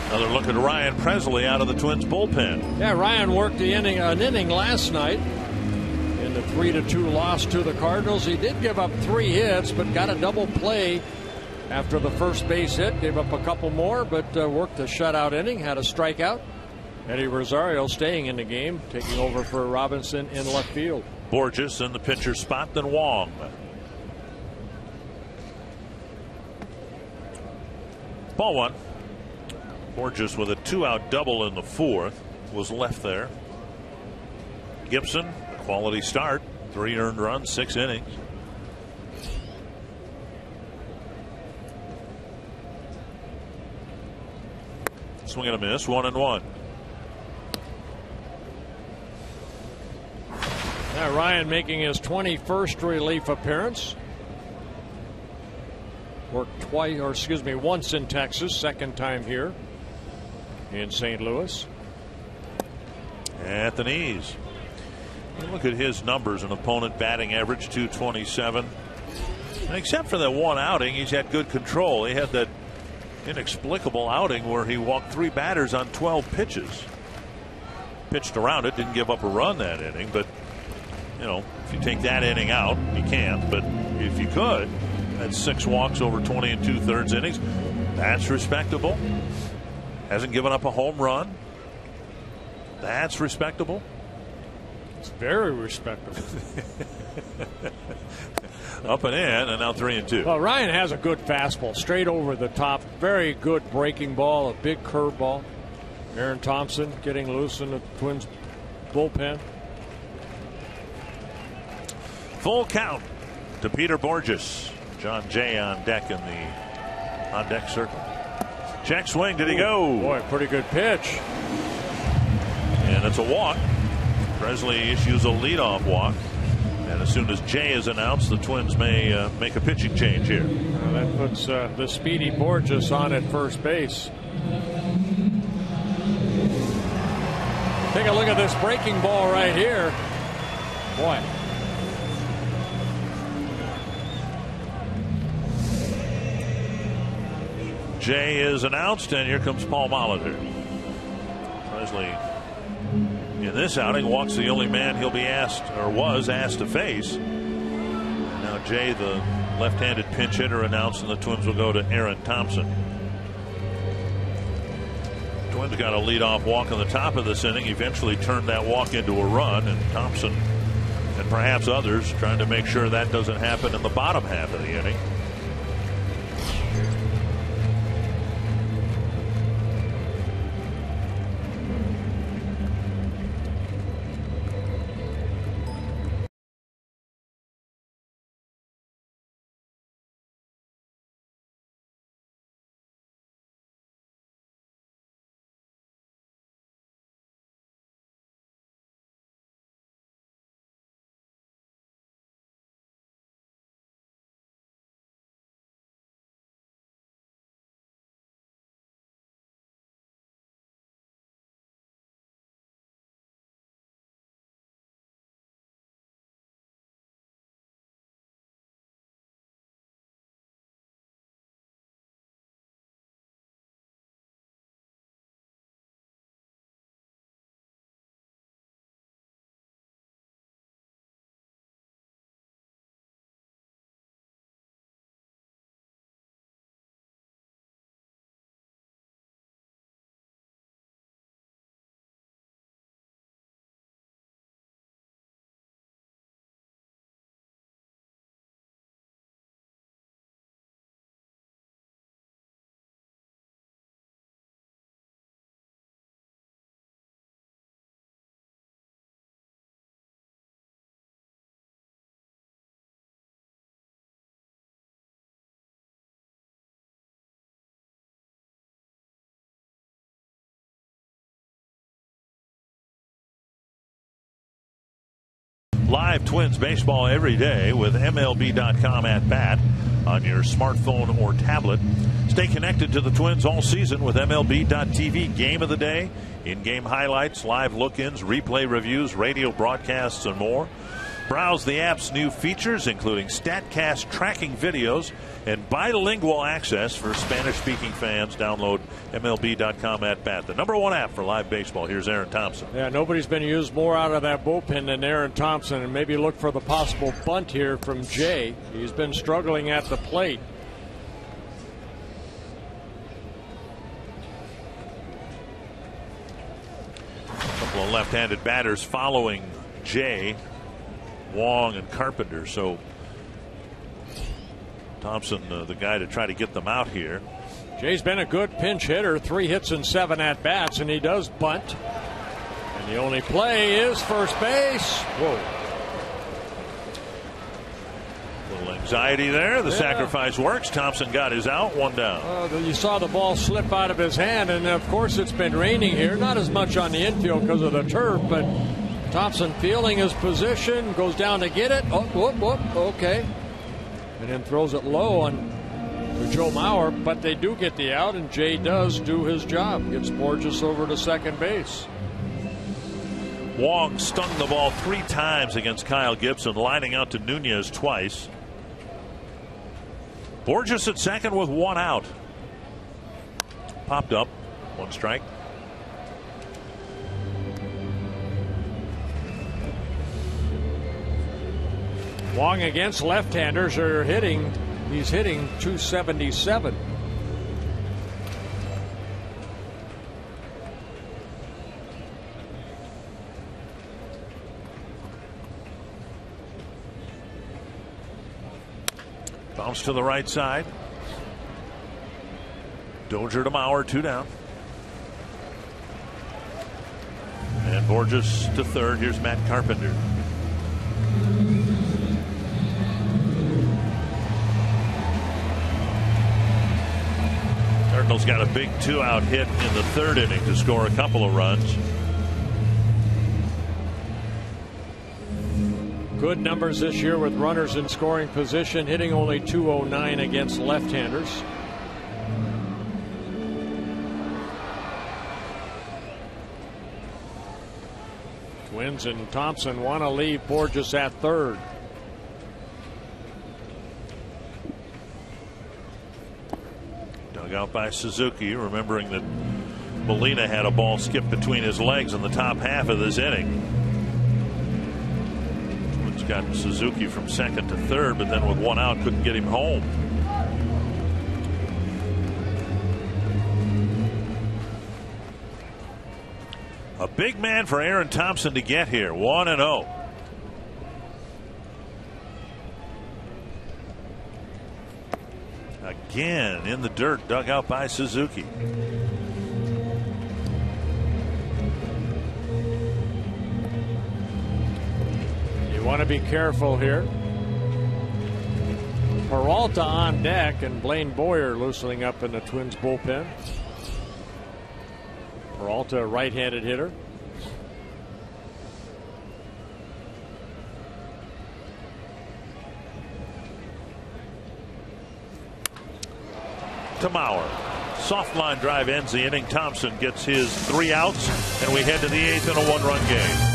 M: Another look at Ryan Presley out of the Twins bullpen.
E: Yeah, Ryan worked an inning last night in the 3-2 loss to the Cardinals. He did give up 3 hits, but got a double play after the first base hit. Gave up a couple more, but worked a shutout inning, had a strikeout. Eddie Rosario staying in the game, taking over for Robinson in left field.
M: Borges in the pitcher spot, then Wong. Ball 1. Borges with a 2-out double in the 4th was left there. Gibson, a quality start, 3 earned runs, 6 innings. Swing and a miss, 1-1.
E: Now Ryan making his 21st relief appearance. Worked once in Texas, second time here in St. Louis.
M: At the knees. Look at his numbers. An opponent batting average .227. And except for that one outing, he's had good control. He had that inexplicable outing where he walked 3 batters on 12 pitches. Pitched around it, didn't give up a run that inning, but you know, if you take that inning out, you can't, but if you could, that's 6 walks over 20 2/3 innings. That's respectable. Hasn't given up a home run. That's respectable.
E: It's very respectable.
M: Up and in, and now 3-2.
E: Well, Ryan has a good fastball, straight over the top. Very good breaking ball, a big curveball. Aaron Thompson getting loose in the Twins bullpen.
M: Full count to Peter Borges. John Jay on deck in the on-deck circle. Check swing. Did he go?
E: Boy, pretty good pitch.
M: And it's a walk. Presley issues a leadoff walk. And as soon as Jay is announced, the Twins may make a pitching change here.
E: That puts the speedy Borges on at first base. Take a look at this breaking ball right here. Boy.
M: Jay is announced, and here comes Paul Molitor. Presley, in this outing, walks the only man he'll be asked, or was asked, to face. And now Jay, the left-handed pinch hitter, announced, and the Twins will go to Aaron Thompson. Twins got a leadoff walk on the top of this inning, eventually turned that walk into a run, and Thompson and perhaps others trying to make sure that doesn't happen in the bottom half of the inning. Live Twins baseball every day with MLB.com at bat on your smartphone or tablet. Stay connected to the Twins all season with MLB.tv. Game of the day, in-game highlights, live look-ins, replay reviews, radio broadcasts, and more. Browse the app's new features, including StatCast tracking videos and bilingual access for Spanish-speaking fans. Download MLB.com at bat, the #1 app for live baseball. Here's Aaron Thompson.
E: Yeah, nobody's been used more out of that bullpen than Aaron Thompson, and maybe look for the possible bunt here from Jay. He's been struggling at the plate.
M: A couple of left-handed batters following Jay, Wong and Carpenter, so Thompson the guy to try to get them out here.
E: Jay's been a good pinch hitter, 3 hits and 7 at bats, and he does bunt. And the only play is first base. Whoa.
M: A little Anxiety there. The sacrifice works. Thompson got his out. One down.
E: You saw the ball slip out of his hand, and of course it's been raining here. Not as much on the infield because of the turf, but Thompson feeling his position, goes down to get it. Okay. And then throws it low to Joe Mauer, but they do get the out, and Jay does do his job. Gets Borges over to second base.
M: Wong stung the ball 3 times against Kyle Gibson, lining out to Nunez twice. Borges at second with 1 out. Popped up. 1 strike.
E: Wong against left-handers are hitting. He's hitting .277.
M: Bounce to the right side. Dozier to Mauer, 2 down. And Borges to third. Here's Matt Carpenter. Cardinals got a big 2-out hit in the 3rd inning to score a couple of runs.
E: Good numbers this year with runners in scoring position, hitting only .209 against left-handers. Twins and Thompson want to leave Borges at third.
M: Dug out by Suzuki, remembering that Molina had a ball skip between his legs in the top half of this inning. Twins got Suzuki from second to third, but then with 1 out couldn't get him home. A big man for Aaron Thompson to get here. 1-0. Again in the dirt, dug out by Suzuki.
E: You want to be careful here. Peralta on deck and Blaine Boyer loosening up in the Twins bullpen. Peralta, a right-handed hitter.
M: To Mauer. Soft line drive ends the inning. Thompson gets his 3 outs, and we head to the 8th in a 1-run game.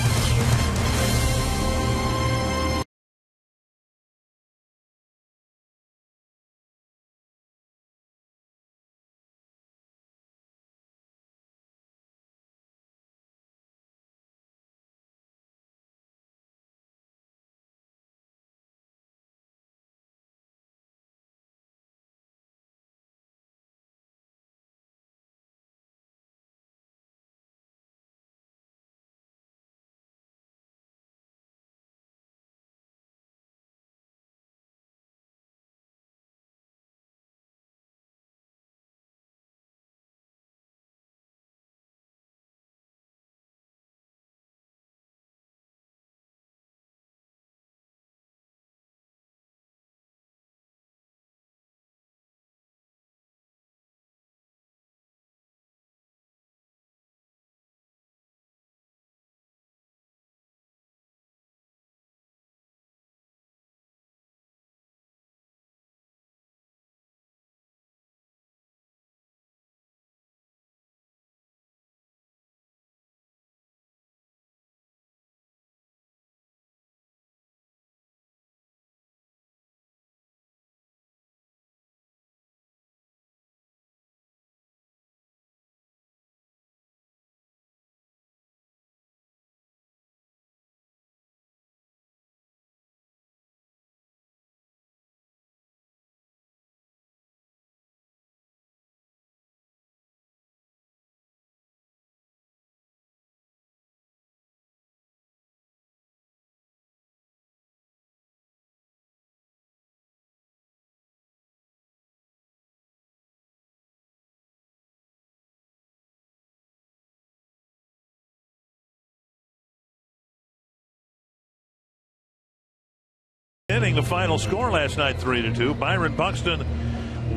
M: inning. The final score last night 3-2. Byron Buxton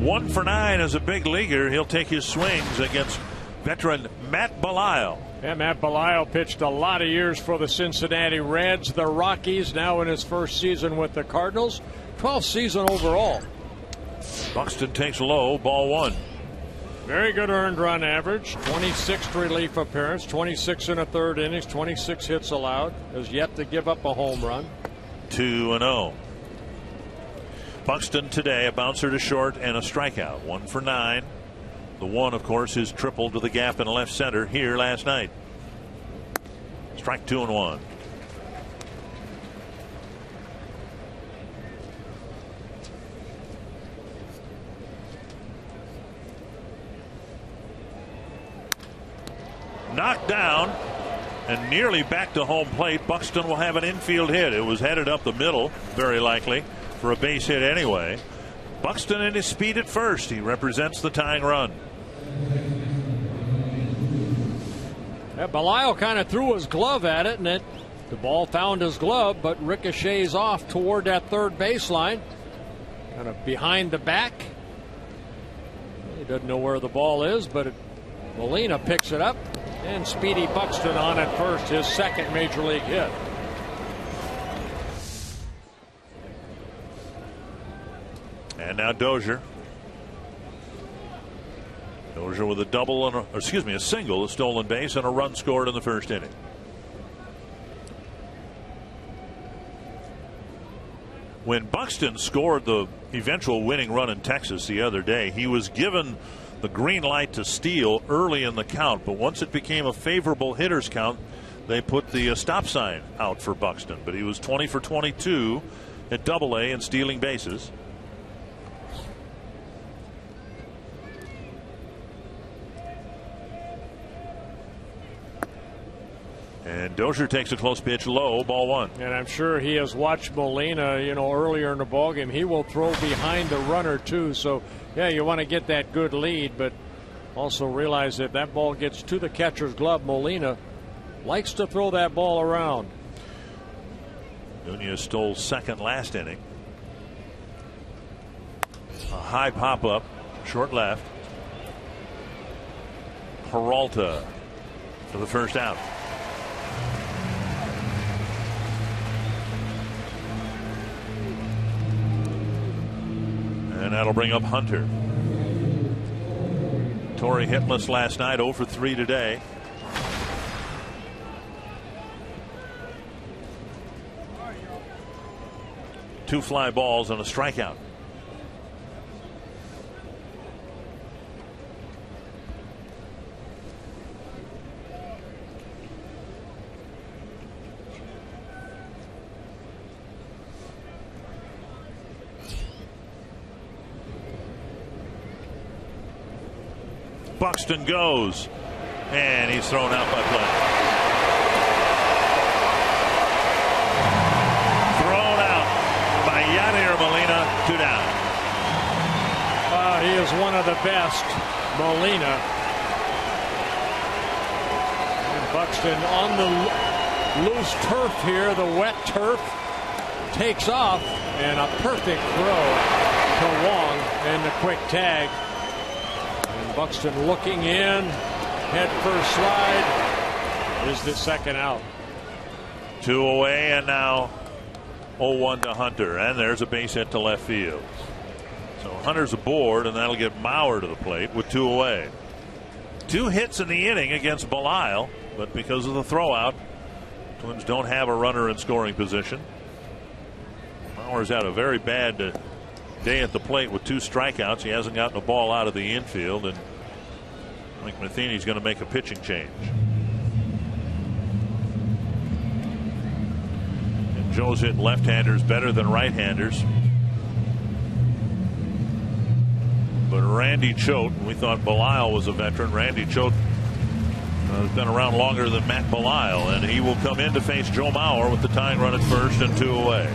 M: 1 for 9 as a big leaguer. He'll take his swings against veteran Matt Belisle.
E: Yeah, Matt Belisle pitched a lot of years for the Cincinnati Reds, the Rockies, now in his first season with the Cardinals. 12th season overall.
M: Buxton takes low, ball 1.
E: Very good earned run average, 26th relief appearance, 26 in a third innings, 26 hits allowed. Has yet to give up a home run.
M: 2-0. Buxton today a bouncer to short and a strikeout. 1 for 9. The one, of course, is triple to the gap in left center here last night. Strike 2 and 1. Knocked down and nearly back to home plate. Buxton will have an infield hit. It was headed up the middle, very likely, for a base hit anyway. Buxton in his speed at first. He represents the tying run.
E: Yeah, Belisle kind of threw his glove at it, and the ball found his glove, but ricochets off toward that third baseline. Kind of behind the back. He doesn't know where the ball is, but Molina picks it up. And Speedy Buxton on at first, his second major league hit.
M: And now Dozier. Dozier with a double and a single, a stolen base, and a run scored in the first inning. When Buxton scored the eventual winning run in Texas the other day, he was given the green light to steal early in the count, but once it became a favorable hitter's count, they put the stop sign out for Buxton. But he was 20 for 22 at Double-A in stealing bases. And Dozier takes a close pitch low, ball 1.
E: And I'm sure he has watched Molina, earlier in the ballgame. He will throw behind the runner too. So yeah, you want to get that good lead, but also realize that that ball gets to the catcher's glove. Molina likes to throw that ball around.
M: Nunez stole second last inning. A high pop up, short left. Peralta for the first out. And that'll bring up Hunter. Torrey hitless last night, 0 for 3 today. Two fly balls and a strikeout. Buxton goes, and he's thrown out by play. Thrown out by Yadier Molina, 2 down.
E: He is one of the best, Molina. And Buxton on the loose turf here, the wet turf, takes off, and a perfect throw to Wong, and the quick tag. Buxton looking in, head first slide is the second out.
M: 2 away, and now 0-1 to Hunter, and there's a base hit to left field. So Hunter's aboard, and that'll get Mauer to the plate with 2 away. 2 hits in the inning against Belisle, but because of the throwout, Twins don't have a runner in scoring position. Mauer's had a very bad day at the plate with 2 strikeouts. He hasn't gotten a ball out of the infield, and Mike Matheny's going to make a pitching change. And Joe's hitting left-handers better than right-handers. But Randy Choate, we thought Belisle was a veteran. Randy Choate has been around longer than Matt Belisle, and he will come in to face Joe Mauer with the tying run at first and 2 away.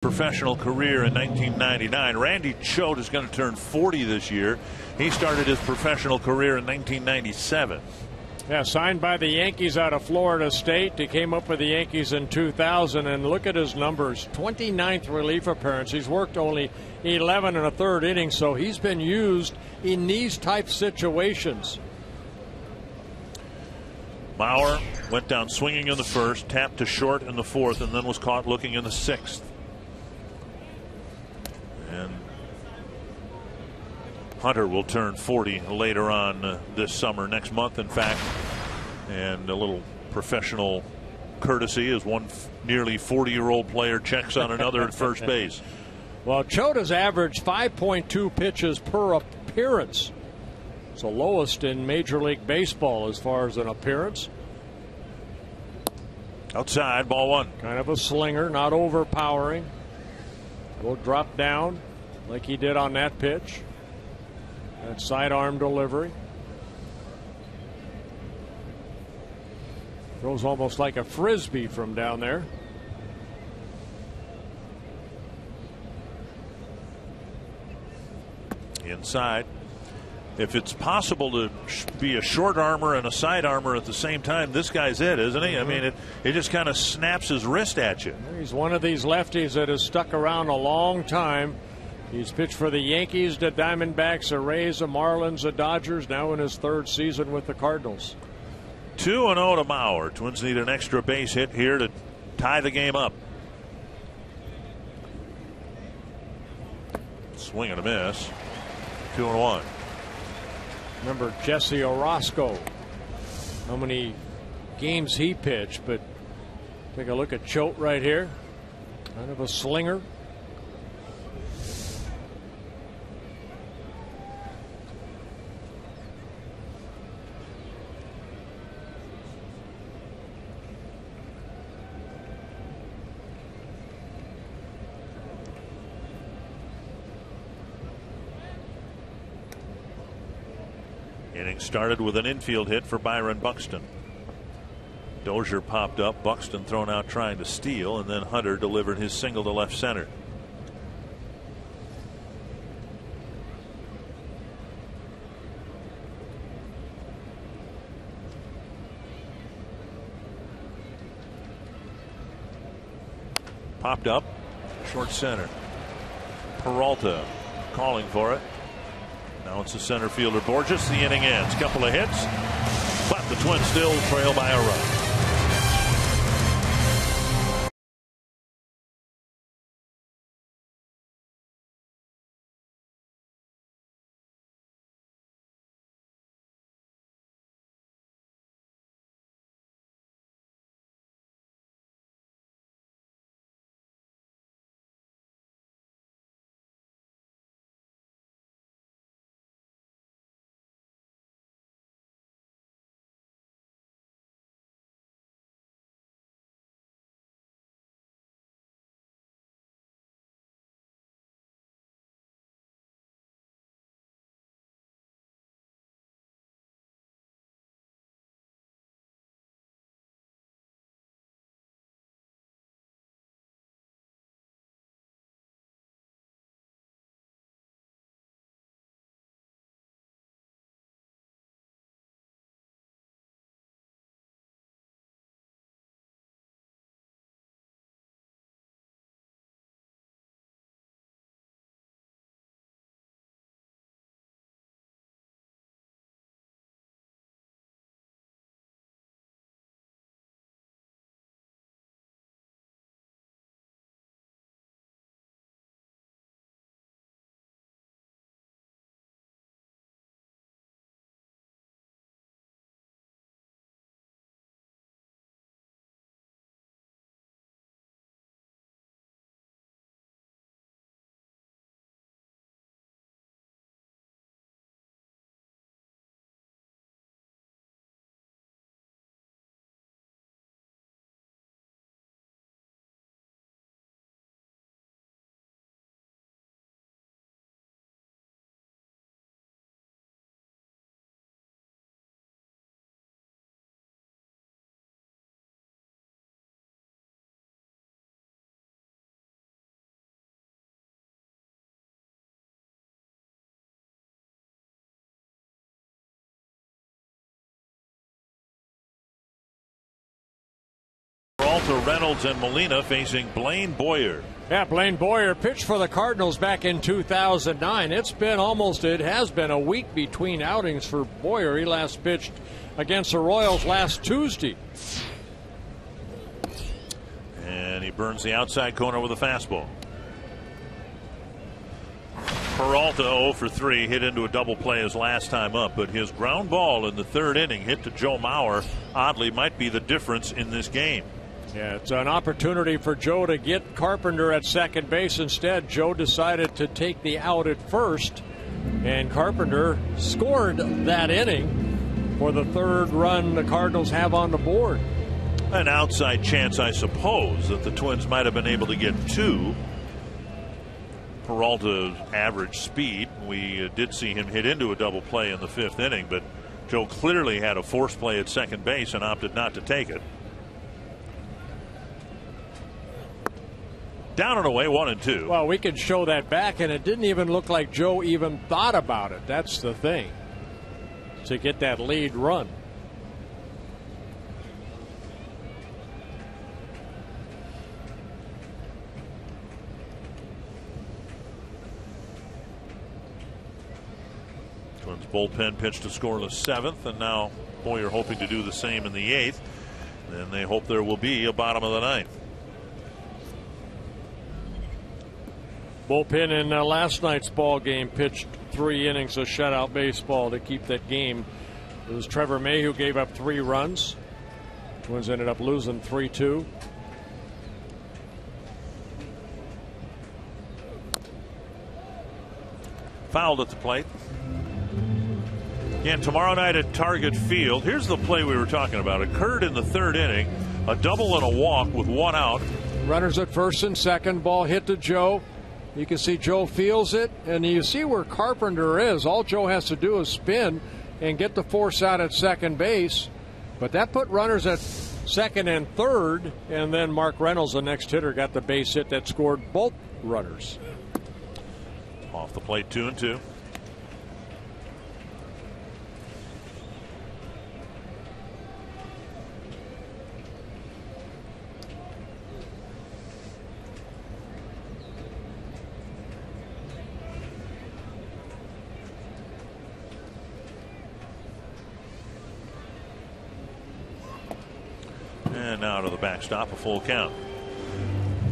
M: professional career in 1999. Randy Choate is going to turn 40 this year. He started his professional career in 1997.
E: Yeah, signed by the Yankees out of Florida State. He came up with the Yankees in 2000, and look at his numbers. 29th relief appearance. He's worked only 11 1/3 innings, so he's been used in these type situations.
M: Mauer went down swinging in the first, tapped to short in the fourth, and then was caught looking in the sixth. And Hunter will turn 40 later on this summer, next month, in fact. And a little professional courtesy as one nearly 40-year-old player checks on another at first base.
E: Well, Choate has averaged 5.2 pitches per appearance. It's the lowest in Major League Baseball as far as an appearance.
M: Outside, ball one.
E: Kind of a slinger, not overpowering. Will drop down like he did on that pitch. That sidearm delivery. Throws almost like a frisbee from down there.
M: Inside. If it's possible to be a short armor and a side armor at the same time, this guy's it, isn't he?
E: Mm-hmm.
M: I mean, it just kind of snaps his wrist at you.
E: He's one of these lefties that has stuck around a long time. He's pitched for the Yankees, the Diamondbacks, the Rays, the Marlins, the Dodgers, now in his third season with the Cardinals.
M: 2-0 to Mauer. Twins need an extra base hit here to tie the game up. Swing and a miss. 2-1.
E: Remember Jesse Orosco, how many games he pitched, but take a look at Choate right here. Kind of a slinger.
M: Inning started with an infield hit for Byron Buxton. Dozier popped up, Buxton thrown out trying to steal, and then Hunter delivered his single to left center. Popped up, short center. Peralta calling for it. Now it's the center fielder Borges. The inning ends. Couple of hits, but the Twins still trail by a run. Peralta, Reynolds, and Molina facing Blaine Boyer.
E: Yeah, Blaine Boyer pitched for the Cardinals back in 2009. It has been a week between outings for Boyer. He last pitched against the Royals last Tuesday.
M: And he burns the outside corner with a fastball. Peralta 0 for 3, hit into a double play his last time up, but his ground ball in the third inning hit to Joe Mauer, oddly, might be the difference in this game.
E: Yeah, it's an opportunity for Joe to get Carpenter at second base. Instead, Joe decided to take the out at first, and Carpenter scored that inning for the third run the Cardinals have on the board.
M: An outside chance, I suppose, that the Twins might have been able to get two. Peralta's average speed, we did see him hit into a double play in the fifth inning, but Joe clearly had a force play at second base and opted not to take it. Down and away, 1-2.
E: Well, we could show that back, and it didn't even look like Joe even thought about it. That's the thing, to get that lead run.
M: Twins bullpen pitched a scoreless seventh, and now Boyer hoping to do the same in the eighth. Then they hope there will be a bottom of the ninth.
E: Bullpen in last night's ball game pitched 3 innings of shutout baseball to keep that game. It was Trevor May who gave up 3 runs. Twins ended up losing 3-2.
M: Fouled at the plate. Again, tomorrow night at Target Field. Here's the play we were talking about. Occurred in the third inning. A double and a walk with 1 out.
E: Runners at first and second. Ball hit to Joe. You can see Joe feels it, and you see where Carpenter is. All Joe has to do is spin and get the force out at second base. But that put runners at second and third, and then Mark Reynolds, the next hitter, got the base hit that scored both runners.
M: Off the plate, 2-2. And now to the backstop, a full count.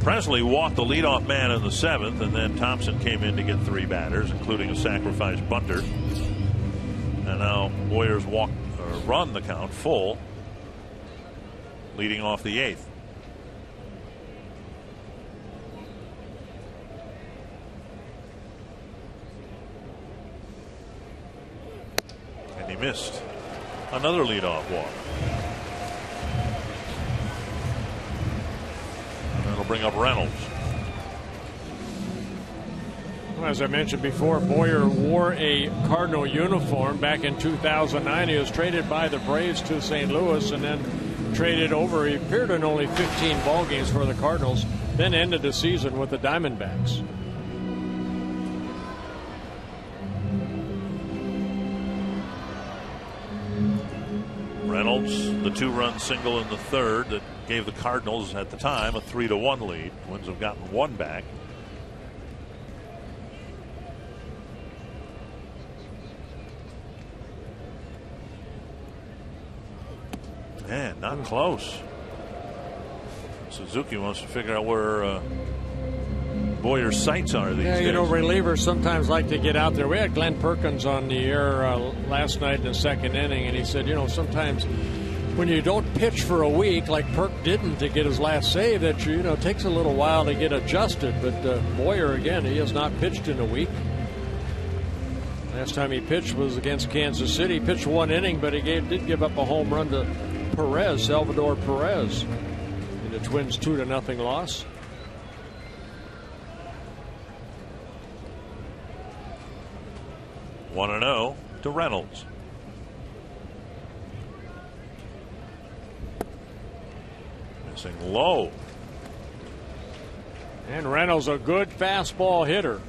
M: Presley walked the leadoff man in the seventh, and then Thompson came in to get 3 batters, including a sacrifice bunter. And now Boyer's run the count full, leading off the eighth. And he missed another leadoff walk. That'll bring up Reynolds.
E: Well, as I mentioned before, Boyer wore a Cardinal uniform back in 2009. He was traded by the Braves to St. Louis and then traded over. He appeared in only 15 ball games for the Cardinals, then ended the season with the Diamondbacks.
M: Reynolds, the 2-run single in the third that gave the Cardinals at the time a 3-1 lead. Twins have gotten 1 back. Man, not close. Suzuki wants to figure out where Boyer's sights are these days.
E: You know, relievers sometimes like to get out there. We had Glenn Perkins on the air last night in the second inning, and he said, you know, sometimes when you don't pitch for a week, like Perk didn't to get his last save, that it takes a little while to get adjusted. But Boyer, again, he has not pitched in a week. Last time he pitched was against Kansas City. He pitched 1 inning, but he did give up a home run to Salvador Perez, in the Twins' 2-0 loss.
M: One 1-0 to Reynolds. Missing low.
E: And Reynolds, a good fastball hitter.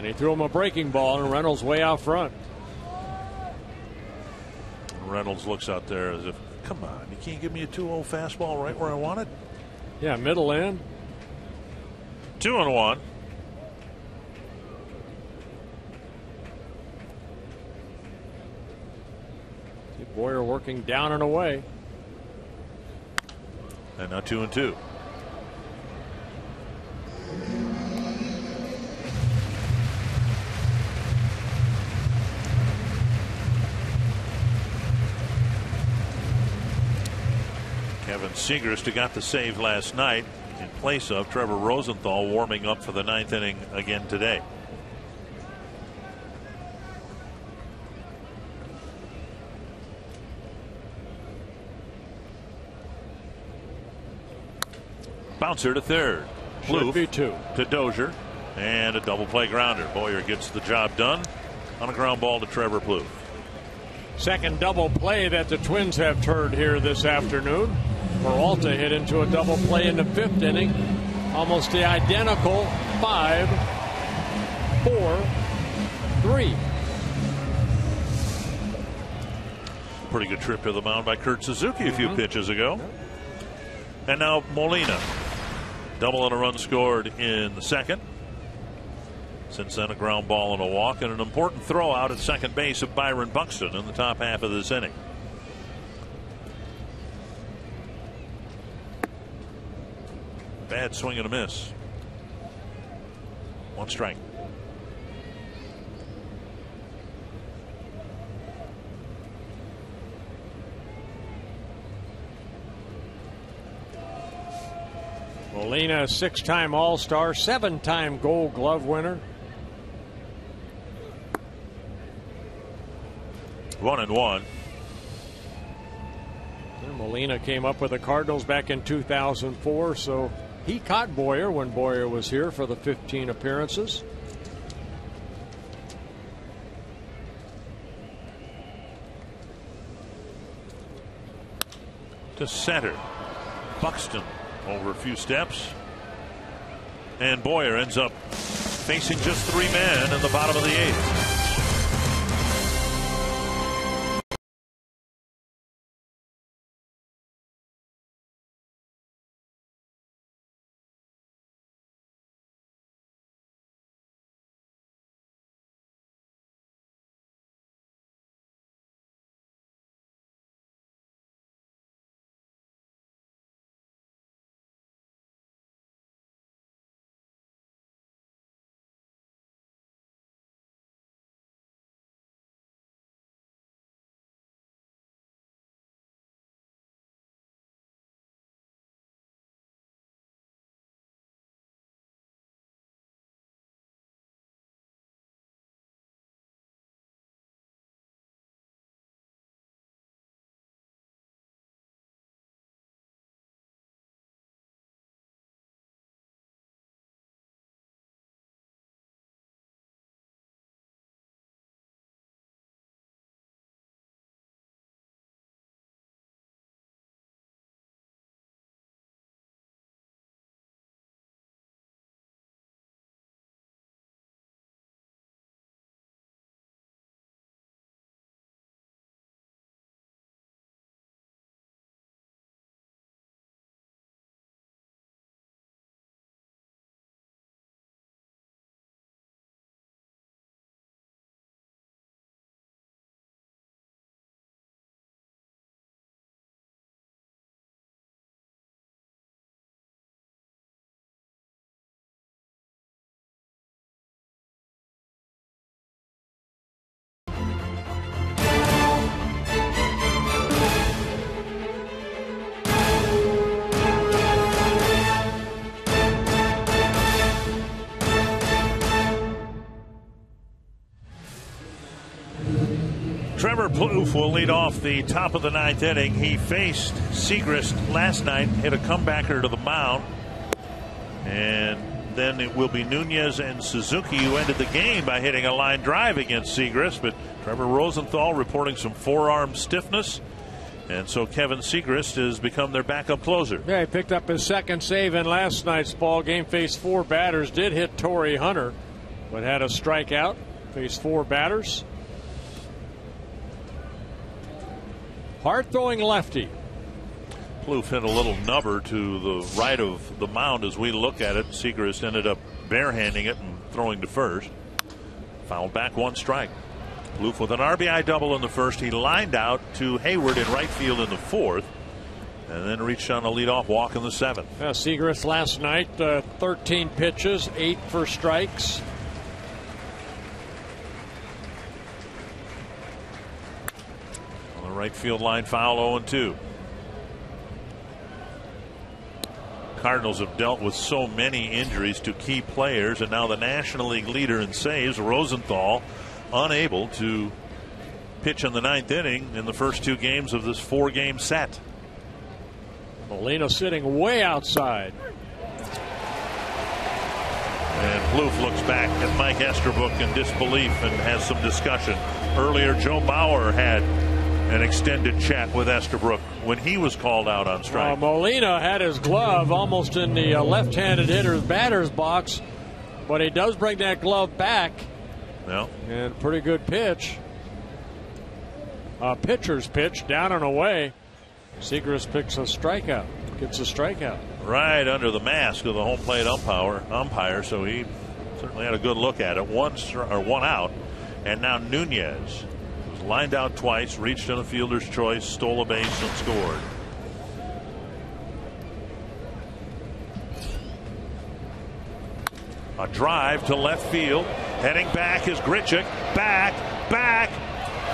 E: And he threw him a breaking ball, and Reynolds way out front.
M: Reynolds looks out there as if, come on, you can't give me a 2-0 fastball right where I want it?
E: Yeah, middle end.
M: 2-1.
E: Boyer working down and away.
M: And now 2-2. Kevin Segrist, who got the save last night in place of Trevor Rosenthal, warming up for the 9th inning again today. Bouncer to third. Blue to Dozier, and a double play grounder. Boyer gets the job done on a ground ball to Trevor Plouffe.
E: Second double play that the Twins have turned here this afternoon. Peralta hit into a double play in the 5th inning. Almost the identical 5, 4, 3.
M: Pretty good trip to the mound by Kurt Suzuki a few pitches ago. And now Molina. Double and a run scored in the 2nd. Since then, a ground ball and a walk, and an important throw out at second base of Byron Buxton in the top half of this inning. Bad swing and a miss. 1 strike.
E: Molina, 6-time All-Star, 7-time Gold Glove winner.
M: 1-1.
E: Molina came up with the Cardinals back in 2004, so he caught Boyer when Boyer was here for the 15 appearances.
M: To center. Buxton over a few steps. And Boyer ends up facing just 3 men in the bottom of the 8th. Trevor Plouffe will lead off the top of the 9th inning. He faced Segrist last night, hit a comebacker to the mound. And then it will be Nunez and Suzuki who ended the game by hitting a line drive against Segrist. But Trevor Rosenthal reporting some forearm stiffness. And so Kevin Segrist has become their backup closer.
E: Yeah, he picked up his 2nd save in last night's ball game. Faced 4 batters. Did hit Torrey Hunter. but had a strikeout. Faced 4 batters. Hard throwing lefty.
M: Plouffe hit a little nubber to the right of the mound as we look at it. Segrist ended up barehanding it and throwing to first. Fouled back, 1 strike. Plouffe with an RBI double in the first. He lined out to Hayward in right field in the 4th. And then reached on a leadoff walk in the 7th.
E: Segrist last night, 13 pitches, 8 for strikes.
M: On the right field line foul, 0-2. Cardinals have dealt with so many injuries to key players, and now the National League leader in saves, Rosenthal, unable to pitch in the 9th inning in the first 2 games of this 4-game set.
E: Molina sitting way outside.
M: And Plouffe looks back at Mike Esterbrook in disbelief and has some discussion. Earlier, Joe Bauer had an extended chat with Esterbrook when he was called out on strike.
E: Molina had his glove almost in the left-handed hitter's batter's box, but he does bring that glove back.
M: Well,
E: and pretty good pitch. Pitcher's pitch, down and away. Segrist picks a strikeout, gets a strikeout.
M: Right under the mask of the home plate umpire, so he certainly had a good look at it. One out, and now Nunez was lined out twice, reached in a fielder's choice, stole a base, and scored. A drive to left field. Heading back is Grichuk. Back,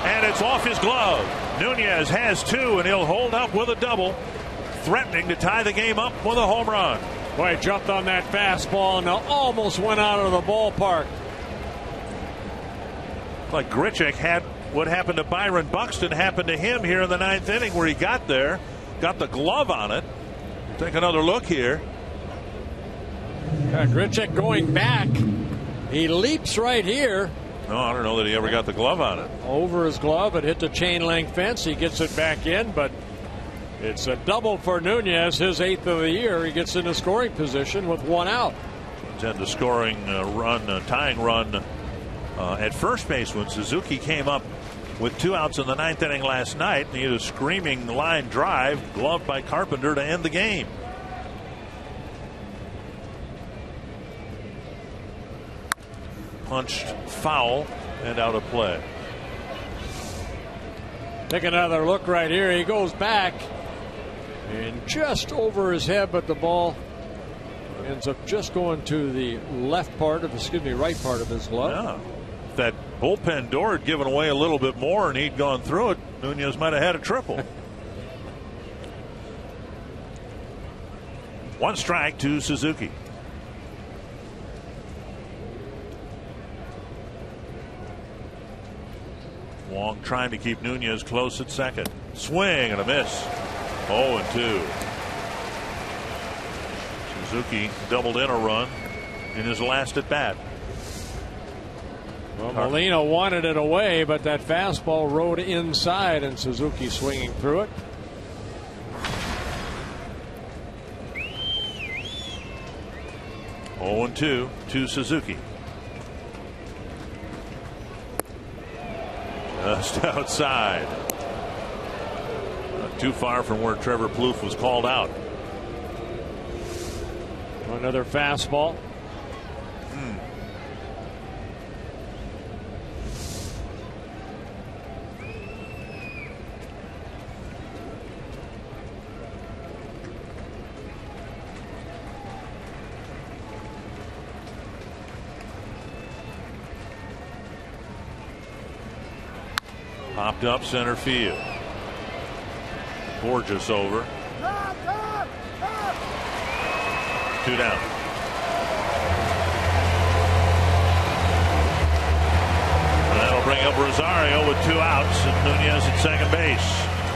M: and it's off his glove. Nunez has 2, and he'll hold up with a double, threatening to tie the game up with a home run.
E: Boy, he jumped on that fastball and almost went out of the ballpark.
M: Like Grichuk had what happened to Byron Buxton happen to him here in the 9th inning, where he got there, got the glove on it. Take another look here.
E: Grichuk going back. He leaps right here.
M: No, I don't know that he ever got the glove on it.
E: Over his glove, it hit the chain link fence. He gets it back in, but it's a double for Nunez, his 8th of the year. He gets into scoring position with 1 out.
M: Had the scoring tying run at first base when Suzuki came up with 2 outs in the 9th inning last night. And he had a screaming line drive, gloved by Carpenter to end the game. Punched foul and out of play.
E: Take another look right here. He goes back and just over his head, but the ball ends up just going to the right part of his glove.
M: Yeah. If that bullpen door had given away a little bit more and he'd gone through it, Nunez might have had a triple. 1 strike to Suzuki. Wong trying to keep Nunez close at second. Swing and a miss. 0-2. Suzuki doubled in a run in his last at bat.
E: Well, Molina wanted it away, but that fastball rode inside, and Suzuki swinging through it.
M: Oh, 0-2 to Suzuki. Just outside. Not too far from where Trevor Plouffe was called out.
E: Another fastball.
M: Popped up center field. Gorgeous over. 2 down. And that'll bring up Rosario with 2 outs and Nunez at second base.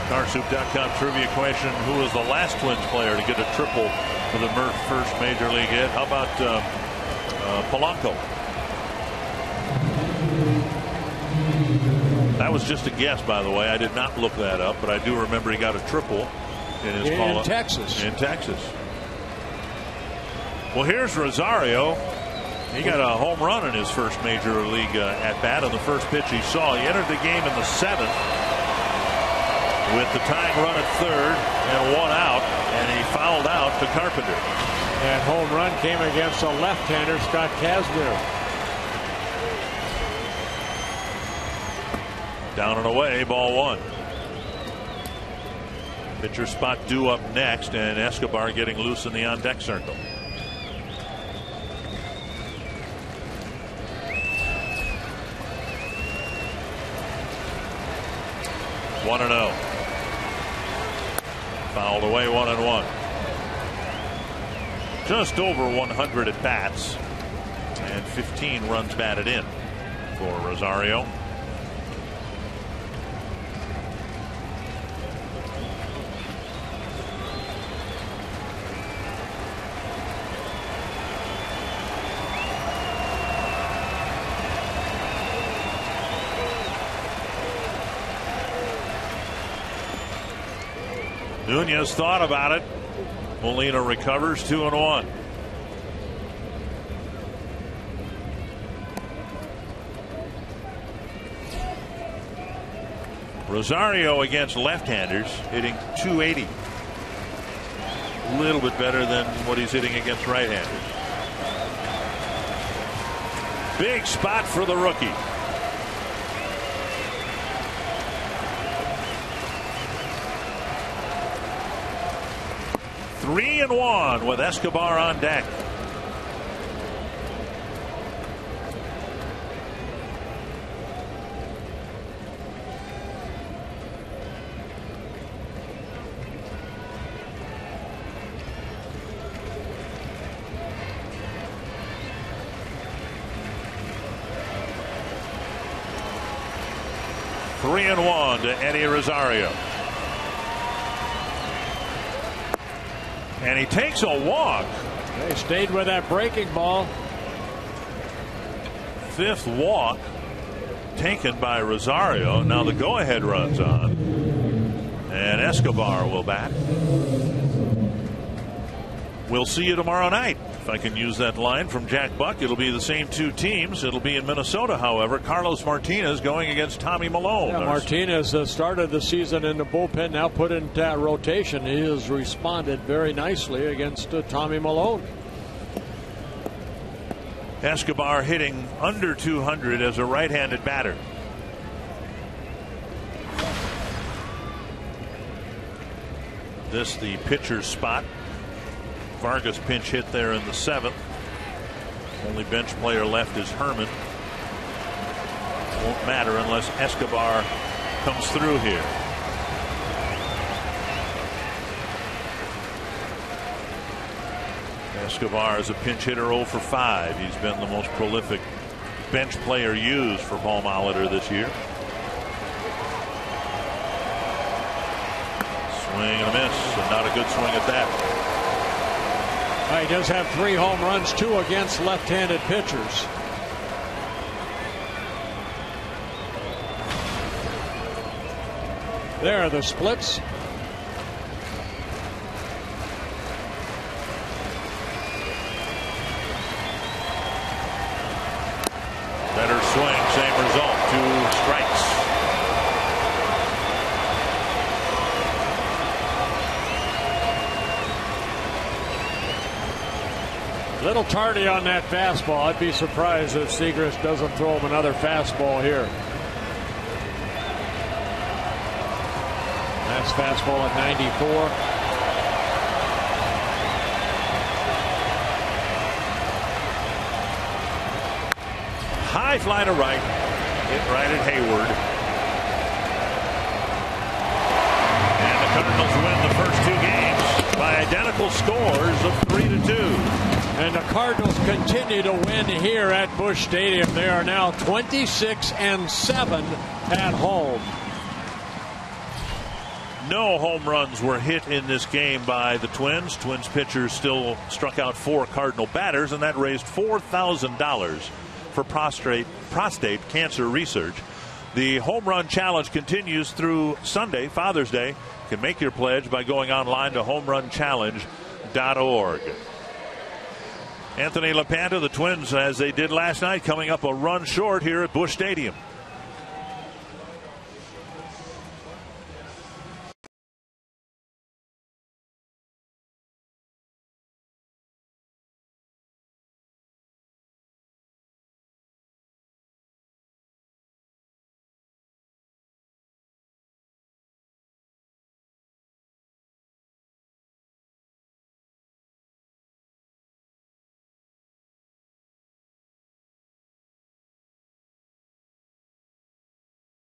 M: Carsoup.com trivia question: who was the last Twins player to get a triple for the first major league hit? How about Polanco? That was just a guess, by the way. I did not look that up, but I do remember he got a triple in his call-up.
E: Texas.
M: In Texas. Well, here's Rosario He got a home run in his first major league at bat on the first pitch he saw. He entered the game in the 7th with the tying run at third and 1 out, and he fouled out to Carpenter.
E: That home run came against a left-hander, Scott Kazmir.
M: Down and away, ball 1. Pitcher spot due up next, and Escobar getting loose in the on-deck circle. One and 0. Fouled away, 1-1. Just over 100 at bats and 15 runs batted in for Rosario. Nunez thought about it. Molina recovers, 2-1. Rosario against left-handers hitting .280. A little bit better than what he's hitting against right-handers. Big spot for the rookie. Three and 1 with Escobar on deck. Three and 1 to Eddie Rosario. And he takes a walk.
E: They stayed with that breaking ball.
M: 5th walk taken by Rosario. Now the go-ahead runs on. And Escobar will bat. We'll see you tomorrow night. If I can use that line from Jack Buck, it'll be the same 2 teams. It'll be in Minnesota, however. Carlos Martinez going against Tommy Malone.
E: Yeah, Martinez started the season in the bullpen, now put in rotation. He has responded very nicely against Tommy Malone.
M: Escobar hitting under 200 as a right-handed batter. This the pitcher's spot. Vargas pinch hit there in the 7th. Only bench player left is Herman. Won't matter unless Escobar comes through here. Escobar is a pinch hitter 0 for 5. He's been the most prolific bench player used for Paul Molitor this year. Swing and a miss, and not a good swing at that.
E: He does have 3 home runs, 2 against left-handed pitchers. There are the splits.
M: Better swing, same result, 2 strikes.
E: Little tardy on that fastball. I'd be surprised if Segrist doesn't throw him another fastball here. That's fastball at 94.
M: High fly to right. Hit right at Hayward. And the Cardinals win the first 2 games by identical scores of 3-2.
E: And the Cardinals continue to win here at Busch Stadium. They are now 26-7 at home.
M: No home runs were hit in this game by the Twins. Twins pitchers still struck out 4 Cardinal batters, and that raised $4,000 for prostate cancer research. The home run challenge continues through Sunday, Father's Day. You can make your pledge by going online to homerunchallenge.org. Anthony LaPanta, the Twins, as they did last night, coming up a run short here at Busch Stadium.